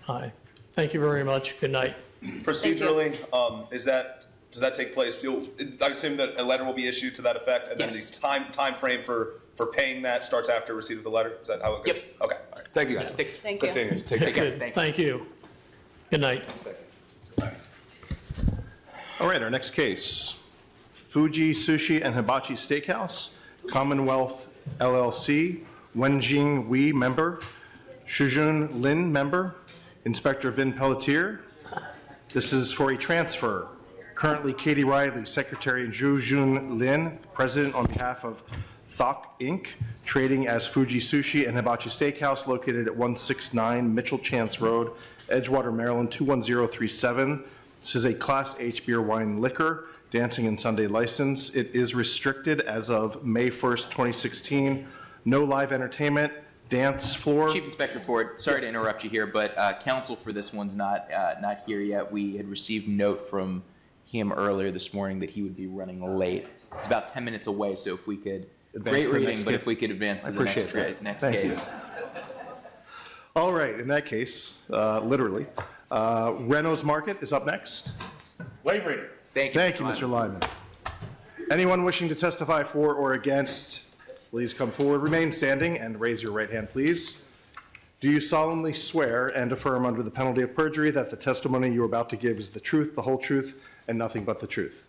Aye. Thank you very much. Good night. Procedurally, does that take place? I assume that a letter will be issued to that effect, and then Yes. the time frame for paying that starts after receipt of the letter? Is that how it goes? Yep. Okay, all right. Thank you, guys. Thank Good you. seeing you. Take care. Good. Thanks. Thank you. Good night. All right, our next case, Fuji Sushi and Hibachi Steakhouse, Commonwealth LLC, Wenjing Wei, member, Shujun Lin, member, Inspector Vin Pelletier. This is for a transfer. Currently, Katie Riley, Secretary, and Shujun Lin, President on behalf of Thok Inc., trading as Fuji Sushi and Hibachi Steakhouse, located at 169 Mitchell Chance Road, Edgewater, Maryland, 21037. This is a Class H beer, wine, liquor, dancing and Sunday license. It is restricted as of May 1st, 2016. No live entertainment, dance floor. Chief Inspector Ford, sorry to interrupt you here, but counsel for this one's not here yet. We had received note from him earlier this morning that he would be running late. It's about 10 minutes away, so if we could, Advance to great the reading, next but case. if we could advance to the Appreciate that. next Thank you. case. All right, in that case, literally, Reynolds Market is up next. Waive reading. Thank you. Thank you, Mr. Lyman. Anyone wishing to testify for or against, please come forward, remain standing, and raise your right hand, please. Do you solemnly swear and affirm under the penalty of perjury that the testimony you are about to give is the truth, the whole truth, and nothing but the truth?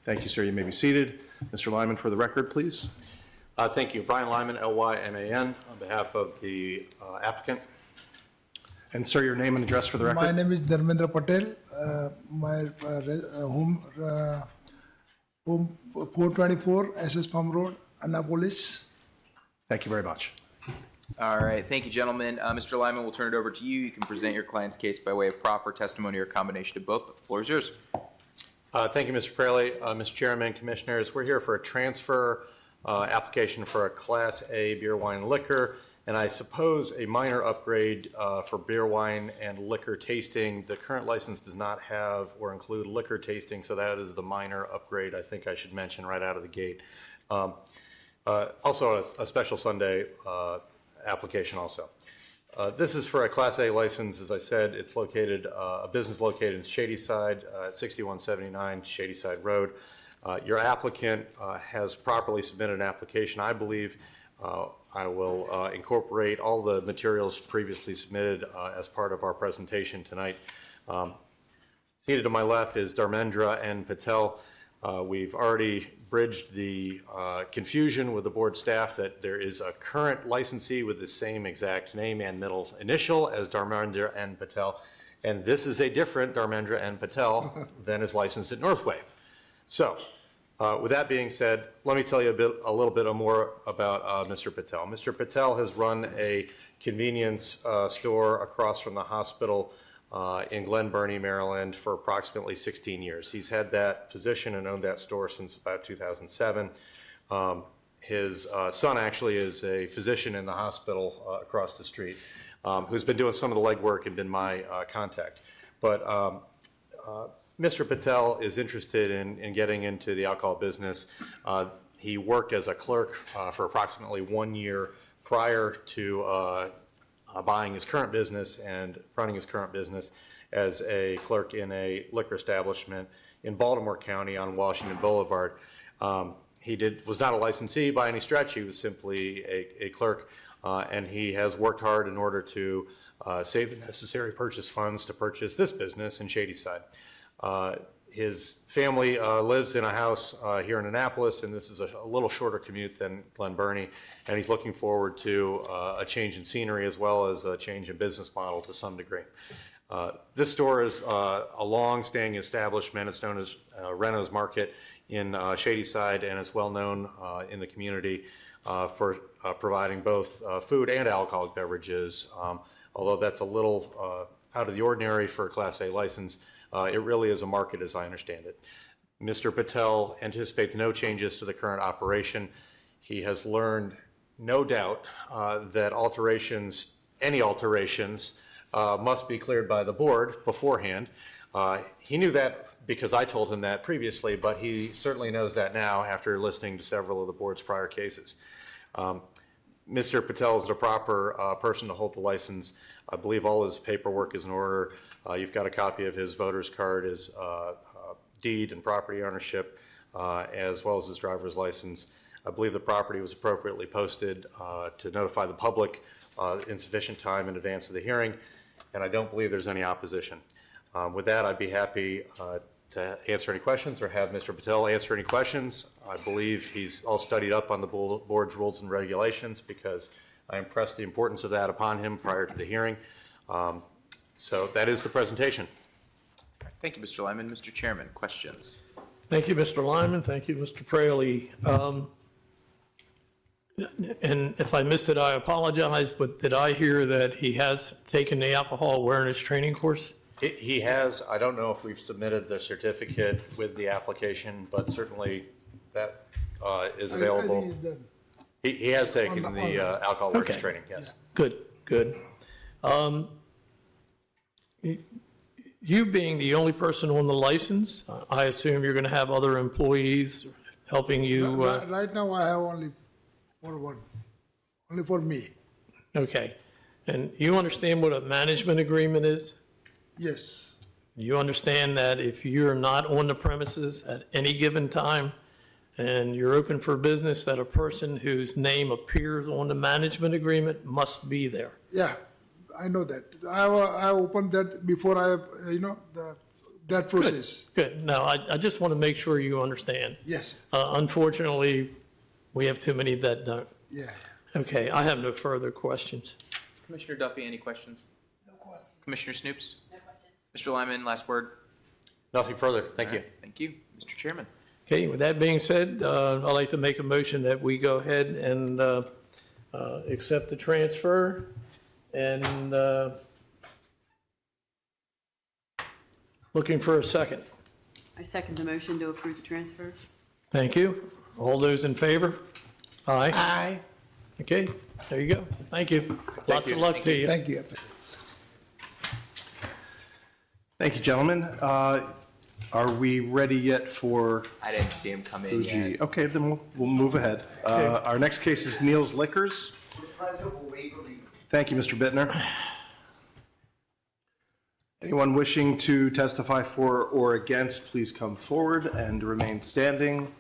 Thank you, sir. You may be seated. Mr. Lyman, for the record, please. Thank you. Brian Lyman, L-Y-M-A-N, on behalf of the applicant. And sir, your name and address for the record. My name is Dharmendra Patel. My home 424 SS Farm Road, Annapolis. Thank you very much. All right, thank you, gentlemen. Mr. Lyman, we'll turn it over to you. You can present your client's case by way of proper testimony or a combination of both, but the floor is yours. Thank you, Mr. Fraley. Mr. Chairman, Commissioners, we're here for a transfer application for a Class A beer, wine, liquor, and I suppose a minor upgrade for beer, wine, and liquor tasting. The current license does not have or include liquor tasting, so that is the minor upgrade I think I should mention right out of the gate. Also, a special Sunday application also. This is for a Class A license. As I said, it's located, a business located in Shadyside at 6179 Shadyside Road. Your applicant has properly submitted an application. I believe I will incorporate all the materials previously submitted as part of our presentation tonight. Seated to my left is Dharmendra N. Patel. We've already bridged the confusion with the board staff that there is a current licensee with the same exact name and middle initial as Dharmendra N. Patel, and this is a different Dharmendra N. Patel than is licensed at Northway. So, with that being said, let me tell you a little bit more about Mr. Patel. Mr. Patel has run a convenience store across from the hospital in Glen Burnie, Maryland for approximately 16 years. He's had that position and owned that store since about 2007. His son actually is a physician in the hospital across the street, who's been doing some of the legwork and been my contact. But Mr. Patel is interested in getting into the alcohol business. He worked as a clerk for approximately 1 year prior to buying his current business and running his current business as a clerk in a liquor establishment in Baltimore County on Washington Boulevard. He was not a licensee by any stretch. He was simply a clerk, and he has worked hard in order to save the necessary purchase funds to purchase this business in Shadyside. His family lives in a house here in Annapolis, and this is a little shorter commute than Glen Burnie, and he's looking forward to a change in scenery as well as a change in business model to some degree. This store is a long-standing establishment. It's known as Reno's Market in Shadyside, and it's well known in the community for providing both food and alcoholic beverages. Although that's a little out of the ordinary for a Class A license, it really is a market as I understand it. Mr. Patel anticipates no changes to the current operation. He has learned, no doubt, that any alterations, must be cleared by the board beforehand. He knew that because I told him that previously, but he certainly knows that now after listening to several of the board's prior cases. Mr. Patel is the proper person to hold the license. I believe all his paperwork is in order. You've got a copy of his voter's card, his deed and property ownership, as well as his driver's license. I believe the property was appropriately posted to notify the public in sufficient time in advance of the hearing, and I don't believe there's any opposition. With that, I'd be happy to answer any questions or have Mr. Patel answer any questions. I believe he's all studied up on the board's rules and regulations because I impressed the importance of that upon him prior to the hearing. So that is the presentation. Thank you, Mr. Lyman. Mr. Chairman, questions? Thank you, Mr. Lyman. Thank you, Mr. Fraley. And if I missed it, I apologize, but did I hear that he has taken the alcohol awareness training course? He has. I don't know if we've submitted the certificate with the application, but certainly that is available. I think he's done. He has taken the alcohol awareness Okay. training, yes. Good. You being the only person on the license, I assume you're going to have other employees helping you. Right now, I have only for me. Okay. And you understand what a management agreement is? Yes. You understand that if you're not on the premises at any given time and you're open for business, that a person whose name appears on the management agreement must be there? Yeah, I know that. I opened that before I have, that process. Good. No, I just want to make sure you understand. Yes. Unfortunately, we have too many that don't. Yeah. Okay, I have no further questions. Commissioner Duffy, any questions? No questions. Commissioner Snoops? No questions. Mr. Lyman, last word? Nothing further. Thank you. Thank you. Mr. Chairman? Okay, with that being said, I'd like to make a motion that we go ahead and accept the transfer and looking for a second. I second the motion to approve the transfer. Thank you. All those in favor? Aye. Aye. Okay, there you go. Thank you. Lots of luck to you. Thank you. Thank you, gentlemen. Are we ready yet for I didn't see him come in Fuji? yet. Okay, then we'll move ahead. Our next case is Neil's Liquors. Thank you, Mr. Bittner. Anyone wishing to testify for or against, please come forward and remain standing.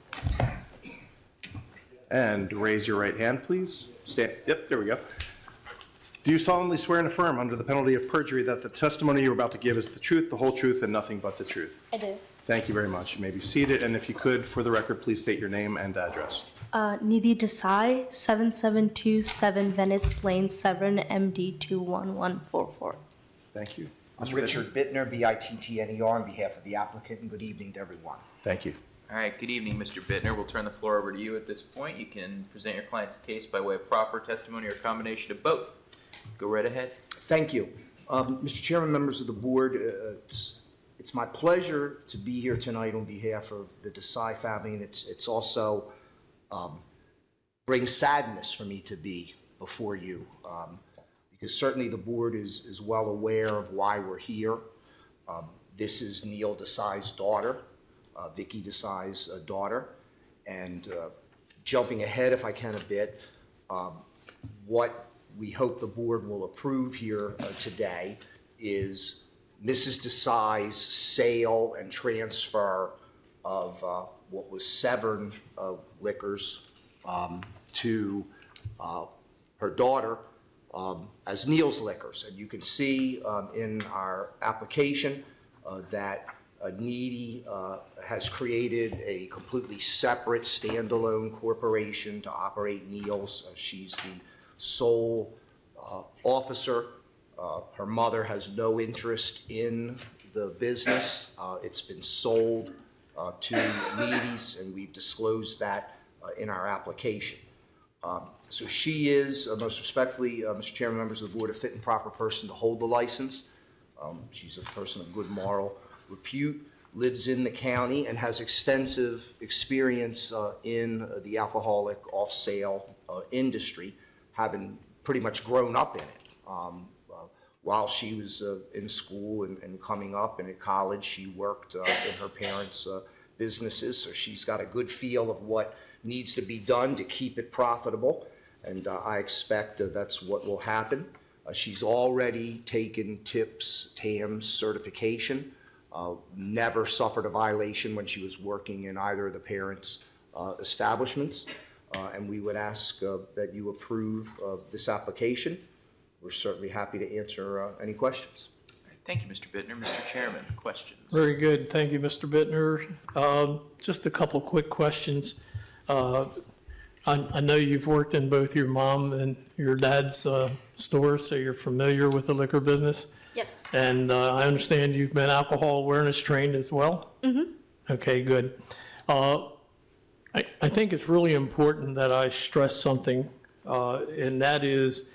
And raise your right hand, please. Stand. Yep, there we go. Do you solemnly swear and affirm under the penalty of perjury that the testimony you're about to give is the truth, the whole truth, and nothing but the truth? I do. Thank you very much. You may be seated, and if you could, for the record, please state your name and address. Nidhi Desai, 7727 Venice Lane, Severn, MD 21144. Thank you. I'm Richard Bittner, B-I-T-T-N-E-R, on behalf of the applicant, and good evening to everyone. Thank you. All right, good evening, Mr. Bittner. We'll turn the floor over to you at this point. You can present your client's case by way of proper testimony or a combination of both. Go right ahead. Thank you. Mr. Chairman, members of the board, it's my pleasure to be here tonight on behalf of the Desai family, and it's also brings sadness for me to be before you, because certainly the board is well aware of why we're here. This is Neil Desai's daughter, Vicky Desai's daughter, and jumping ahead if I can a bit, what we hope the board will approve here today is Mrs. Desai's sale and transfer of what was Severn Liquors to her daughter as Neil's Liquors. And you can see in our application that Needy has created a completely separate standalone corporation to operate Neil's. She's the sole officer. Her mother has no interest in the business. It's been sold to Needy's, and we've disclosed that in our application. So she is, most respectfully, Mr. Chairman, members of the board, a fit and proper person to hold the license. She's a person of good moral repute, lives in the county, and has extensive experience in the alcoholic off-sale industry, having pretty much grown up in it. While she was in school and coming up and at college, she worked in her parents' businesses, so she's got a good feel of what needs to be done to keep it profitable, and I expect that's what will happen. She's already taken TAM's certification, never suffered a violation when she was working in either of the parents' establishments, and we would ask that you approve this application. We're certainly happy to answer any questions. Thank you, Mr. Bittner. Mr. Chairman, questions? Very good. Thank you, Mr. Bittner. Just a couple quick questions. I know you've worked in both your mom and your dad's stores, so you're familiar with the liquor business. Yes. And I understand you've been alcohol awareness trained as well? Mm-hmm. Okay, good. I think it's really important that I stress something, and that is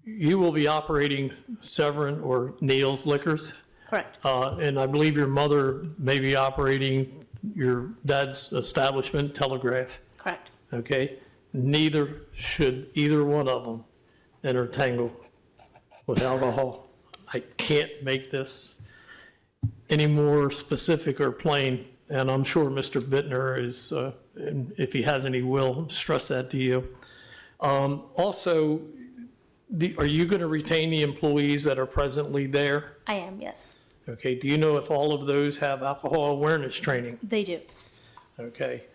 you will be operating Severn or Neil's Liquors. Correct. And I believe your mother may be operating your dad's establishment, Telegraph. Correct. Okay? Neither should either one of them intertangle with alcohol. I can't make this any more specific or plain, and I'm sure Mr. Bittner is, if he has any, will stress that to you. Also, are you going to retain the employees that are presently there? I am, yes. Okay, do you know if all of those have alcohol awareness training? They do. Okay.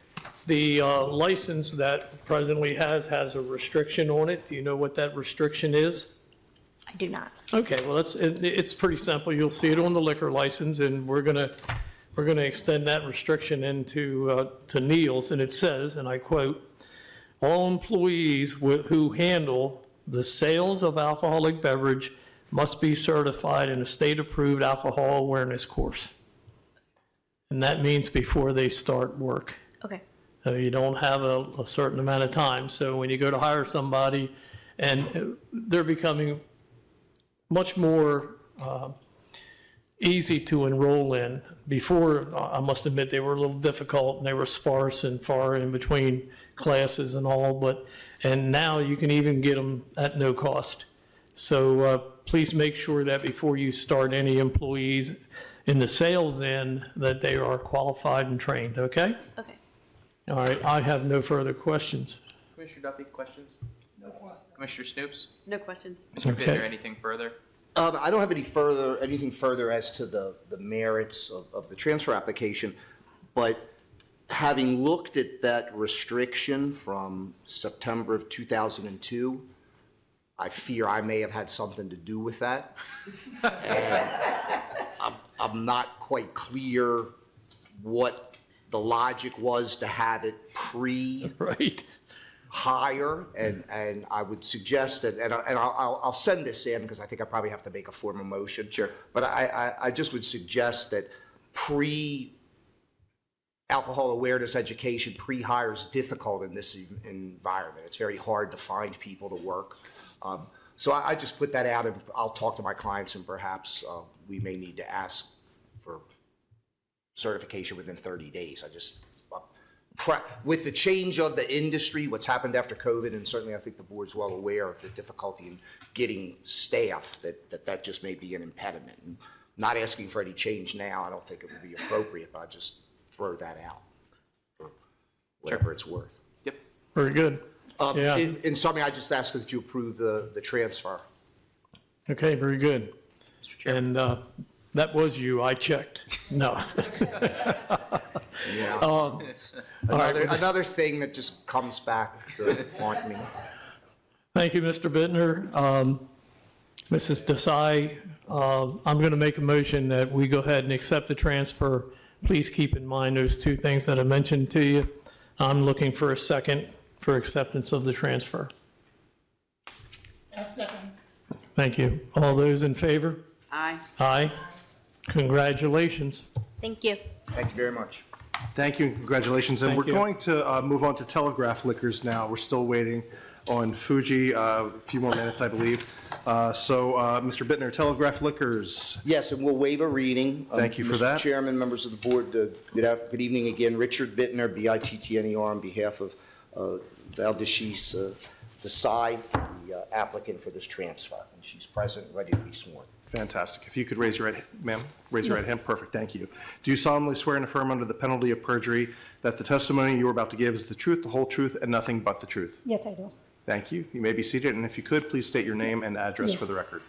The license that presently has a restriction on it. Do you know what that restriction is? I do not. Okay, well, it's pretty simple. You'll see it on the liquor license, and we're gonna extend that restriction into to Neil's, and it says, and I quote, "All employees who handle the sales of alcoholic beverage must be certified in a state-approved alcohol awareness course." And that means before they start work. Okay. You don't have a certain amount of time. So when you go to hire somebody, and they're becoming much more easy to enroll in. Before, I must admit, they were a little difficult, and they were sparse and far in between classes and all, and now you can even get them at no cost. So please make sure that before you start any employees in the sales end, that they are qualified and trained, okay? Okay. All right, I have no further questions. Commissioner Duffy, questions? No questions. Commissioner Snoops? No questions. Mr. Okay. Bittner, anything further? I don't have anything further as to the merits of the transfer application, but having looked at that restriction from September of 2002, I fear I may have had something to do with that. And I'm not quite clear what the logic was to have it hire, and I would suggest that, and I'll send this in because I think I probably have to make a formal motion. Sure. But I just would suggest that alcohol awareness education pre-hire is difficult in this environment. It's very hard to find people to work. So I just put that out, and I'll talk to my clients, and perhaps we may need to ask for certification within 30 days. with the change of the industry, what's happened after COVID, and certainly I think the board's well aware of the difficulty in getting staff, that just may be an impediment. And not asking for any change now, I don't think it would be appropriate, but I just throw that out for whatever it's worth. Yep. Very good. Yeah. In summary, I just ask that you approve the transfer. Okay, very good. Mr. Chairman. And that was you, I checked. No. Yeah. All right. Another thing that just comes back to haunt me. Thank you, Mr. Bittner. Mrs. Desai, I'm going to make a motion that we go ahead and accept the transfer. Please keep in mind those two things that I mentioned to you. I'm looking for a second for acceptance of the transfer. A second. Thank you. All those in favor? Aye. Aye. Congratulations. Thank you. Thank you very much. Thank you and congratulations. And Thank we're you. going to move on to Telegraph Liquors now. We're still waiting on Fuji, a few more minutes, I believe. Mr. Bittner, Telegraph Liquors. Yes, and we'll waive a reading. Thank you for that. Mr. Chairman, members of the board, good evening again. Richard Bittner, Bittner, on behalf of Valdeshis Desai, the applicant for this transfer. And she's present, ready to be sworn. Fantastic. If you could raise your right, ma'am, raise your right hand. Perfect. Thank you. Do you solemnly swear and affirm under the penalty of perjury that the testimony you are about to give is the truth, the whole truth, and nothing but the truth? Yes, I do. Thank you. You may be seated, and if you could, please state your name and address for the record.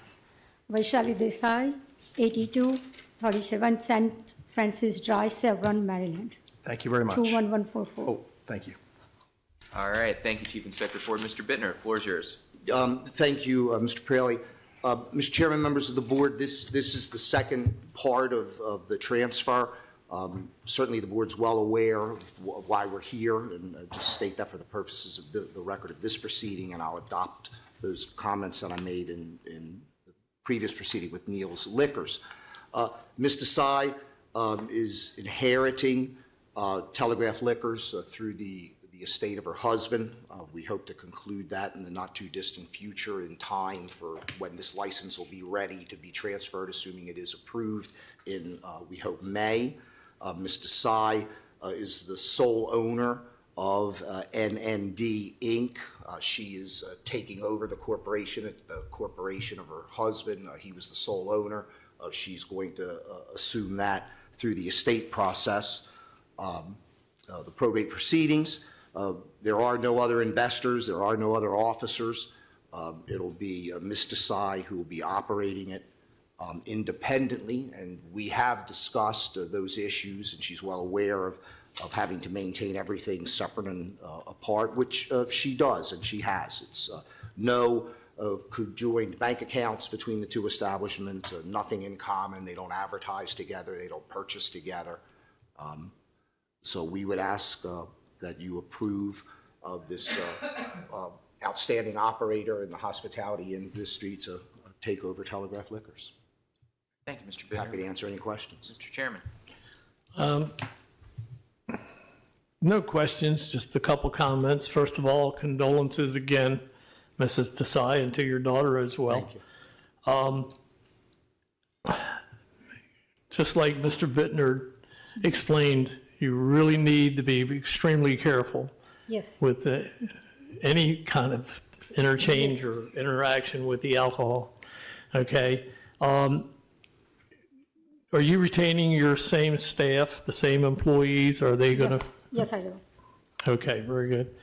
Vaishali Desai, 82, 37 St. Francis Drive, Severn, Maryland. Thank you very much. 21144. Oh, thank you. All right. Thank you, Chief Inspector Ford. Mr. Bittner, floor is yours. Thank you, Mr. Praley. Mr. Chairman, members of the board, this is the second part of the transfer. Certainly, the board's well aware of why we're here, and just state that for the purposes of the record of this proceeding, and I'll adopt those comments that I made in the previous proceeding with Neil's Liquors. Ms. Desai is inheriting Telegraph Liquors through the estate of her husband. We hope to conclude that in the not-too-distant future in time for when this license will be ready to be transferred, assuming it is approved in, we hope, May. Ms. Desai is the sole owner of NND Inc. She is taking over the corporation of her husband. He was the sole owner. She's going to assume that through the estate process, the probate proceedings. There are no other investors. There are no other officers. It'll be Ms. Desai who will be operating it independently, and we have discussed those issues, and she's well aware of having to maintain everything separate and apart, which she does, and she has. It's no conjoined bank accounts between the two establishments, nothing in common. They don't advertise together. They don't purchase together. So we would ask that you approve of this outstanding operator in the hospitality industry to take over Telegraph Liquors. Thank you, Mr. Bittner. Happy to answer any questions. Mr. Chairman. No questions, just a couple comments. First of all, condolences again, Mrs. Desai, and to your daughter as well. Thank you. Just like Mr. Bittner explained, you really need to be extremely careful Yes. with any kind of interchange or interaction with the alcohol. Okay. Are you retaining your same staff, the same employees? Are they going to? Yes. Yes, I do. Okay, very good.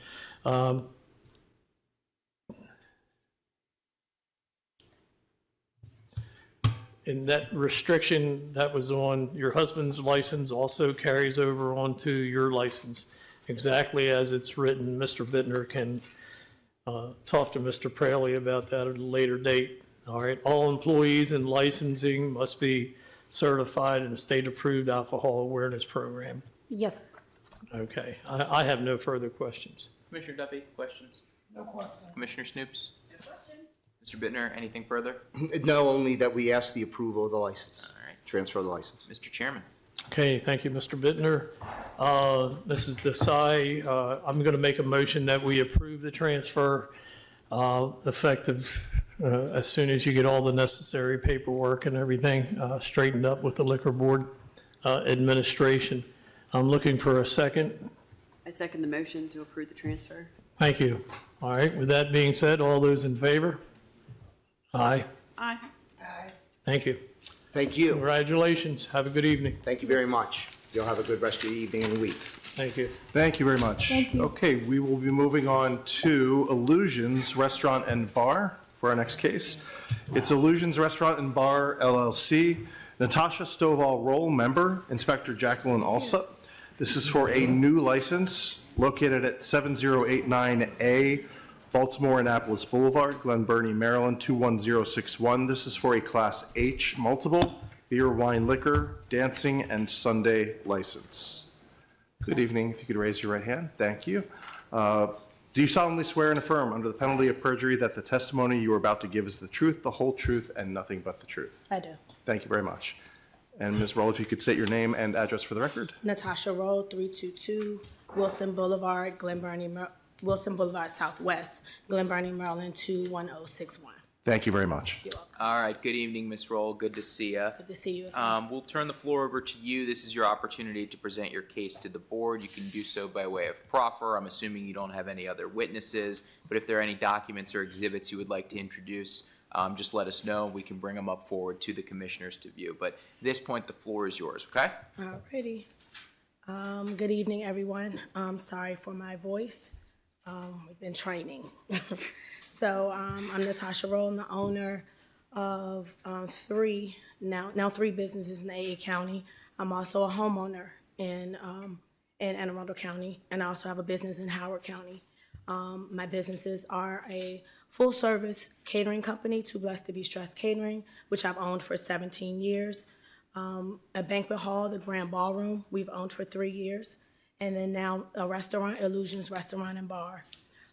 And that restriction that was on your husband's license also carries over onto your license, exactly as it's written. Mr. Bittner can talk to Mr. Praley about that at a later date. All right, all employees in licensing must be certified in a state-approved alcohol awareness program. Yes. Okay, I have no further questions. Commissioner Duffy, questions? No question. Commissioner Snoops? No questions. Mr. Bittner, anything further? No, only that we ask the approval of the license. All right. Transfer of the license. Mr. Chairman. Okay, thank you, Mr. Bittner. Mrs. Desai, I'm going to make a motion that we approve the transfer effective as soon as you get all the necessary paperwork and everything straightened up with the Liquor Board administration. I'm looking for a second. I second the motion to approve the transfer. Thank you. All right, with that being said, all those in favor? Aye. Aye. Thank you. Thank you. Congratulations. Have a good evening. Thank you very much. You'll have a good rest of your evening and week. Thank you. Thank you very much. Thank you. Okay, we will be moving on to Illusions Restaurant and Bar for our next case. It's Illusions Restaurant and Bar LLC. Natasha Stovall Roll, member, Inspector Jacqueline Alsup. This is for a new license located at 7089A Baltimore Annapolis Boulevard, Glen Burnie, Maryland 21061. This is for a Class H multiple beer, wine, liquor, dancing, and Sunday license. Good evening. If you could raise your right hand. Thank you. Do you solemnly swear and affirm under the penalty of perjury that the testimony you are about to give is the truth, the whole truth, and nothing but the truth? I do. Thank you very much. And Ms. Roll, if you could state your name and address for the record. Natasha Roll, 322 Wilson Boulevard, Glen Burnie, Wilson Boulevard Southwest, Glen Burnie, Maryland 21061. Thank you very much. All right, good evening, Ms. Roll. Good to see you. Good to see you as well. We'll turn the floor over to you. This is your opportunity to present your case to the board. You can do so by way of proffer. I'm assuming you don't have any other witnesses, but if there are any documents or exhibits you would like to introduce, just let us know. We can bring them up forward to the commissioners to view. But at this point, the floor is yours, okay? Alrighty. Good evening, everyone. Sorry for my voice. We've been training. So I'm Natasha Roll. I'm the owner of three businesses in AA County. I'm also a homeowner in Anne Arundel County, and I also have a business in Howard County. My businesses are a full-service catering company, Too Blessed to Be Stressed Catering, which I've owned for 17 years. A banquet hall, the Grand Ballroom, we've owned for 3 years. And then now a restaurant, Illusions Restaurant and Bar.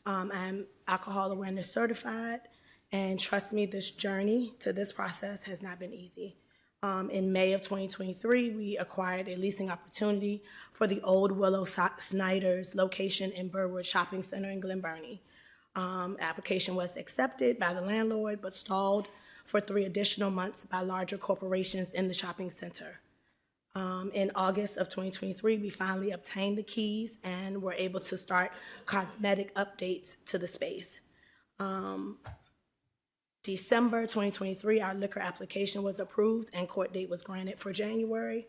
I'm alcohol awareness certified, and trust me, this journey to this process has not been easy. In May of 2023, we acquired a leasing opportunity for the old Willow Snyder's location in Burwood Shopping Center in Glen Burnie. Application was accepted by the landlord, but stalled for 3 additional months by larger corporations in the shopping center. In August of 2023, we finally obtained the keys and were able to start cosmetic updates to the space. December 2023, our liquor application was approved and court date was granted for January.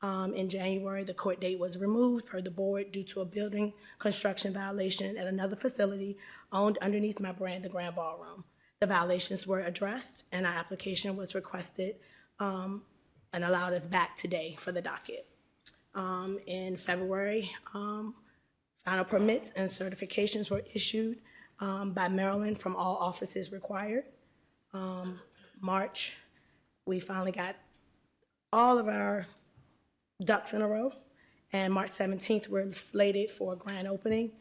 In January, the court date was removed per the board due to a building construction violation at another facility owned underneath my brand, the Grand Ballroom. The violations were addressed and our application was requested and allowed us back today for the docket. In February, final permits and certifications were issued by Maryland from all offices required. March, we finally got all of our ducks in a row, and March 17th, we're slated for a grand opening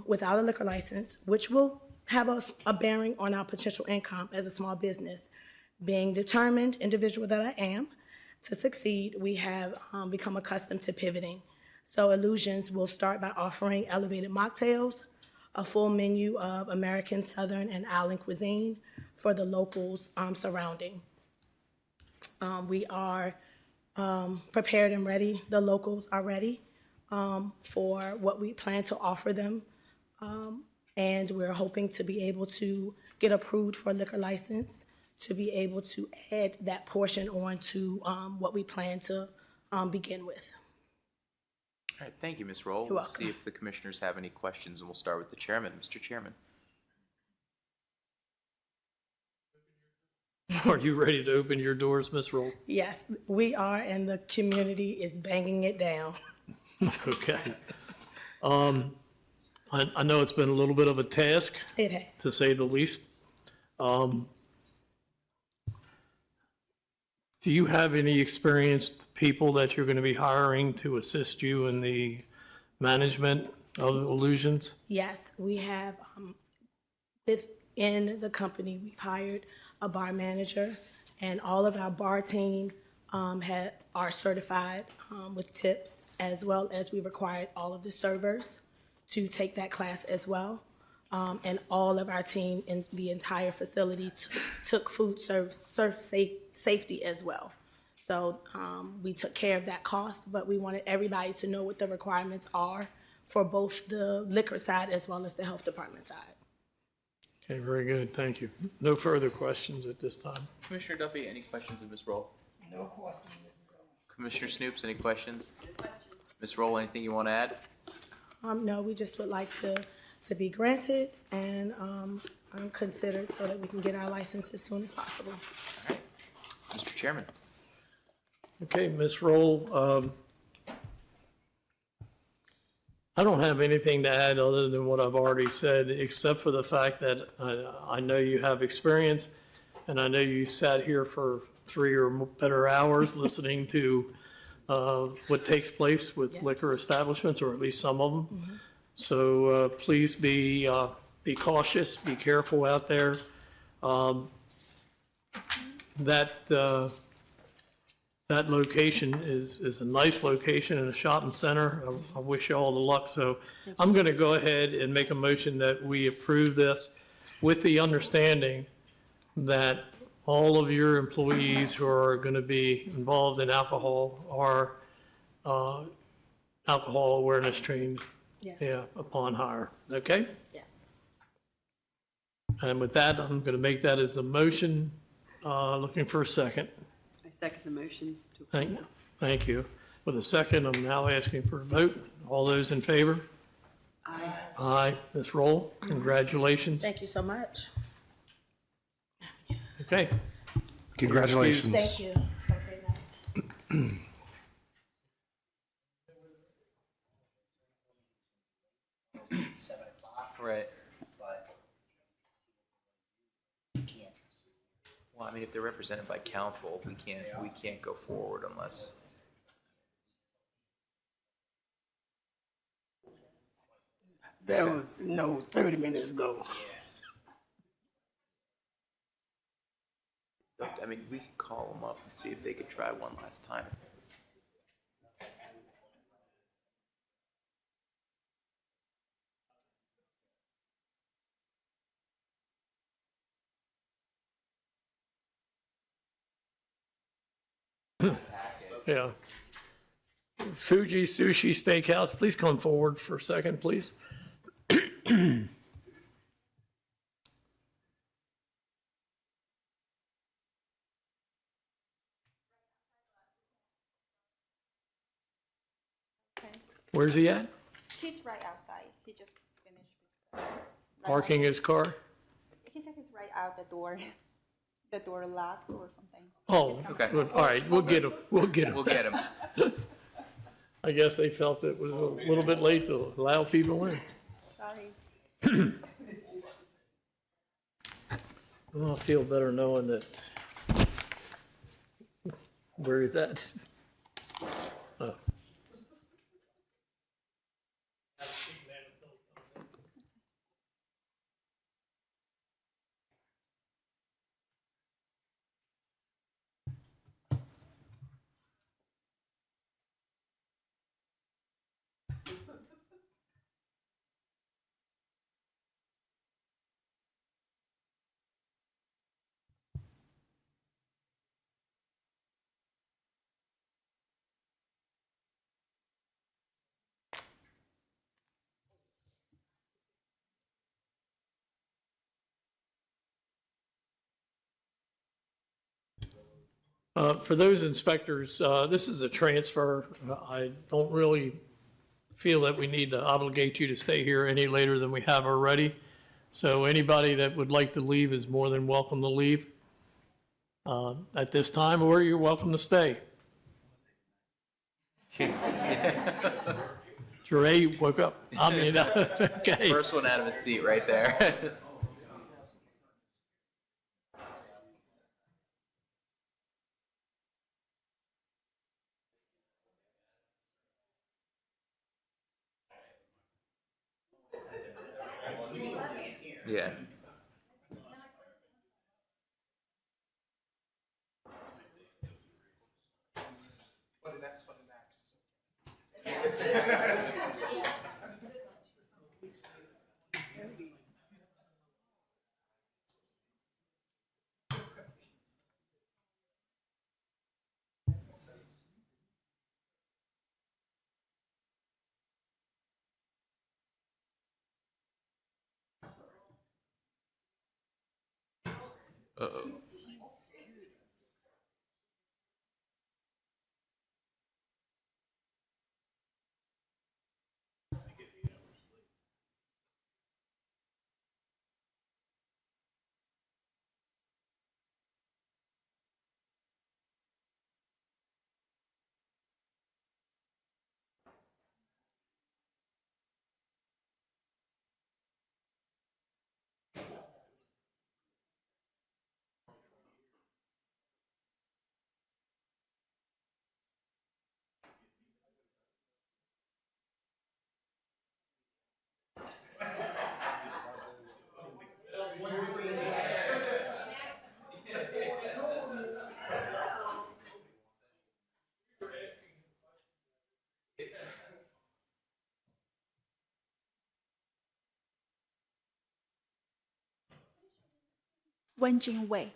without a liquor license, which will have a bearing on our potential income as a small business. Being determined individual that I am to succeed, we have become accustomed to pivoting. So Illusions will start by offering elevated mocktails, a full menu of American, Southern, and island cuisine for the locals surrounding. We are prepared and ready. The locals are ready for what we plan to offer them. And we're hoping to be able to get approved for a liquor license, to be able to add that portion on to what we plan to begin with. All right, thank you, Ms. Roll. You're We'll welcome. see if the commissioners have any questions, and we'll start with the chairman. Mr. Chairman. Are you ready to open your doors, Ms. Roll? Yes, we are, and the community is banging it down. Okay. I know it's been a little bit of a task, It has. to say the least. Do you have any experienced people that you're going to be hiring to assist you in the management of Illusions? Yes, we have, within the company, we've hired a bar manager, and all of our bar team are certified with tips, as well as we required all of the servers to take that class as well. And all of our team in the entire facility took food service safety as well. So we took care of that cost, but we wanted everybody to know what the requirements are for both the liquor side as well as the health department side. Okay, very good, thank you. No further questions at this time. Commissioner Duffy, any questions of Ms. Roll? No question. Commissioner Snoops, any questions? Ms. Roll, anything you want to add? No, we just would like to be granted and considered so that we can get our license as soon as possible. Mr. Chairman. Okay, Ms. Roll, I don't have anything to add other than what I've already said, except for the fact that I know you have experience, and I know you sat here for 3 or better hours listening to what takes place with liquor establishments, or at least some of them. So please be cautious, be careful out there. That location is a nice location in a shopping center. I wish you all the luck. So I'm going to go ahead and make a motion that we approve this with the understanding that all of your employees who are going to be involved in alcohol are alcohol awareness trained. Yes. Yeah, upon hire. Okay? Yes. And with that, I'm going to make that as a motion. Looking for a second. I second the motion to approve. Thank you. With a second, I'm now asking for a vote. All those in favor? Aye. Aye. Ms. Roll, congratulations. Thank you so much. Okay. Congratulations. Thank you. Have a great night. Right. Well, I mean, if they're represented by counsel, we can't go forward unless. That was, 30 minutes ago. So, I mean, we could call them up and see if they could try one last time. Yeah. Fuji Sushi Steakhouse, please come forward for a second, please. Where's he at? He's right outside. He just finished his Parking his car? He said he's right out the door. The door locked or something. Oh, Okay. good. All right, we'll get him. We'll get him. We'll get him. I guess they felt it was a little bit late to allow people in. Sorry. Well, I feel better knowing that. Where is that? Oh. For those inspectors, this is a transfer. I don't really feel that we need to obligate you to stay here any later than we have already. So anybody that would like to leave is more than welcome to leave at this time, or you're welcome to stay. Dre woke up. I mean, okay. First one out of his seat right there. Yeah. Uh-oh. Wenjing Wei.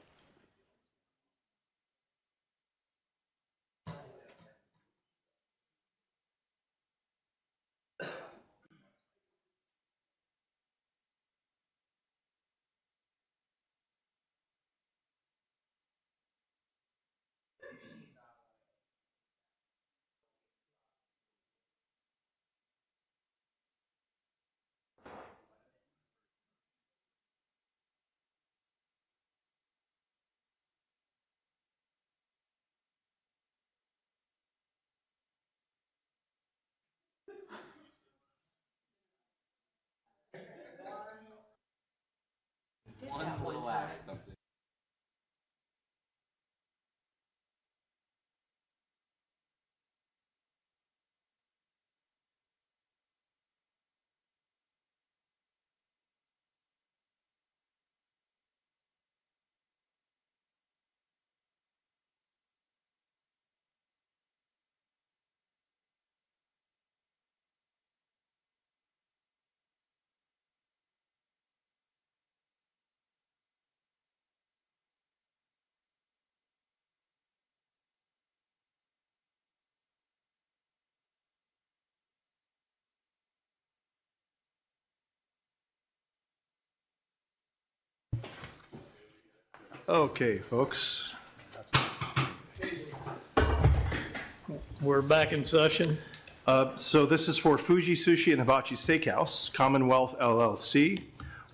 Okay, folks. We're back in session. So this is for Fuji Sushi and Hibachi Steakhouse, Commonwealth LLC,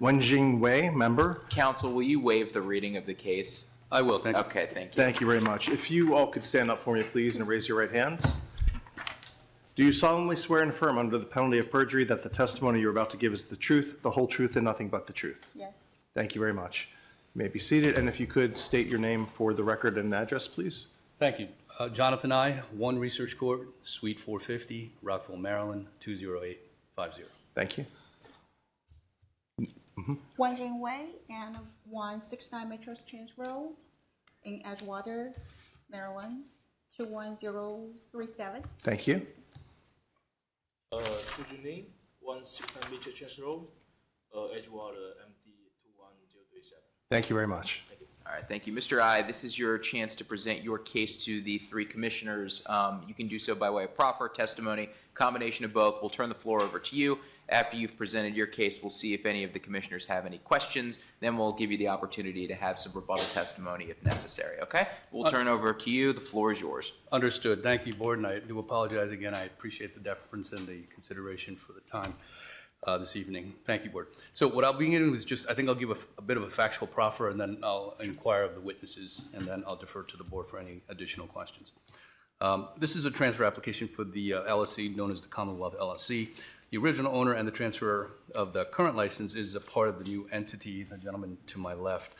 Wenjing Wei, member. Counsel, will you waive the reading of the case? I will, thank you. Okay, thank you. Thank you very much. If you all could stand up for me, please, and raise your right hands. Do you solemnly swear and affirm under the penalty of perjury that the testimony you're about to give is the truth, the whole truth, and nothing but the truth? Yes. Thank you very much. You may be seated, and if you could state your name for the record and address, please. Thank you. Jonathan I, 1 Research Court, Suite 450, Rockville, Maryland, 20850. Thank you. Wenjing Wei and 169 Metro Exchange Road in Edgewater, Maryland, 21037. Thank you. Sujuni, 169 Metro Exchange Road, Edgewater, MD 21037. Thank you very much. Thank you. All right, thank you. Mr. I, this is your chance to present your case to the 3 commissioners. You can do so by way of proffer, testimony, combination of both. We'll turn the floor over to you. After you've presented your case, we'll see if any of the commissioners have any questions. Then we'll give you the opportunity to have some rebuttal testimony if necessary, okay? We'll turn over to you. The floor is yours. Understood. Thank you, Board, and I do apologize again. I appreciate the deference and the consideration for the time this evening. Thank you, Board. So what I'll begin with is just, I think I'll give a bit of a factual proffer, and then I'll inquire of the witnesses, and then I'll defer to the Board for any additional questions. This is a transfer application for the LLC known as the Commonwealth LLC. The original owner and the transfer of the current license is a part of the new entity, the gentleman to my left.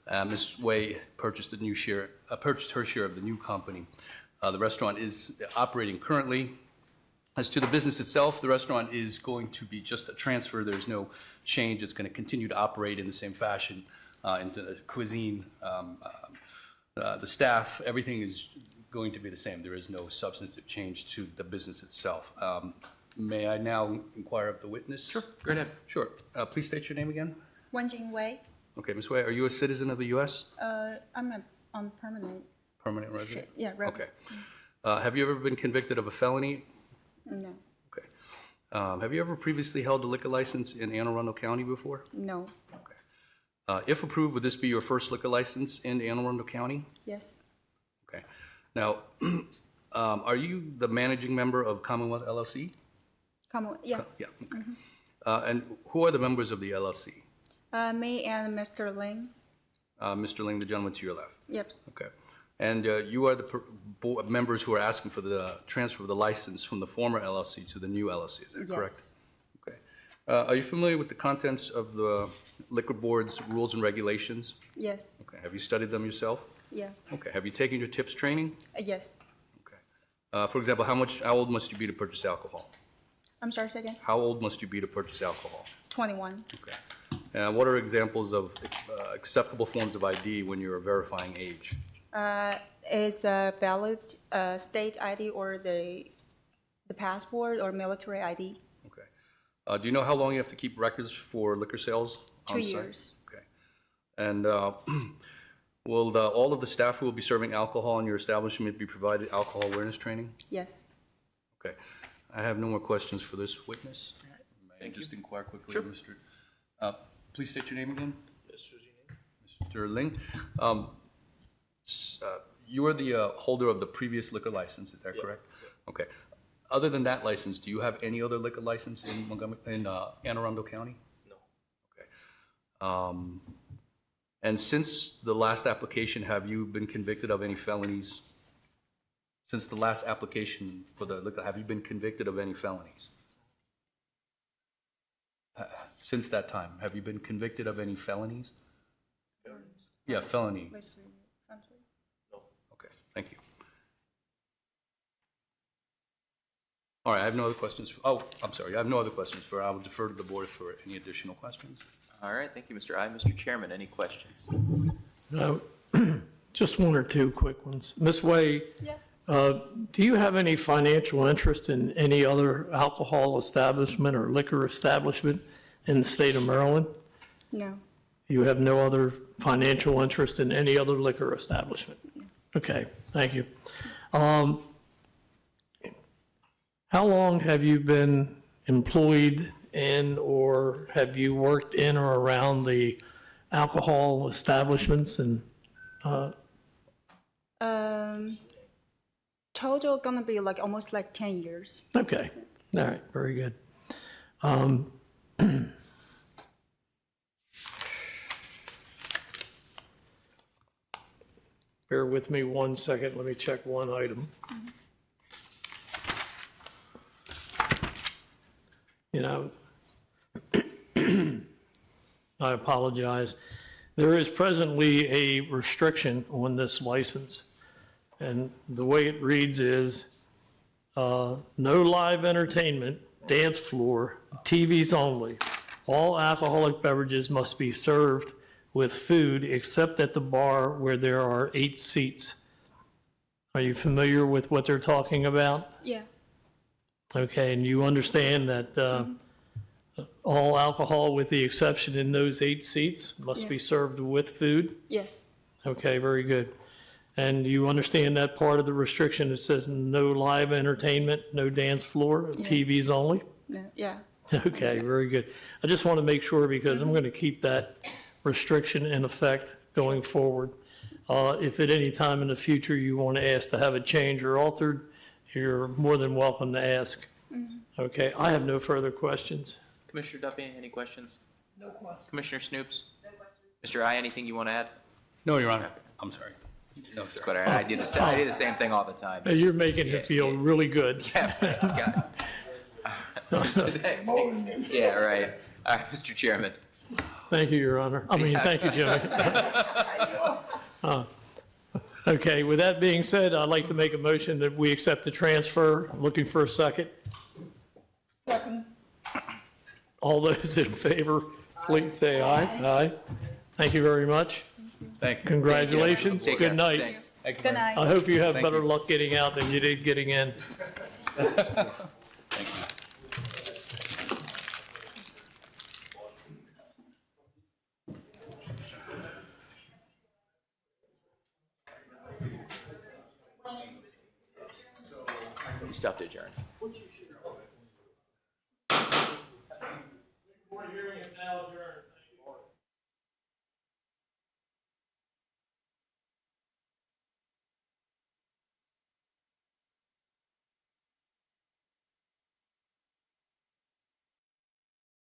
Ms. Wei purchased her share of the new company. The restaurant is operating currently. As to the business itself, the restaurant is going to be just a transfer. There's no change. It's going to continue to operate in the same fashion into the cuisine. The staff, everything is going to be the same. There is no substantive change to the business itself. May I now inquire of the witness? Sure, go ahead. Sure. Please state your name again. Wenjing Wei. Okay, Ms. Wei, are you a citizen of the U.S.? I'm on permanent. Permanent resident? Yeah, right. Okay. Have you ever been convicted of a felony? No. Okay. Have you ever previously held a liquor license in Anne Arundel County before? No. If approved, would this be your first liquor license in Anne Arundel County? Yes. Okay. Now, are you the managing member of Commonwealth LLC? Come on, yeah. Yeah. Okay. And who are the members of the LLC? Me and Mr. Ling. Mr. Ling, the gentleman to your left. Yep. Okay. And you are the board members who are asking for the transfer of the license from the former LLC to the new LLC, is that correct? Yes. Okay. Are you familiar with the contents of the Liquor Board's rules and regulations? Yes. Okay. Have you studied them yourself? Yeah. Okay. Have you taken your TIPS training? Yes. For example, how old must you be to purchase alcohol? I'm sorry, say again? How old must you be to purchase alcohol? 21. What are examples of acceptable forms of ID when you're verifying age? It's a valid state ID or the passport or military ID. Do you know how long you have to keep records for liquor sales on 2 site? years. Okay. And will all of the staff who will be serving alcohol in your establishment be provided alcohol awareness training? Yes. Okay. I have no more questions for this witness. May I just inquire quickly, Sure. Mr. Please state your name again. Yes, Mr. Ling. You are the holder of the previous liquor license, is that correct? Okay. Other than that license, do you have any other liquor license in Montgomery, in Anne Arundel County? No. Okay. And since the last application, have you been convicted of any felonies? Since the last application for the liquor, have you been convicted of any felonies? Since that time, have you been convicted of any felonies? Yeah, felony. Okay, thank you. All right, I have no other questions. I'm sorry, I have no other questions I will defer to the board for any additional questions. All right, thank you, Mr. I. Mr. Chairman, any questions? No, just one or two quick ones. Ms. Way, do you have any financial interest in any other alcohol establishment or liquor establishment in the state of Maryland? No. You have no other financial interest in any other liquor establishment? Okay, thank you. How long have you been employed in, or have you worked in or around the alcohol establishments? And total gonna be like almost like 10 years. okay, all right, very good. Bear with me 1 second. Let me check one item. You know, I apologize. There is presently a restriction on this license, and the way it reads is no live entertainment, dance floor, TVs only. All alcoholic beverages must be served with food except at the bar where there are 8 seats. Are you familiar with what they're talking about? Yeah. Okay, and you understand that all alcohol, with the exception in those 8 seats, must be served with food? Yes. Okay, very good. And you understand that part of the restriction, it says no live entertainment, no dance floor, TVs only? No. Yeah. Okay, very good. I just want to make sure, because I'm going to keep that restriction in effect going forward. If at any time in the future you want to ask to have it changed or altered, you're more than welcome to ask. Okay, I have no further questions. Commissioner Duffy, any questions? No questions. Commissioner Snoops? No questions. Mr. I, anything you want to add? No, Your Honor. I'm sorry. No, sir. But I do the same thing all the time. You're making it feel really good. Yeah, it's got Yeah, right. All right, Mr. Chairman. Thank you, Your Honor. I mean, thank you, Jimmy. Okay, with that being said, I'd like to make a motion that we accept the transfer. Looking for a second. Second. All those in favor, please say aye. Aye. Thank you very much. Thank you. Congratulations. Take care. Good night. Thanks. Good night. I hope you have Thank better you. luck getting out than you did getting in. We still have to adjourn.